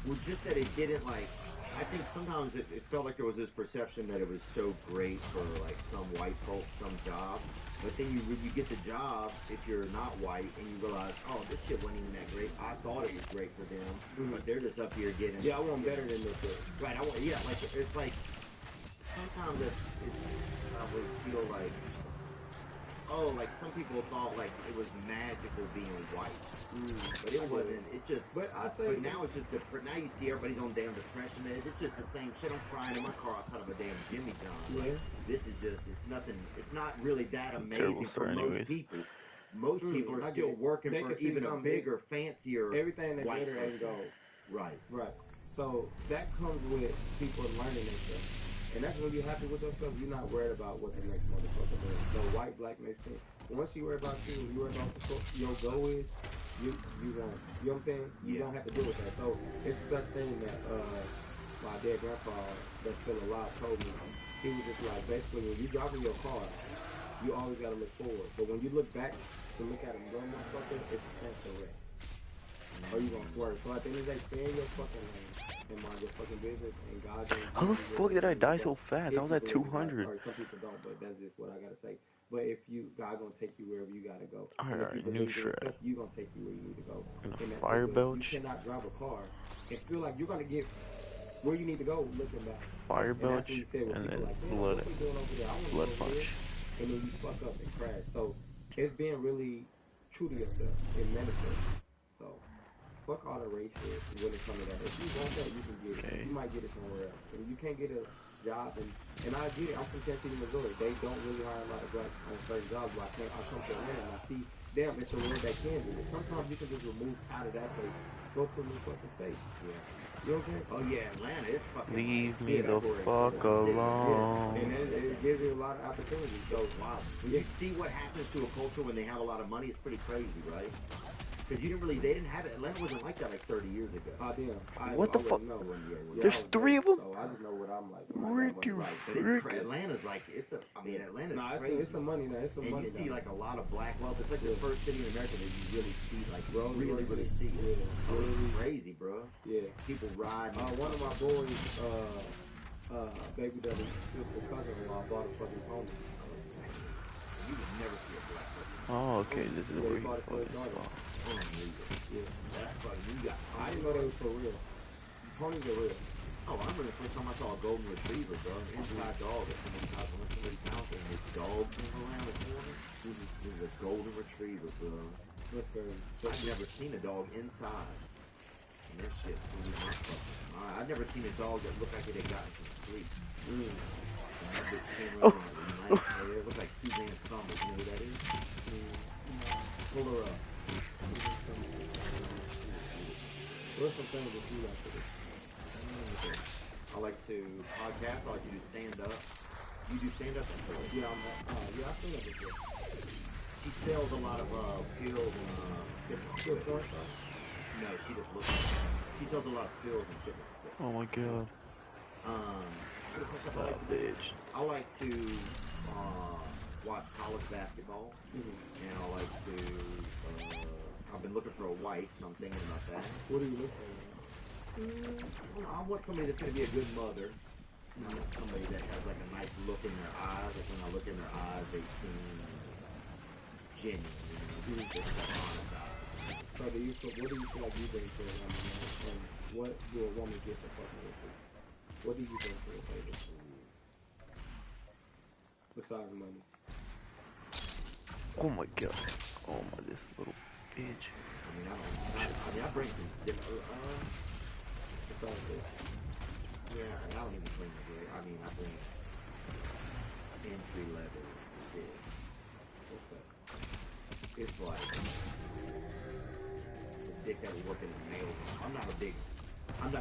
Well, just that it didn't like. I think sometimes it felt like there was this perception that it was so great for like some white folks, some job. But then you get the job if you're not white and you realize, oh, this shit wasn't even that great. I thought it was great for them, but they're just up here getting. Yeah, I want better than this. Right. Like it's like sometimes I would feel like, oh, like some people thought like it was magical being white, but it wasn't. It just. But now it's just now you see everybody's on damn depression meds. It's just the same shit. I'm crying in my car outside of a damn Jimmy John. Like, this is just. It's nothing. It's not really that amazing for most people. Most people are still working for even a bigger, fancier. Everything that white glitter ain't gold. Right. Right. So that comes with people learning themselves. And that's when you're happy with yourself, you're not worried about what the next motherfucker does. So white, black, makes sense. Once you worry about you and you worry about what your goal is, you won't. You know what I'm saying? You don't have to deal with that. So it's such thing that my dead grandpa that's still alive told me. He was just like, basically, when you driving your car, you always got to look forward. But when you look back to look at a little motherfucker, it's a chance to wreck. Or you gonna swerve. So at the end of the day, stay in your fucking lane and mind your fucking business, and God gonna How the fuck did I die so fast? I was at 200. Sorry, some people don't, but that's just what I gotta say. But if God gonna take you wherever you gotta go. I And if you knew believe in yourself, you gonna take you where you need to go. And And that's fire it. belch. You cannot drive a car and feel like you're gonna get where you need to go looking back. Fire And that's belch, what you said with and people then like, man, blood, what we doing over there? I wanna blood go over punch. there. And then you fuck up and crash. So it's being really true to yourself and manifest. So fuck all the race shit when it comes to that. If you want that, you can get it. You might get it somewhere else. And you can't get a job, and I get it. I'm from Kansas City, Missouri. They don't really hire a lot of blacks on certain jobs, but I come to Atlanta and I see, damn, it's a world that can do it. Sometimes you can just remove out of that place, go to a new fucking state. Yeah. You know what I'm saying? Oh yeah, Atlanta is fucking. Leave me the fuck alone. And it gives you a lot of opportunities. So wow, when you see what happens to a culture when they have a lot of money, it's pretty crazy, right? Because they didn't have it. Atlanta wasn't like that like 30 years ago. What the fuck? There's 3 of them? So I just know what I'm like. But Atlanta's like, Atlanta's crazy. It's some money now. It's some money. And you see like a lot of black wealth. It's like the first city in America that you really see, like, really see it. Yeah. It's crazy, bro. Yeah. People ride. One of my boys, baby daddy's sister cousin-in-law bought a fucking home. You would never see a black person. Oh, okay, this is where you fucking spot. Yeah, that's fucking you got. I didn't know they was for real. Ponies are real. Oh, I remember the first time I saw a golden retriever, bro. Inside dog at somebody's house. I went to somebody's house and this dog came around the corner. This is a golden retriever, bro. I've never seen a dog inside. And that shit blew my fucking mind. I've never seen a dog that looked like it had gotten some sleep. It looked like Suzanne Summers. You know who that is? Pull her up. What's some things that you like to do? I like to podcast. I like to do stand-up. You do stand-up? Yeah, I seen that before. She sells a lot of pills and fitness equipment. No, she just looks. She sells a lot of pills and fitness equipment. Oh my god. Stop, bitch. I like to watch college basketball, and I like to. I've been looking for a wife, so I'm thinking about that. What are you looking for? I want somebody that's going to be a good mother. I want somebody that has like a nice look in their eyes. Like when I look in their eyes, they seem genuine. You know, honest eyes. So what do you feel like you bring to What do a woman get for fucking with you? What do you think for a favor? Besides money. Oh my god. Oh my, this little bitch. I bring some different, besides this. Yeah, I don't even bring the good. I bring entry level shit. It's like the dick that will work in the mail. I'm not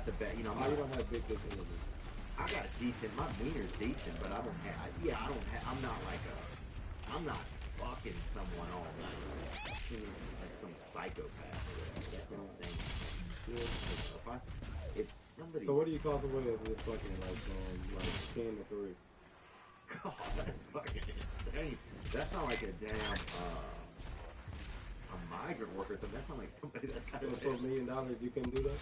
the best, you know. You don't have big dick energy. I got a decent, my wiener's decent, but I'm not fucking someone all night. Like some psychopath or whatever. That's insane. If somebody. So what do you call somebody that's fucking like 10 to 3? God, that's fucking insane. That's not like a damn a migrant worker or something. That sounds like somebody that's got for $1 million. You couldn't do that.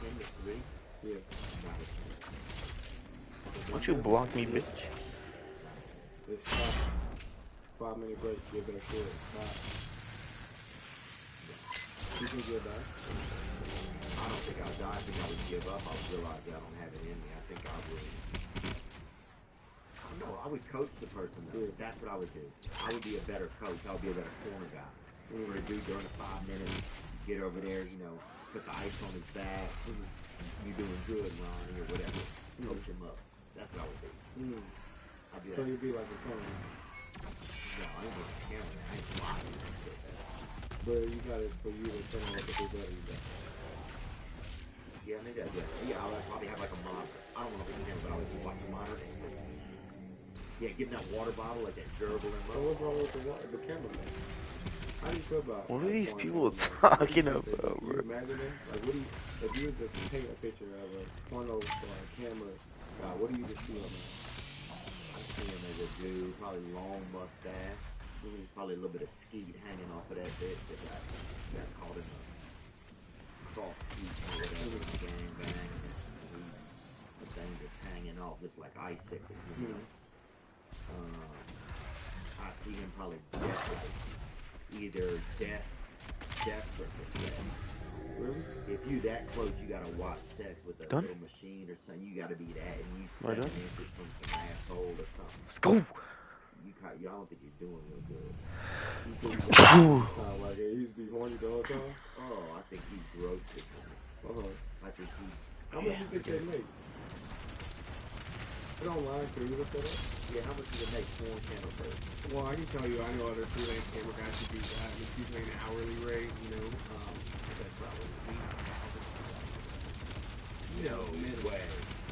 10 to 3. Yeah. Don't you block me, bitch? It's 5-minute break. You're gonna kill it. You think you'll die? I don't think I'll die. I think I would give up. I'll realize that I don't have it in me. I think I would. No, I would coach the person though. Yeah. That's what I would do. I would be a better coach. I would be a better corner guy. What we're gonna do during the 5 minutes, get over there, put the ice on his back. You're doing good, Ronnie, or whatever. Coach him up. That's what I would do. I'd be so you'd be like a cameraman. No, I ain't a cameraman. I ain't watching that shit. But you got it for you to tell them what to do better. Yeah, maybe I do. Yeah, I'll probably have like a monitor. I don't want to be him, but I'll just watch the monitor. Yeah, give him that water bottle, like that durable and so what's wrong with the cameraman? How do you feel about what are these people talking about, bro? Can you imagine it? Like, if you were to take a picture of a porno camera guy, what do you just see on that? I see him as a dude, probably long mustache, probably a little bit of skeet hanging off of that bit that got caught in the cross skeet or whatever, gang bang, the thing just hanging off, just like icicles, I see him probably desperate, either desperate for sex. Really? If you that close, you gotta watch sex with a little machine or something. You gotta be that, and you 7 inches from some asshole or something. Let's go. I don't think you're doing real good. Like he used to be horny the whole time. Oh, I think he's grossed. I think he. How much you think they make? It online, can you look that up? Yeah, how much do they make porn channel first? Well, I can tell you, I know other freelance camera guys who do that. It's usually an hourly rate, That's probably no way.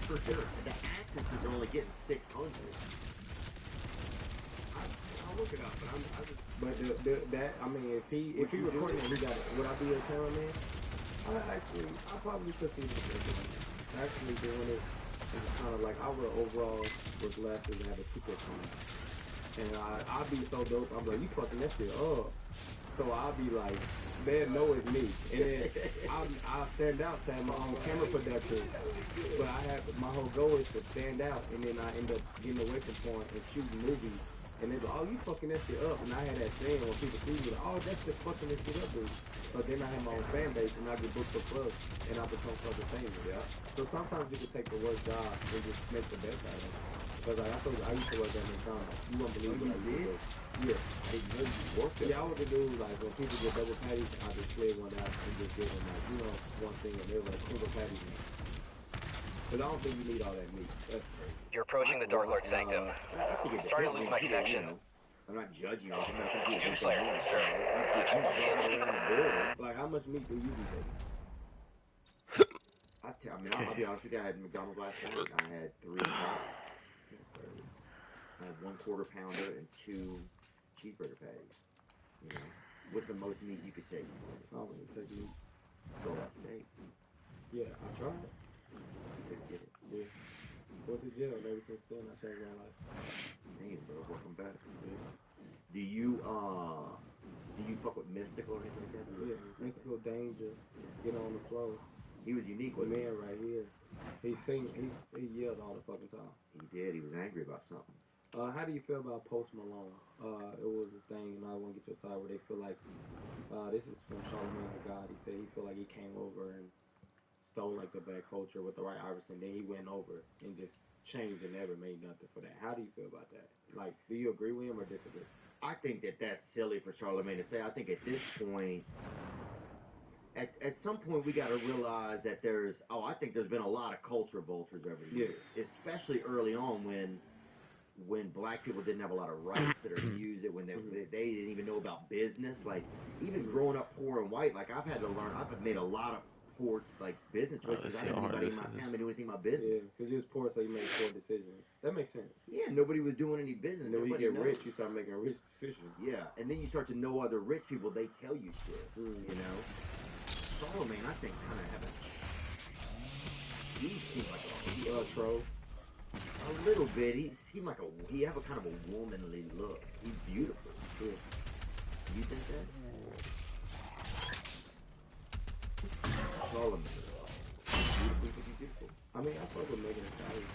For sure. The actress is only getting 600. I'll look it up, but if he recording it, he got it. Would I be a cameraman? I probably could see it. Actually doing it is kind of like I would overall was left to have a ticket on it. And I'd be so dope, I'm like, you fucking that shit up. So I'll be like, they'll know it's me. And then I'll stand out to have my own camera production. But my whole goal is to stand out, and then I end up getting away from porn and shooting movies. And they're like, oh, you fucking that shit up. And I had that saying when people see me, like, oh, that's just fucking this shit up, dude. But then I have my own fan base, and I get booked for clubs, and I become fucking famous. Yeah. So sometimes you can take the worst job and just make the best out of it. Because like I told you, I used to work at McDonald's. You won't believe what I did. Yeah. I didn't know you worked there. Yeah, I was the dude, like, when people get double patties, I just slid one out and just give them, like, one thing, and they were like, single patties. Because I don't think you need all that meat. That's crazy. You're approaching the Dark Lord Sanctum. I'm starting to lose my connection. I'm not judging you. Doomslayer, sir. Like, how much meat do you be taking? I'll be honest with you. I had McDonald's last night. I had 3 patties. I had 1 quarter pounder and 2 cheeseburger patties. What's the most meat you could take? I don't really take meat. Let's go that steak. Yeah, I tried. You couldn't get it. Yeah. Went to jail, and ever since then I changed my life. Damn, bro, welcome back. Yeah. Do you fuck with Mystical or anything like that? Yeah, Mystical, Danger, Get on the Flow. He was unique with right here. He yelled all the fucking time. He did. He was angry about something. How do you feel about Post Malone? It was a thing, and I want to get your side where they feel like this is from Charlamagne the God. He said he feel like he came over and stole like the bad culture with the right Iverson. Then he went over and just changed and never made nothing for that. How do you feel about that? Like, do you agree with him or disagree? I think that that's silly for Charlamagne to say. I think at this point, at some point, we got to realize that I think there's been a lot of culture vultures over the years, especially early on when black people didn't have a lot of rights to their music, when they didn't even know about business. Like, even growing up poor and white, like, I've had to learn, I've made a lot of poor, like, business choices. I didn't have anybody in my family do anything about business. Yeah, because you was poor, so you made poor decisions. That makes sense. Yeah, nobody was doing any business. And then when you get rich, you start making rich decisions. Yeah, and then you start to know other rich people, they tell you shit, you know? Charlamagne, I think, kind of he seems like a troll. A little bit. He have a kind of a womanly look. He's beautiful. Yeah. You think that? Charlamagne. He's beautiful. I mean, I fuck with Megan Thee Stallion.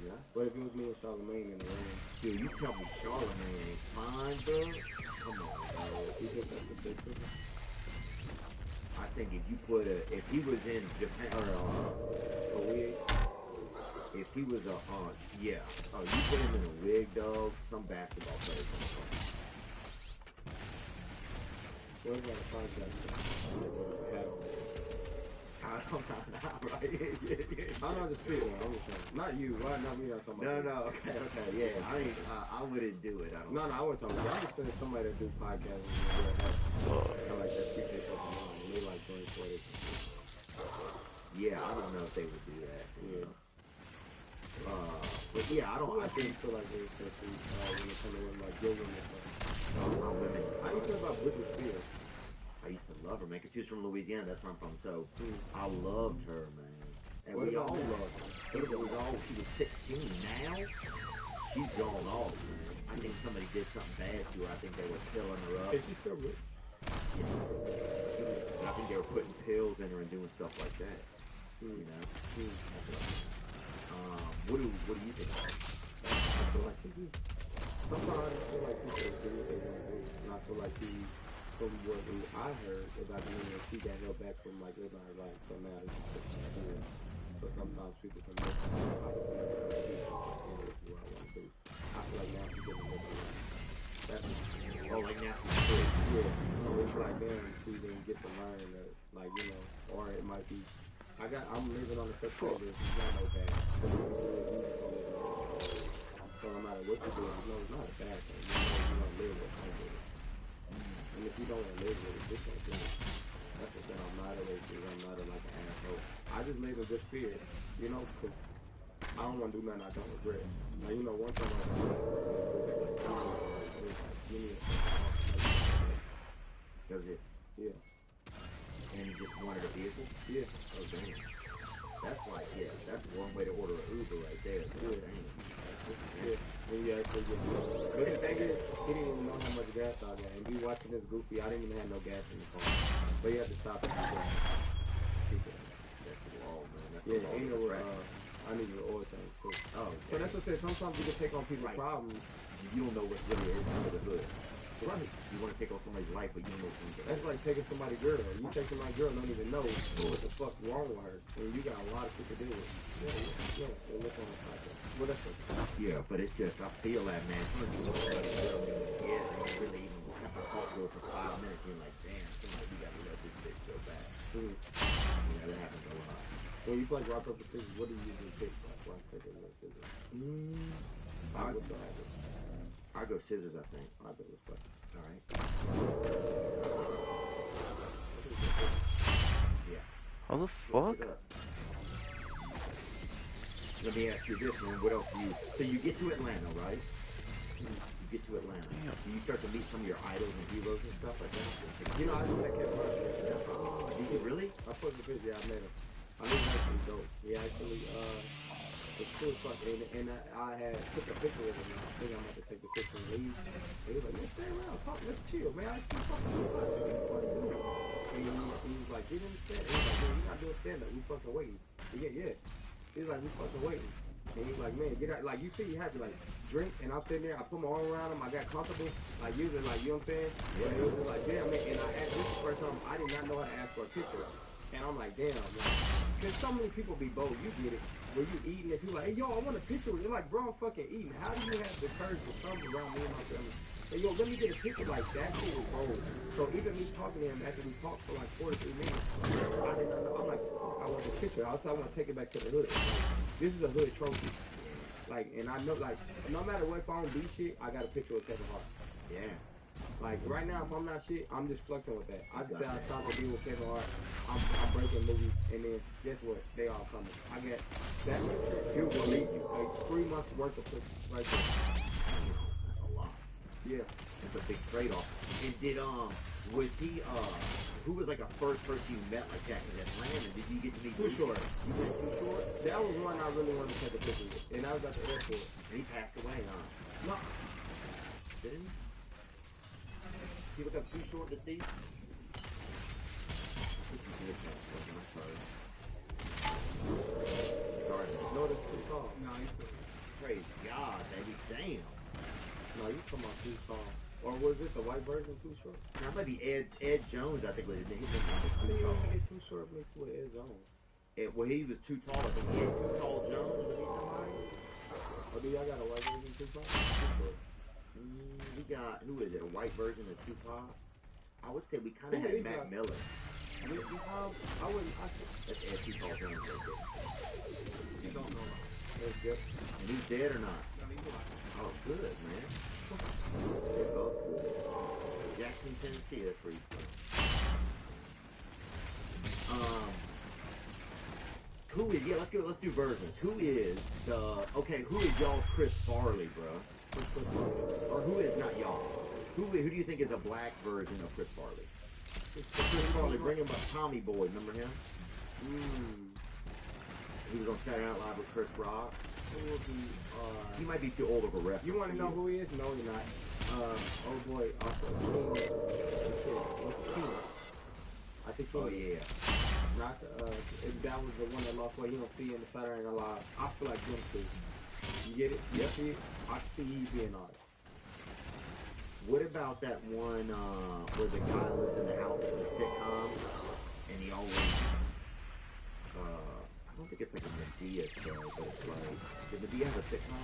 Yeah. But if it was me and Charlamagne in the ring, dude, you tell me Charlamagne ain't fine, bro? Come on, bro. You think that's the big thing? I think if he was in Japan or a wig. If he was you put him in a wig, dog, some basketball player comes from. What about a podcast? I don't know, right? I'm not just speaking. I'm just saying. Not you. Why not me? I'm talking about. No, okay, yeah. I wouldn't do it. No, I wouldn't talk about. I'm just saying somebody that do podcasts and kind of like that keep their stuff in mind. They like going for it. Yeah, I don't know if they would do that. Yeah. But yeah, I think feel like they're especially when it comes to women like Gilliam and stuff. Women. How do you feel about Britney Spears? I used to love her, man, because she was from Louisiana. That's where I'm from. So I loved her, man. And we all loved her. She was 16. Now she's gone off, man. I think somebody did something bad to her. I think they were filling her up. Is she still rich? Yeah. I think they were putting pills in her and doing stuff like that. You know. What do you think about it? I feel like sometimes I feel like people do what they want to do, and I feel like from what I heard about the women, she got held back from like living her life, so now it's just what I'm doing. So sometimes people can miss out on opportunities and this is what I want to do. I feel like now she's getting living her life. That's like now she's free. Yeah. So it's like then she didn't get to learn that, like, you know, or it might be. I'm living on the subject. It's not no bad. So no matter what you do, it's not a bad thing. You know you're gonna live with it. And if you don't want to live with it, just don't do it. That's the thing. I'm not a racist. I'm not like an asshole. I just live in good spirit, you know, because I don't want to do nothing I don't regret. Now, you know, one time I That was it. Yeah. And you just wanted a vehicle? Yeah. Oh, damn. That's one way to order an Uber right there. Yeah. Yeah. And you actually get But the thing is, he didn't even know how much gas I got. And be watching this goofy, I didn't even have no gas in the car. But you have to stop and do gas. That's the law, man. That's yeah, ain't no, I need your oil tank too. Oh, okay. So that's what I said. Sometimes you can take on people's problems. You don't know what's really under the hood. Right. You want to take on somebody's life, but you don't know what's That's like taking somebody's girl. You take somebody's girl and don't even know what the fuck wrong with her. And you got a lot of shit to deal with. Yeah. So look on the podcast. Well, that's okay. Yeah, but it's just, I feel that, man. Sometimes you want somebody's girl and you don't really even have to talk to her for 5 minutes. You're like, damn, somebody, we got to let this bitch go back. Yeah, that happens a lot. When you play rock, paper, scissors, what do you usually pick? Rock, paper, scissors. I go scissors, I think. I go this way. Alright. Yeah. How the fuck? Let me ask you this one. What else do you... So you get to Atlanta, right? You get to Atlanta. Do you start to meet some of your idols and heroes and stuff like that? You know, I just met Kevin Hart. Did you really? I put the picture, I met him. I mean, actually dope. He actually, was cool as fuck. And I had took a picture with him. I think I'm about to take the picture and leave. And he was like, man, stay around, talk, let's chill, man. I see fucking you. And he was like, get in the stand. He was like, man, you're not doing stand-up. We fucking waiting. Yeah. He was like, we fucking waiting. And he's like, man, get out. Like, you see, you have to, like, drink. And I'm sitting there. I put my arm around him. I got comfortable. Like, usually, like, you know what I'm saying? Yeah. And it was just like, damn, man. And I asked, this is the first time I did not know how to ask for a picture. And I'm like, damn, like, because so many people be bold. You get it. Where you eating and people like, hey, yo, I want a picture with you. Like, bro, I'm fucking eating. How do you have the courage to come around me and my family? Hey, yo, let me get a picture. Like, that shit is bold. So even me talking to him after we talked for like 43 minutes, I did not know. I'm like, I want this picture. Also, I want to take it back to the hood. Like, this is a hood trophy. Like, and I know, like, no matter what, if I don't be shit, I got a picture of Kevin Hart. Yeah. Like, right now, if I'm not shit, I'm just flexing with that. I just say I stopped to be with Kevin Hart. I'm breaking movies, and then guess what? They all coming. I got that picture. He'll believe you. Like, 3 months worth of pictures right there. That's a lot. Yeah. That's a big trade-off. And did, was he, who was like a first person you met like that in Atlanta? Did you get to meet Too Short? You met Too Short? That was one I really wanted to take a picture with. And I was at the airport. And he passed away, huh? No. Didn't he? He look up Too Short deceased? I think he did pass away. I'm sorry. Sorry. No, that's too tall. No, he's praise God, baby. Damn. No, you talking about Too Tall. Or was it the white version of Too Short? That might be Ed Jones, I think, was his name. I didn't even get Too Short mixed with Ed Jones. Well, he was too tall. I think he had Too Tall Jones. Was he somebody? Oh, do y'all got a white version of Too Tall? Too Short. We got, who is it, a white version of Tupac? I would say we kind of had Mac Miller. I wouldn't, that's Ed Too Tall Jones right there. You don't know. That's good. And he's dead or not? No, he's alive. Oh, good, man. They're both good. Jackson, Tennessee, that's where he's from. Who is, yeah, let's do versions. Who is who is y'all's Chris Farley, bro? Or who is not y'all's? Who do you think is a black version of Chris Farley? Chris Farley, bring him up, Tommy Boy, remember him? He was on Saturday Night Live with Chris Rock. Who will be, he might be too old of a reference. You want to know who he is? No, you're not. Oh boy, also King. What's King? I think King. Oh yeah. Not that was the one that lost weight. You don't see in the Saturday Night Live. I feel like him too. You get it? Yep. See it? I see he being honest. What about that one where the guy lives in the house in the sitcom and he always I don't think it's like a Medea show, but it's like, did Medea have a sitcom?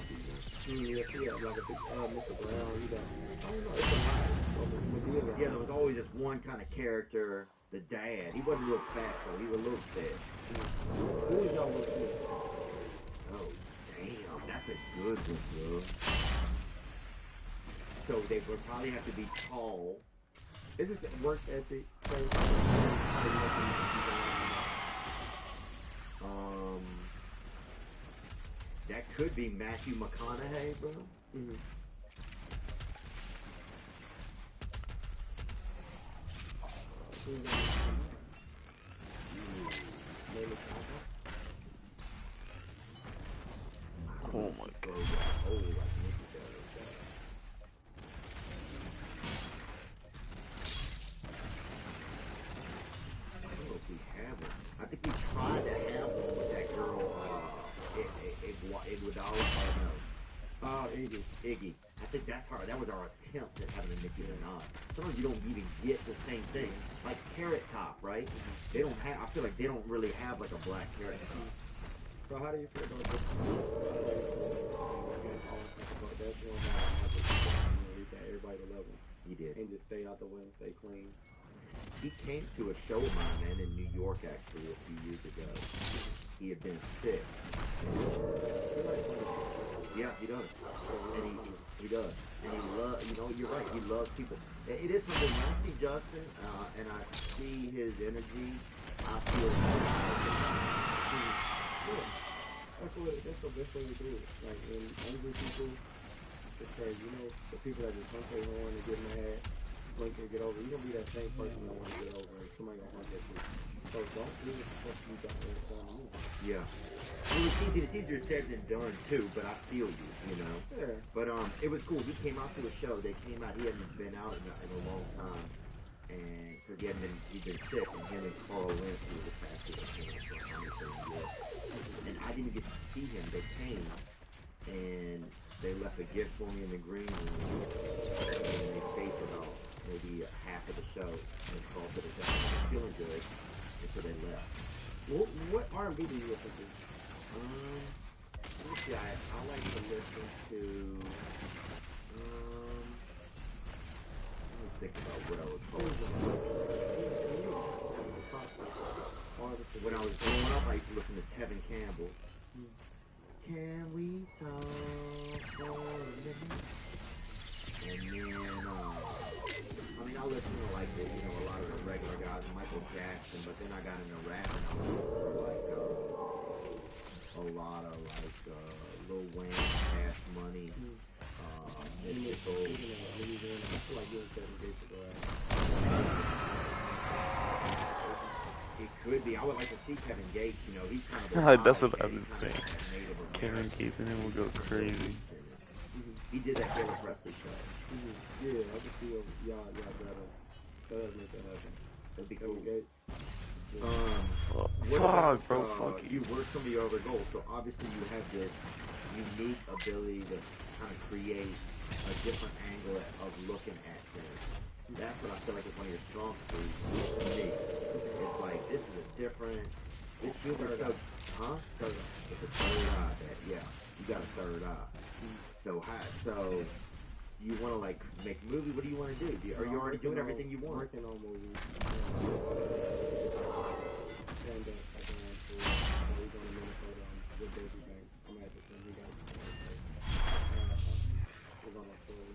Yes, yeah, like a big Mr. Brown. You got, I don't know, it's a lot. Yeah, there was always this one kind of character, the dad. He wasn't real fat though, he was a little fat. Who is y'all with? Oh, damn, that's a good one, bro. So they would probably have to be tall. Is it work ethic? That could be Matthew McConaughey, bro. Mm-hmm. Oh my god. I don't know if we have one. I think we tried to have one with that girl, Iguodala, Iggy. I think that's her. That was our attempt at having a Nicki Minaj. Sometimes you don't even get the same thing. Like Carrot Top, right? They don't have. I feel like they don't really have like a black Carrot Top. So how do you feel about this? That's one guy everybody to love him. He did. And just stay out the way and stay clean. He came to a show of mine, man, in New York actually a few years ago. He had been sick. Yeah, he does. And he does. And he loves, you know, you're right, he loves people. It is something, when I see Justin, and I see his energy, I feel that's the best way to do it. Like, when angry people, just say, you know, the people that just hunt their horn and get mad, blink and get over, you're going to be that same person that want to get over, and somebody going to hunt that people. So don't do what the fuck you got in front of you. Yeah. Well, it's easier said than done, too, but I feel you, you know? Yeah. But, it was cool. He came out to a show. They came out. He hadn't been out in a long time. and for he'd been sick, and him and Carl Lentz, who was a pastor that came out from New York, and I didn't get to see him. They came, and they left a gift for me in the green room, and they stayed for about maybe half of the show, and Carl said that I was feeling good, and so they left. What R&B do you listen to? Let me see, I like to listen to, let me think about what I would call it. When I was growing up, I used to listen to Tevin Campbell. Can we talk for a minute? And then, I mean, I listen to like the, a lot of the regular guys, Michael Jackson, but then I got into rap and I listened to like a lot of like Lil Wayne, Cash Money, Mystical. I feel like you're 7 days ago. It could be. I would like to see Kevin Gates. He's kind of. That's what I've been saying. Kevin Gates and him will go crazy. He did that Taylor Presley show. Yeah, I can see y'all gotta make that happen. That'd be cool. Gates. What about, what are some of your other goals? So obviously you have this unique ability to kind of create a different angle of looking at things. That's what I feel like is one of your strong suits to me. It's like, this is a different, this humor is so, it's a third eye, yeah, you got a third eye. So do you want to like make a movie? What do you want to do? Are you already doing everything you want? Working on movies. And we're going to Minnesota with Baby Bank. I'm at the thing. We got we're going to film,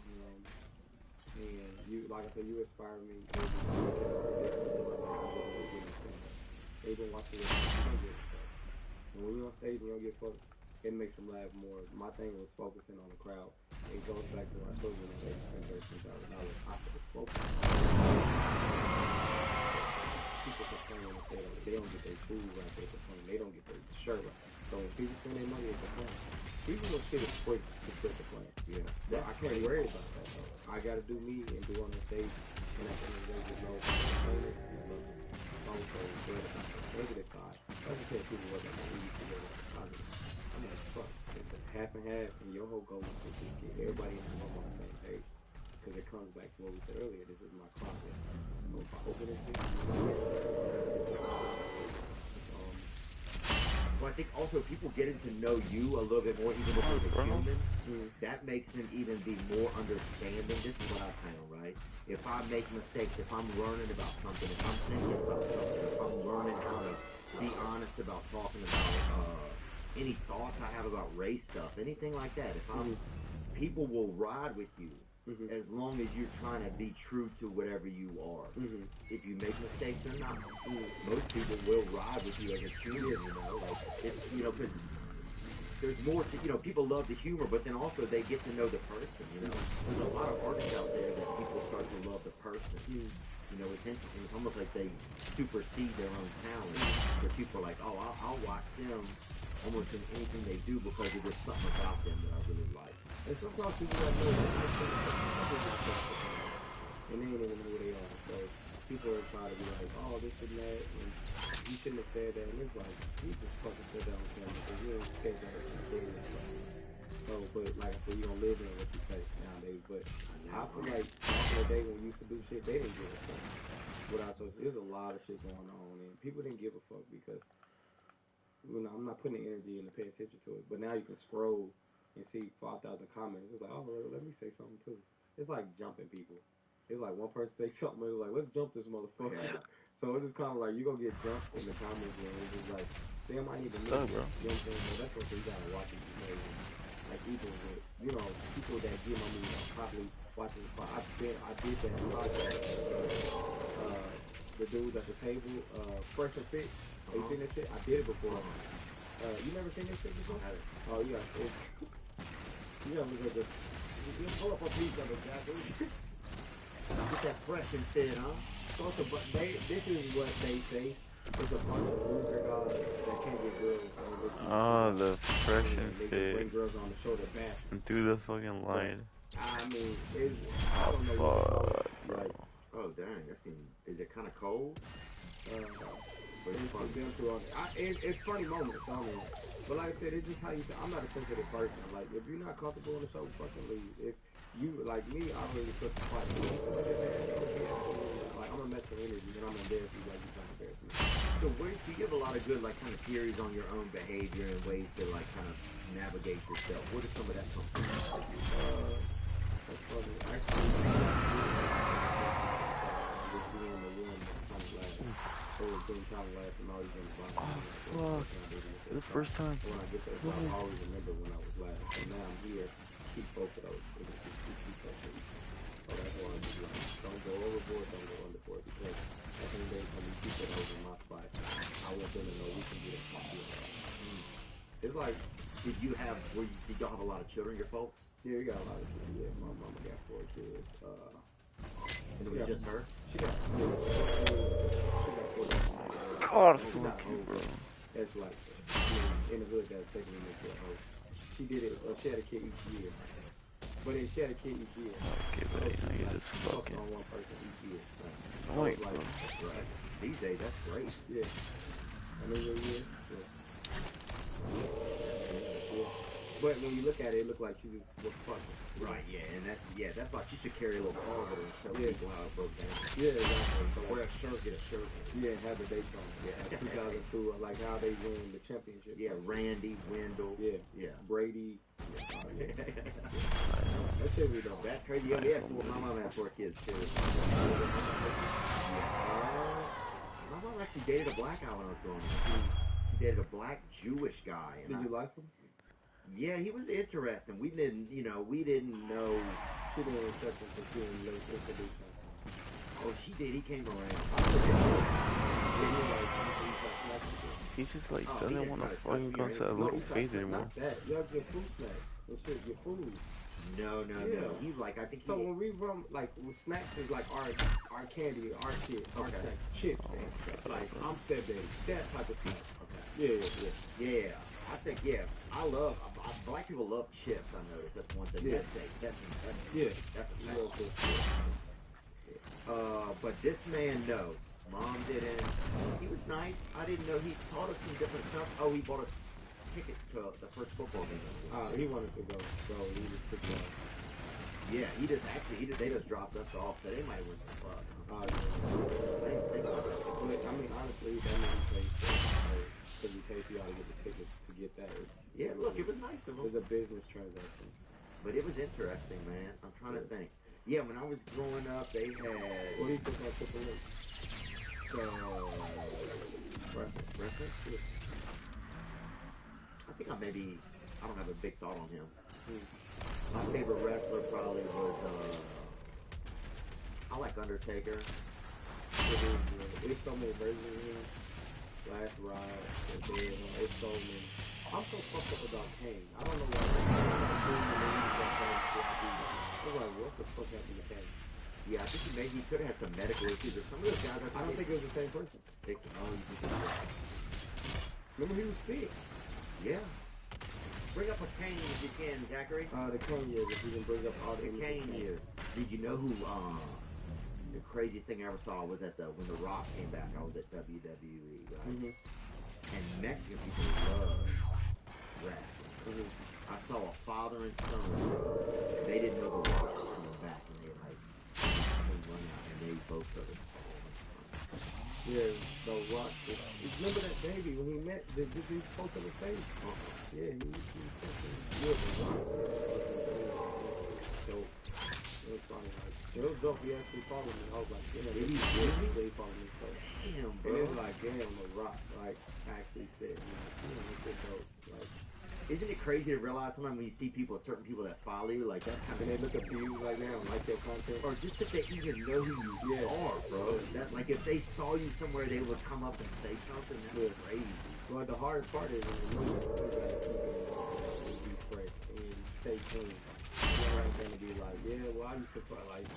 and you, like I said, you inspire me. They've been watching this. You don't get stuff. And when you're on stage and you don't get fucked, it makes them laugh more. My thing was focusing on the crowd. It goes back to what I told you when they spent $13,000. I was focused. People complain if they don't get their food right, they complain. They don't get their shirt right. So when people spend their money, they complain. People will shit is quick to quit the plan. Yeah. But I can't worry about that though. I gotta do me and do on the stage. And at the end of the day, there's no complainer. Also, worried about the negative side. Like I said, people wasn't happy to go positive. I'm like, fuck, it's a half and half, and your whole goal is to just get everybody in the room on the same page. Because it comes back to what we said earlier, this is my process. So if I open this thing, well, I think also people getting to know you a little bit more, even if you're a human, that makes them even be more understanding. This is what I found, right? If I make mistakes, if I'm learning about something, if I'm thinking about something, if I'm learning how to be honest about talking about any thoughts I have about race stuff, anything like that, if I'm, people will ride with you as long as you're trying to be true to whatever you are. If you make mistakes or not, most people will ride with you as a student, like, it's, because there's more to, people love the humor, but then also they get to know the person, There's a lot of artists out there that people start to love the person. It's interesting. It's almost like they supersede their own talent, where people are like, oh, I'll watch them almost in anything they do because there's just something about them that I really like. And sometimes people don't know and they don't even know who they are. So people are trying to be like, oh, this and that, and you shouldn't have said that. And it's like, you just fucking said that on camera because you ain't said that. So, but like I said, you don't live in what you say nowadays. But I feel like back in the day when we used to do shit, they didn't give a fuck. There's a lot of shit going on, and people didn't give a fuck because, I'm not putting the energy in to pay attention to it. But now you can scroll and see 5,000 comments. It's like, oh, let me say something too. It's like jumping people. It's like one person say something, it's like, let's jump this motherfucker. Yeah. So it's just kind of like, you're going to get jumped in the comments, and it's just like, damn, I need to meet you. You know what I'm saying? So that's what you got to watch it. Like, even with, people that give my movie, probably watching the I did that podcast, the dudes at the table, Fresh and Fit. Have you seen that shit? I did it before. You never seen this shit before? Oh, yeah. You gotta look at this. You pull up a piece of it, Jack. Get that Fresh and Fit, huh? This is what they say. There's a bunch of loser guys that can't get girls. Oh, the Fresh and Fit. Fit. Bring girls on the show to bash. And through the fucking line. I mean, I don't know what bro. Oh, dang. embarrassing? Is it kind of cold? It's funny moments, I mean. But like I said, it's just how you. I'm not a sensitive person. Like if you're not comfortable in the show, fucking leave. If you like me, I really put the fight. Like I'm a mess for energy, and I'm embarrassed you like you trying to embarrass me. So where do you have a lot of good like kind of theories on your own behavior and ways to like kind of navigate yourself? Where does some of that come from? That's funny. Actually, just being in the room kind of last. Always been kind of last and always been fine. Oh, fuck. The first time. When I get there, I always remember when I was last. So now I'm here. Keep both of those. So that's why I just like, don't go overboard, don't go underboard. Because at the end of the day, when you keep it over in my spot, I want them to know we can get it from here. It's like, did y'all have a lot of children, your folks? Yeah, we got a lot of kids. Yeah, my mama got 4 kids. And it was just her? She got 4 God, fuck you, bro. That's like, in the hood, that's taking me into a house. She did it, she had a kid each year. But then she had a kid each year. Okay, but you just fucking. On one person each year. Wait, like, bro. Right. These days, that's great. Yeah. I mean, yeah. But when you look at it, it looked like she was fucking. Right, yeah, and that's why she should carry a little car with her and show people how it broke down. Yeah, exactly. So wear a shirt, get a shirt. Yeah, have the dates on. Yeah, 2002, like how they win the championship. Yeah, Randy, Wendell. Yeah. Brady. Yeah. That shit we don't. That's crazy. Yeah, my mom had 4 kids too. My mom actually dated a black guy when I was growing up. She dated a black Jewish guy. Did you like him? Yeah, he was interesting. We didn't know. She didn't accept him for being late introduced. Oh, she did. He came around. He just like doesn't want to fucking go to a little phase anymore. Not that. Y'all get food snacks. And shit, get food. No. He's like, I think so when we run, like, snacks is like our candy, our shit, our snacks, chips. Like, I'm stepdaddy. That type of snack. Okay. Yeah. I think, black people love chips, I noticed. That's one thing. Yeah. That's a fact. But this man, no. Mom didn't. He was nice. I didn't know he taught us some different stuff. Oh, he bought us tickets to the first football game. He wanted to go, so he was pretty well. Yeah, they just dropped us off, so they might win some club. I mean, honestly, that means because you pay for y'all to get the tickets to get that. Yeah, look, it was nice of them. It was a business transaction. But it was interesting, man. I'm trying to think. Yeah, when I was growing up, they had... What do you think about Triple H? Reference? Yeah. I think I don't have a big thought on him. My favorite wrestler probably was, I like Undertaker. There's so many versions of him. Last Ride, it's so many. I'm so fucked up about Kane. I don't know why. I was like, what the fuck happened to Kane? Yeah, I think he could have had some medical issues or some of those guys. I don't think it was the same person. Remember he was fit. Yeah. Bring up a Kane if you can, Zachary. The Kane years, if you can bring up all the Kane years. Did you know who, the craziest thing I ever saw was when The Rock came back. I was at WWE, right? And Mexican people love wrestling. I saw a father and son. They didn't know The Rock was coming back, and they run out, and they both of it. Yeah, The Rock. Remember that baby when he met? Did he post on his face? Yeah, he was fucking good. Dope. It was funny. It was dope. He actually followed me. I was like, yeah, he followed me. Damn, bro. And it was like, damn, The Rock, like, actually said, it's dope. Like, isn't it crazy to realize sometimes when you see certain people that follow you, like that's kind of... And they look up to you right now and like their content. Or just if they even know who you are, bro. That's like if they saw you somewhere, they would come up and say something. That's crazy. Well, the hardest part is when you know you gotta keep it and be fresh and stay clean. You know, right to be like, yeah, well, I used to feel like...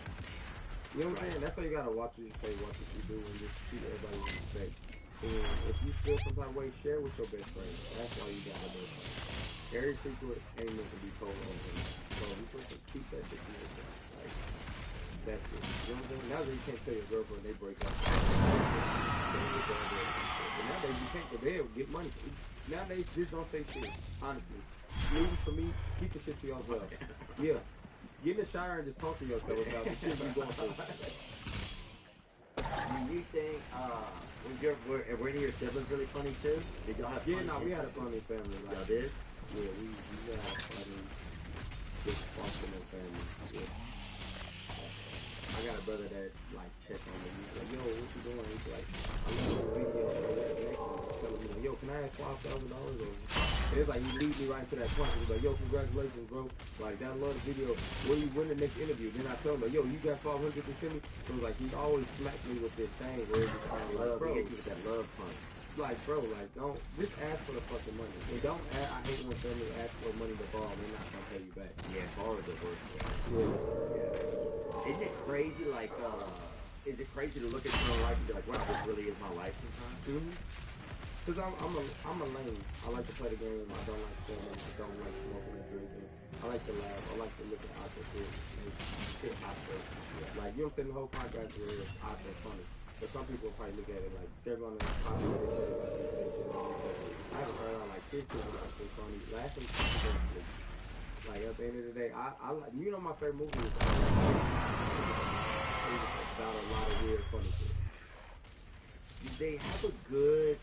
You know what I'm saying? That's why you gotta watch what you say, watch what you do, and just treat everybody with respect. And if you feel some type of way, share with your best friend. That's why you gotta do it. Every secret ain't meant to be told on him. So we supposed to keep that shit to yourself. Like, That's it. You know what I'm saying? Nowadays you can't tell your girlfriend they break up. But nowadays you can't, but they'll get money. Nowadays just don't say shit. Honestly, leave for me. Keep the shit to yourself. Yeah. Get in the shower and just talk to yourself about the shit you going through. Do you think, were any of your siblings really funny too? Did y'all have Yeah, funny no, we kids? had a funny family. Like, Y'all did? Yeah, we had a funny, dysfunctional family. Yeah. I got a brother that like check on me. He's like, yo, what you doing? He's like, I love this video, bro. What's the next one? He's telling me, like, yo, can I have $5,000? Or it's like he lead me right to that point. He's like, yo, congratulations, bro. Like that love video. When the next interview? Then I tell him, like, yo, you got 500 to send me. So it's like he always smacked me with this thing where it's just kind of like, bro, hit you with that love punch. Like, bro, like don't just ask for the fucking money. And don't ask, I hate when family ask for money to borrow. They're not gonna pay you back. Yeah, borrow the worst. Yeah. Isn't it crazy, like, is it crazy to look at your own life and be like, wow, this really is my life sometimes? Because I'm a lame. I like to play the game. I don't like filming. I don't like smoking and drinking. I like to laugh. I like to look at out shit and shit out there. Like, you know what I'm saying? The whole podcast where it's out there funny. But some people probably look at it like they're going to copy what they say about this shit. I haven't heard on like this shit is actually funny. Laughing is like at the end of the day, I like, you know, my favorite movie is about a lot of weird funny shit. They have a good,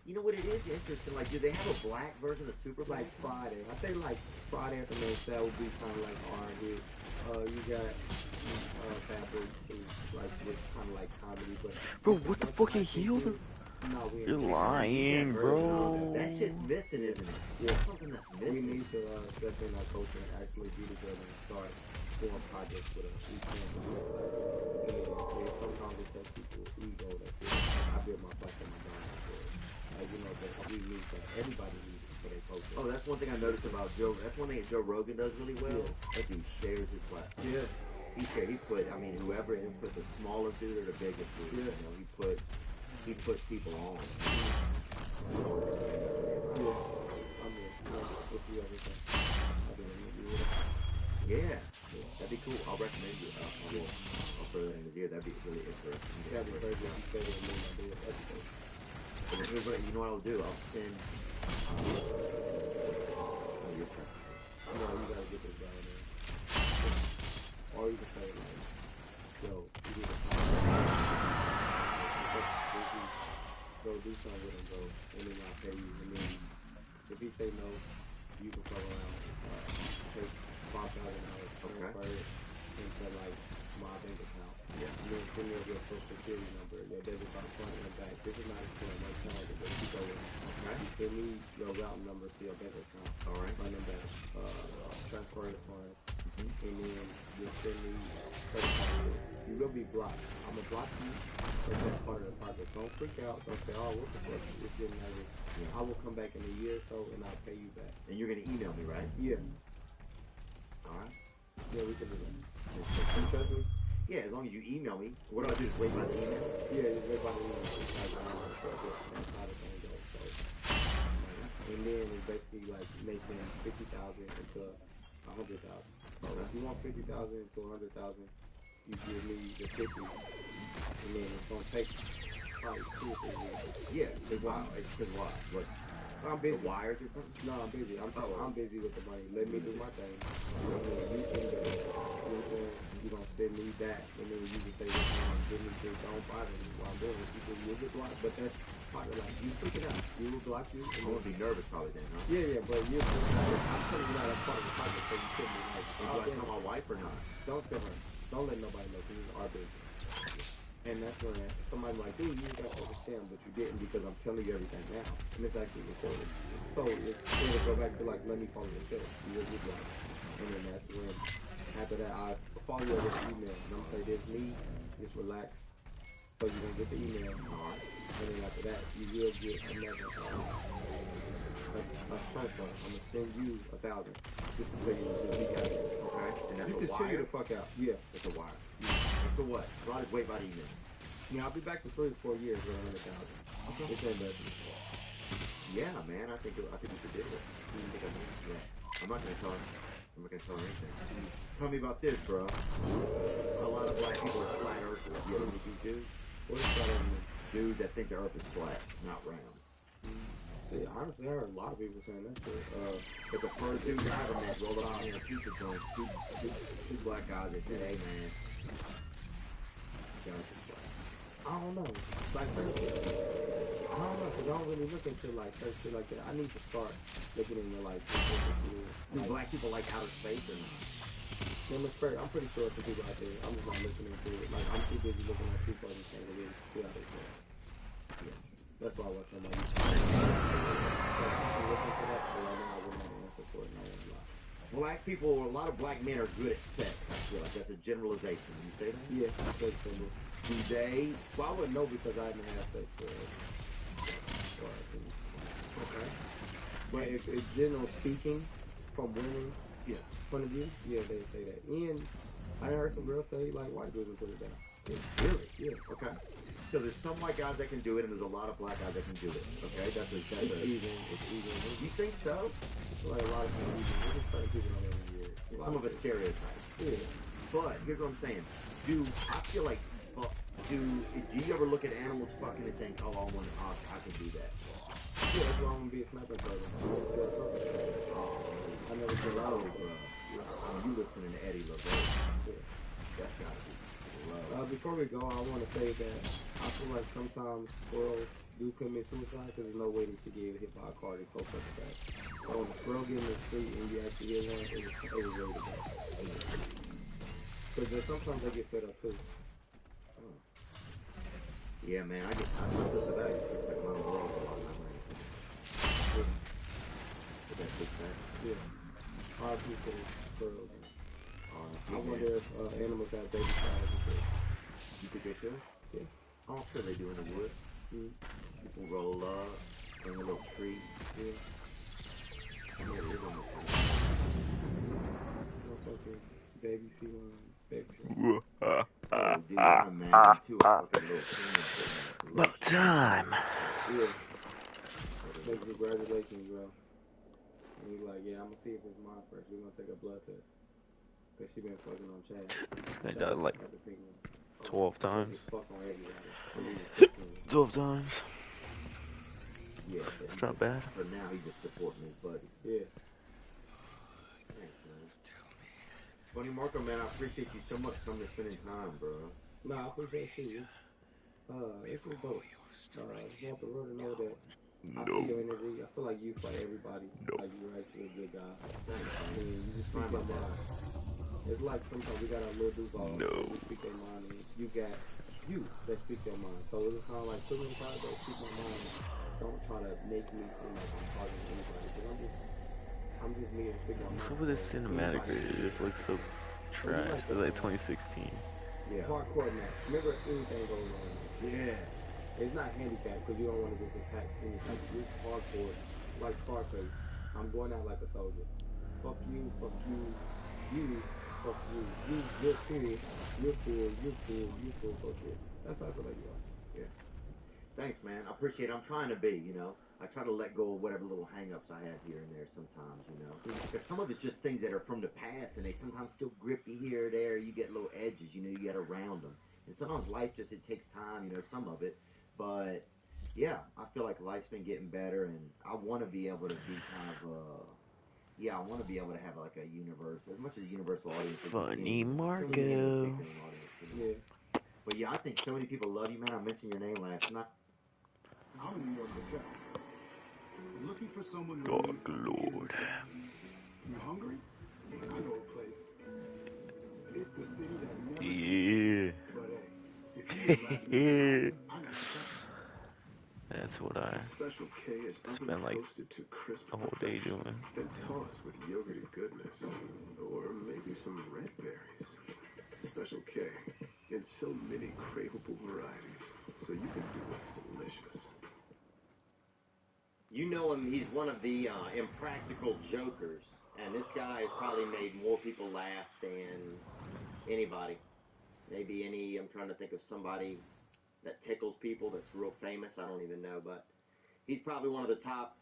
you know what it is interesting, like, do they have a black version of Super Like Friday. I say like Friday after May, that would be kind of like R&B. You got Fabric, like with kind of like comedy, but bro, what the fuck? He healed her? No, we You're lying, bro. That shit's missing, isn't it? Yeah. Something that's missing. We need to step in our culture and actually be together and start doing projects with us. We can't do it. And sometimes it takes people ego that I built my platform and done it. Like, you know, that we need that. Everybody needs it for their culture. Oh, that's one thing I noticed about Joe. That's one thing that Joe Rogan does really well. Yeah. That dude shares his platform. Yeah. He put, I mean, whoever, he put the smallest dude or the biggest dude. Yeah. You know, he puts people on. Yeah, that'd be cool. I'll recommend you. I'll throw that in the video. That'd be really interesting. That'd be crazy if you say that and then I do it every day. And here's what, you know what I'll do? I'll send. Your turn. No, you gotta get this guy in there. Or you can say like, yo, you need to go do something with him, bro, and then I'll pay you. And then if he say no, you can fuck around, take $5,000, transfer it into like my bank account. Yeah. And then send me your social security number, your debit card front and back. This is not a scam, no charge, but you go with. Okay. You send me your routing number to your bank account. All right. Front and back. Transfer the funds. And then just send me credit card. You will be blocked. I'm gonna block you. That's part of the project. Don't freak out. Don't say, oh, what the fuck? It's getting nervous. Yeah. I will come back in a year or so and I'll pay you back. And you're gonna email me, right? Yeah. All right. Yeah, we can do that. You trust me? Yeah, as long as you email me. What do I do? Just wait by the email? Yeah, just wait by the email. Like, I know that's how the thing goes. So, and then it's basically like making 50,000 into 100,000. So if you want 50,000 to 100,000, you give me the 50, and then it's gonna take probably 2 or 3 years. Yeah, because why? It's because why? What? I'm busy. The wires or something? No, I'm busy. I'm busy with the money. Let me do my thing. You know what I'm saying? You gonna send me that, and then you can say, well, give me this, don't bother me while I'm doing it. You'll get blocked, but that's part of like, you freak it out. You will block you. I'm gonna be nervous probably then, huh? Yeah, but you're I'm telling you now, that's part of the project, so you shouldn't be like, do I tell my wife or not? Don't tell her. Don't let nobody know, because it's our business. And that's when somebody's like, dude, you got to understand, but you didn't because I'm telling you everything now. And it's actually recorded. So it'll go back to like, let me follow your steps. You'll get blocked. And then that's when, after that, I follow you over the email. And I'm going to say, this me, just relax. So you're going to get the email. And then after that, you will get another a transfer. I'm going to send you 1,000. Just to tell you that we got it. Okay. And that's just a to wire? chill you the fuck out. Yeah. It's a wire. So what? So I just wait by the email. Yeah, I'll be back for 3 or 4 years with 100,000. Okay. It's an investment. Yeah, man. I think we should do it. Yeah. I'm not gonna tell him. I'm not gonna tell her anything. Tell me about this, bro. A lot of black people are flat earthers. You know what these dudes? What is flat earthers? Dudes that think the earth is flat, not round. See, honestly, I heard a lot of people saying that shit. But the first dude I ever met rolled up in a pizza joint, two black guys, they said, hey man, the earth is flat. I don't know. Like, I don't know, because I don't really look into, like, certain shit like that. I need to start looking into, like, Do black people like outer space or not? I'm pretty sure it's the people out there. I'm just not looking into it. Like, I'm too busy looking at people and saying to really see how they feel. Yeah. That's why I watch somebody. So, I'm looking for that, so right now I wouldn't have an answer for it, and I won't lie. Black people, a lot of black men are good at sex, I feel like. That's a generalization. Would you say that? Yeah, I say so. Do they? Well, I wouldn't know because I haven't had sex for Okay. But if general speaking, from women, point of view, yeah, they say that. And I heard some girls say, like, white dudes would put it down. Yeah. Really? Yeah. Okay. So there's some white guys that can do it, and there's a lot of black guys that can do it. Okay, that's even. You think so? Like a lot of people, there's just certain people don't want to hear it. Some of a stereotype. Yeah. But here's what I'm saying. I feel like, do you ever look at animals fucking and think, oh, I can do that? Yeah, that's why I'm gonna be a sniper brother. I never said I was, you listening to Eddie LaVey. Yeah. That's gotta be slow. Before we go, I want to say that I feel like sometimes squirrels do commit suicide because there's no way they should get hit by a car. They're so fucking fast. But when a squirrel get in the street and you actually get one, it was really bad. Because sometimes they get fed up too. Yeah, man, I feel so bad. It's just like my world a lot of time. But that's big fact. Yeah. A lot of people squirrels. I wonder if animals have baby showers and shit. You think they should? Yeah. I'm sure they do in the woods. People roll up, bring a little tree. Yeah. I know it is on the fucking baby sea lion, baby About time. Yeah. Like, congratulations, bro. And he's like, yeah, I'm gonna see if it's mine first. We're gonna take a blood test. Cause she been fucking on Chad. I died like 12 times. 12 12 times. Yeah, it's not bad. For now, he's just supporting his buddy. Yeah. Thanks, man. Funny Marco, man, I appreciate you so much for spending time, bro. No, I appreciate you. It's just dope. I just want the world to know that I feel your energy. I feel like you fight everybody. Like you're actually a good guy. Thanks, man. You just speak your mind. It's like sometimes we got our little dudes we speak their mind, and you got you that speak your mind. So it's kind of like put me in pride, but speak my mind. Don't try to make me feel like I'm talking to anybody. Because I'm just me and speak my mind. Some of this cinematic it looks so trash. It's like 2016. Yeah. Hardcore match. Remember, anything goes on. Yeah. It's not handicapped because you don't want to get attacked. It's hardcore, like Scarface. I'm going out like a soldier. Fuck you, fuck you, you. Fuck you. You're cool. You're cool. You're cool. You're cool. Fuck you. That's how I feel like you are. Yeah. Thanks, man. I appreciate it. I'm trying to be, you know. I try to let go of whatever little hang-ups I have here and there sometimes, you know. Because some of it's just things that are from the past, and they sometimes still grip you here or there. You get little edges, you know, you get around them. And sometimes life it takes time, you know, some of it. But, yeah, I feel like life's been getting better, and I want to be able to be kind of, I want to be able to have like a universe, as much as a universal audience. Funny Marco. Yeah. But yeah, I think so many people love you, man. I mentioned your name last night. I'm in New York Hotel. I'm looking for someone who Dark needs Lord. You hungry? I know a place. It's the city that never Yeah. sleeps. But hey, if you need a last minute spot, I got you covered. That's what I Special K is spent like to crisp a whole day doing. Then tossed with yogurty goodness, or maybe some red berries. Special K in so many craveable varieties, so you can do what's delicious. You know him, he's one of the impractical jokers, and this guy has probably made more people laugh than anybody. Maybe I'm trying to think of somebody that tickles people that's real famous, I don't even know, but he's probably one of the top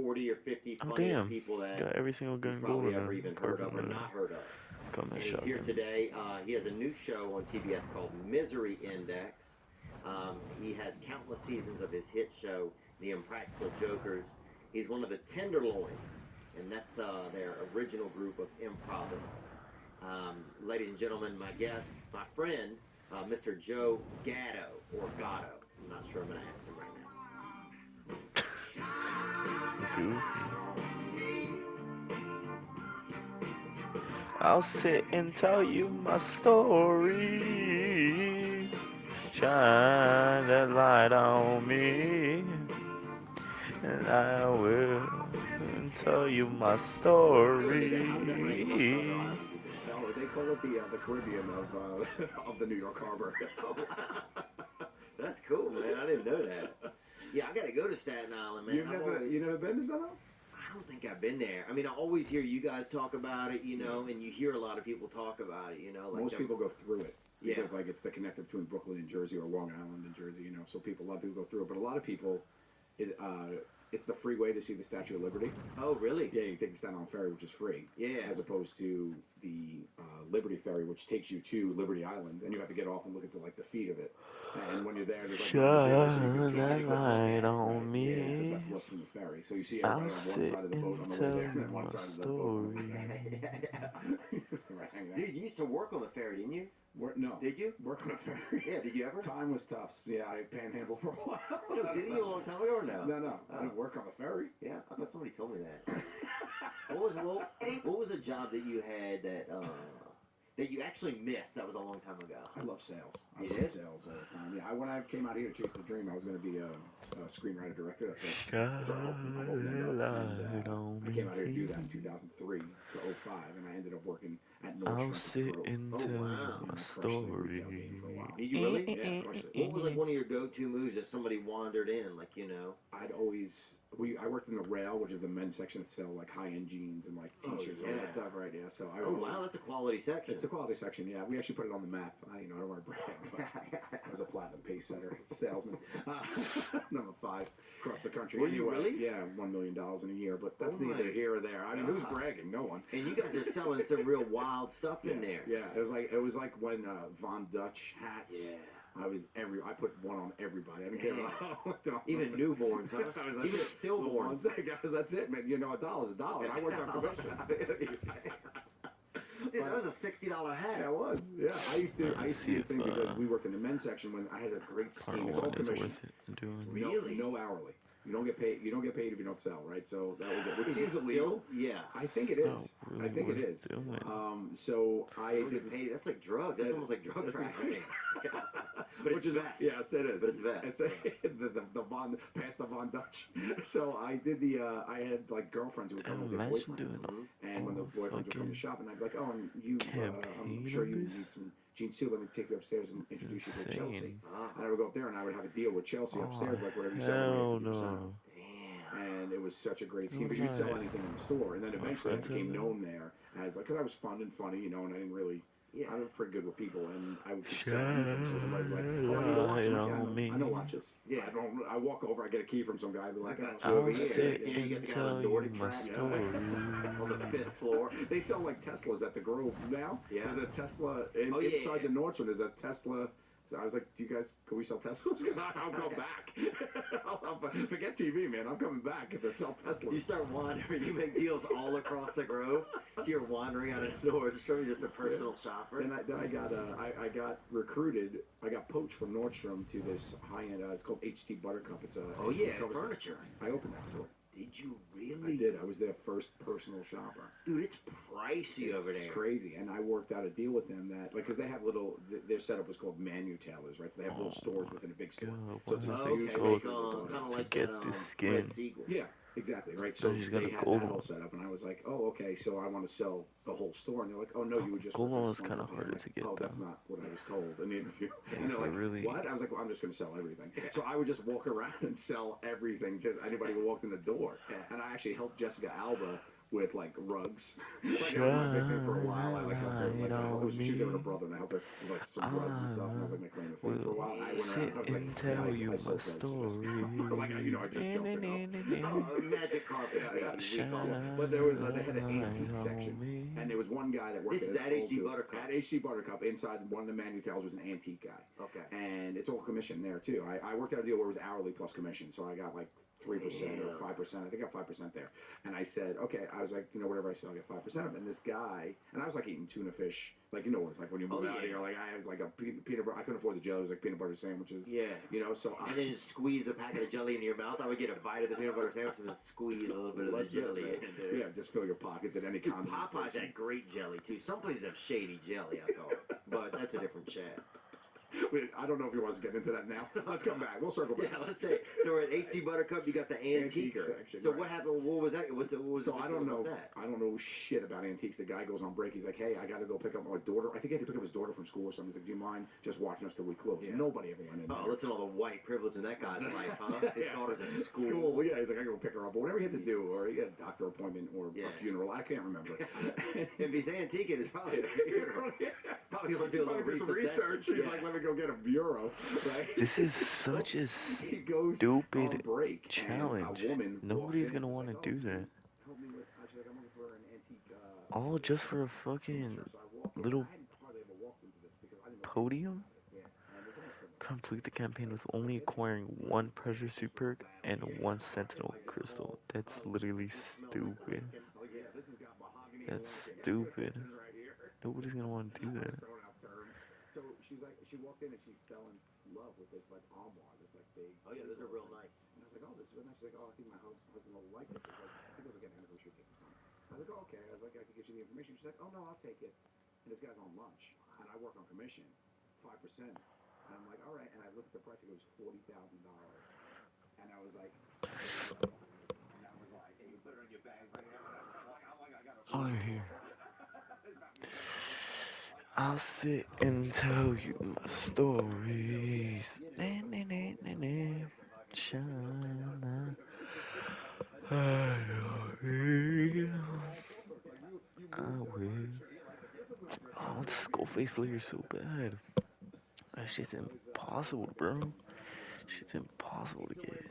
40 or 50 Oh funniest damn! people that Got every single gun you've gold probably in ever a even heard of or perfect not heard of. gun And he's shotgun. here today. He has a new show on TBS called Misery Index. He has countless seasons of his hit show, The Impractical Jokers. He's one of the Tenderloins, and that's their original group of improvists. Ladies and gentlemen, my guest, my friend, Mr. Joe Gatto, or Gatto. I'm not sure I'm going to ask him right now. Goofy. I'll sit and tell you my stories. Shine that light on me, and I will tell you my story. No, they call it the Caribbean of the New York Harbor. That's cool, man. I didn't know that. Yeah, I got to go to Staten Island, man. You never been to Staten Island? I don't think I've been there. I mean, I always hear you guys talk about it, you know, and you hear a lot of people talk about it, you know. Like most people go through it because, yeah, like, it's the connector between Brooklyn and Jersey or Long Island and Jersey, you know. So a lot of people go through it, but a lot of people, it's the free way to see the Statue of Liberty. Oh, really? Yeah, you take the Staten Island Ferry, which is free. Yeah. As opposed to the Liberty Ferry, which takes you to Liberty Island, and you have to get off and look at the feet of it. And when you're there, there's like shine that light on me. Yeah, the best look from the ferry. So you see everybody on one side of the boat on the way there, and then one side of the boat on the way back. Dude, you used to work on the ferry, didn't you? No. Did you? Work on a ferry? Yeah, did you ever? Time was tough. Yeah, I panhandled for a while. No, didn't you a long time ago or no? No. I didn't work on the ferry. Yeah, I thought somebody told me that. what was a job that you had that you actually missed that was a long time ago? I love sales. I You was did? in sales all the time. Yeah, when I came out here to chase the dream, I was going to be a screenwriter director. That's what I hope to end up. And, I came out here to do that in 2003 to 05, and I ended up working at I'll Nordstrom. sit and tell my story. Did you really? Yeah, crushed it. What was like one of your go-to moves if somebody wandered in, like, you know? I worked in the rail, which is the men's section that sell like high-end jeans and like t-shirts and all that stuff, right? Yeah. So wow, that's a quality section. It's a quality section. Yeah, we actually put it on the map. I don't want to brag, but I was a platinum pace setter salesman, number 5 across the country. Were you really? Yeah, $1 million in a year, but that's neither here or there. I mean, who's bragging? No one. And you guys are selling some real wild stuff in there. Yeah, it was like when Von Dutch hats. Yeah. I put one on everybody. I didn't care about even newborns, huh? Even stillborns. That's it, man. You know, $1 is $1. I worked on commission. Dude, that was a $60 hat. Yeah, it was. Yeah, I used to do things because we worked in the men's section when I had a great scheme. It's all commission. Really? No hourly. You don't get paid. You don't get paid if you don't sell, right? So that was it. Which seems illegal. Yeah. I think it is. Really I think it is. So I did paid. That's like drugs. That's almost like drug trafficking. But which is best. Yes, it is. But it's best. It's the Von past the Von Dutch. So I did I had like girlfriends who would come with their boyfriends, and when the boyfriends would come to shop, and I'd be like, oh, and you, I'm sure you need some jeans too. Let me take you upstairs and introduce you to Chelsea. And I would go up there and I would have a deal with Chelsea upstairs, like whatever you sell. No. And it was such a great scheme because you'd sell anything in the store, and then eventually I became known there as like, because I was fun and funny, you know, and I didn't really. Yeah, I was pretty good with people, and I would sell anything. So somebody's like, "Oh, I need a watch." I know watches. Yeah, I walk over, I get a key from some guy, be like, "I'll sit and tell you my story." On the 5th floor, they sell like Teslas at the Grove now. Yeah, there's a Tesla inside the Nordstrom. There's a Tesla. So I was like, can we sell Teslas? Because I'll go back. Forget TV, man. I'm coming back if they sell Teslas. You start wandering. You make deals all across the Grove. So you're wandering out of Nordstrom. You're just a personal shopper. Then I got recruited. I got poached from Nordstrom to this high-end, it's called HT Buttercup. It's furniture. I opened that store. Did you really? I did. I was their first personal shopper. Dude, it's pricey over there. It's crazy. And I worked out a deal with them that, like, because they have their setup was called manu tailors, right? So they have little stores within a big store. So it's a huge kind of like get the skin. Yeah, exactly, right? So they had that all set up, and I was like, oh, okay, so I want to sell the whole store. And they're like, oh, no, you would just... Gold one was kind of harder to get, though. That's not what I was told in the interview. Yeah, and they're like, really... what? I was like, well, I'm just going to sell everything. So I would just walk around and sell everything to anybody who walked in the door. And I actually helped Jessica Alba with like rugs. Like I was my nickname for a while. I like helped her. She was giving her brother, and I helped her with like some rugs and stuff. And I was like my claim to fame for a while. And I sit and tell you my story. Like, you know, I just jumped it up. Magic carpet. We call it. But there was, they had an antique section, and there was one guy that worked This is at HD Buttercup. At HD Buttercup, inside one of the manu tails was an antique guy. Okay. And it's all commission there too. I worked out a deal where it was hourly plus commission, so I got like 3% or 5%. I think I got 5% there. And I said, okay, I was like, you know, whatever I said, I'll get 5%. And this guy, and I was like eating tuna fish, like, you know what it's like when you move out here. Like, I was like a peanut butter, I couldn't afford the jellies, like peanut butter sandwiches. Yeah. You know, so and then squeeze the packet of jelly into your mouth. I would get a bite of the peanut butter sandwich and then squeeze a little bit of the jelly in there. Yeah, just fill your pockets at any condiment. Popeyes had great jelly too. Some places have shady jelly, I thought, but that's a different chat. Wait, I don't know if you want us to get into that now. Let's come back. We'll circle back. Yeah, let's say. So we're at HD Buttercup. You got the antiquer. Section, so what happened? What was that? What was so I don't know. I don't know shit about antiques. The guy goes on break. He's like, "Hey, I got to go pick up my daughter. I think he had to pick up his daughter from school or something." He's like, "Do you mind just watching us till we close?" Yeah. Nobody ever went in. Oh, listen to all the white privilege in that guy's life, huh? His daughter's at school. Well, yeah, he's like, "I go pick her up," or whatever he had to do, or he had a doctor appointment or a funeral. I can't remember. If he's antiquing, it's probably a funeral. Probably gonna do a little research. He's like, "Let me go get a bureau." Right? This is such a stupid challenge. Nobody's gonna want to do that. All just for a fucking little podium? Complete the campaign with only acquiring one Pressure Suit perk and one Sentinel crystal. That's literally stupid. That's stupid. Nobody's gonna want to do that. So she's like, she walked in and she fell in love with this like armoire, this like big. Oh yeah, those are real nice. And I was like, oh, this is really nice. She's like, oh, I think my husband will like this. It's like, I think it was like an anniversary gift or something. I was like, oh, okay. I was like, I can get you the information. She's like, oh no, I'll take it. And this guy's on lunch, and I work on commission, 5%. And I'm like, all right. And I looked at the price. It was $40,000. And I was like, and I was like, and you put it in your bag. Like, I got it. Oh, here. I'll sit and tell you my stories. Shana. I will. Oh, the Skullface Layer's so bad. That shit's impossible, bro. Shit's impossible to get.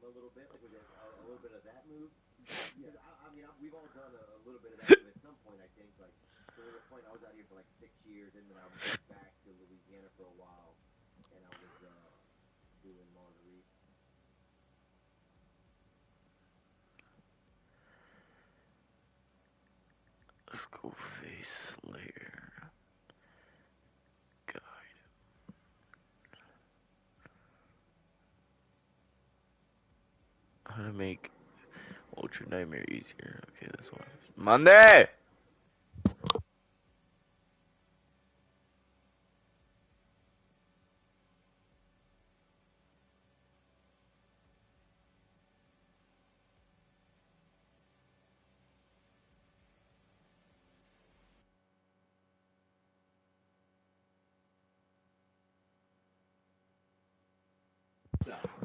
A little bit, like was there a little bit of that move? Because I mean, we've all done a little bit of that move at some point. I think like there was a point I was out here for like 6 years, and then I moved back to Louisiana for a while, and I was doing Marguerite. Skullface Slayer guide. How to make Ultra Nightmare easier. Okay, this one. Monday!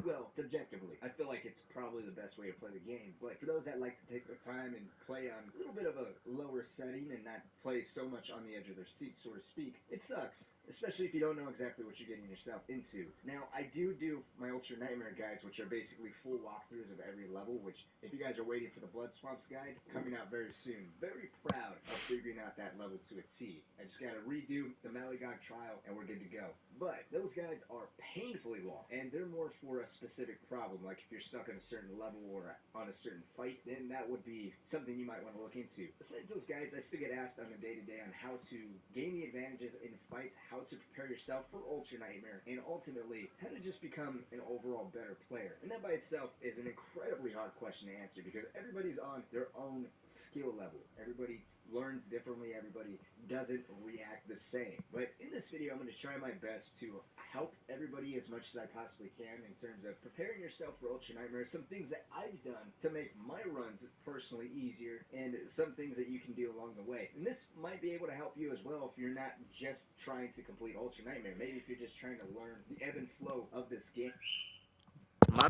Well, subjectively, I feel like it's probably the best way to play the game. But for those that like to take their time and play on a little bit of a lower setting and not play so much on the edge of their seat, so to speak, it sucks. Especially if you don't know exactly what you're getting yourself into. Now, I do my Ultra Nightmare guides, which are basically full walkthroughs of every level, which, if you guys are waiting for the Blood Swamps guide, coming out very soon. Very proud of figuring out that level to a T. I just gotta redo the Malagog trial, and we're good to go. But those guides are painfully long, and they're more for a specific problem, like if you're stuck on a certain level or on a certain fight, then that would be something you might want to look into. Besides those guides, I still get asked on a day-to-day on how to gain the advantages in fights, how to prepare yourself for Ultra Nightmare, and ultimately, how to just become an overall better player. And that by itself is an incredibly hard question to answer, because everybody's on their own skill level. Everybody learns differently, everybody doesn't react the same. But in this video, I'm going to try my best to help everybody as much as I possibly can in terms of preparing yourself for Ultra Nightmare, some things that I've done to make my runs personally easier, and some things that you can do along the way. And this might be able to help you as well if you're not just trying to complete Ultra Nightmare. Maybe if you're just trying to learn the ebb and flow of this game. My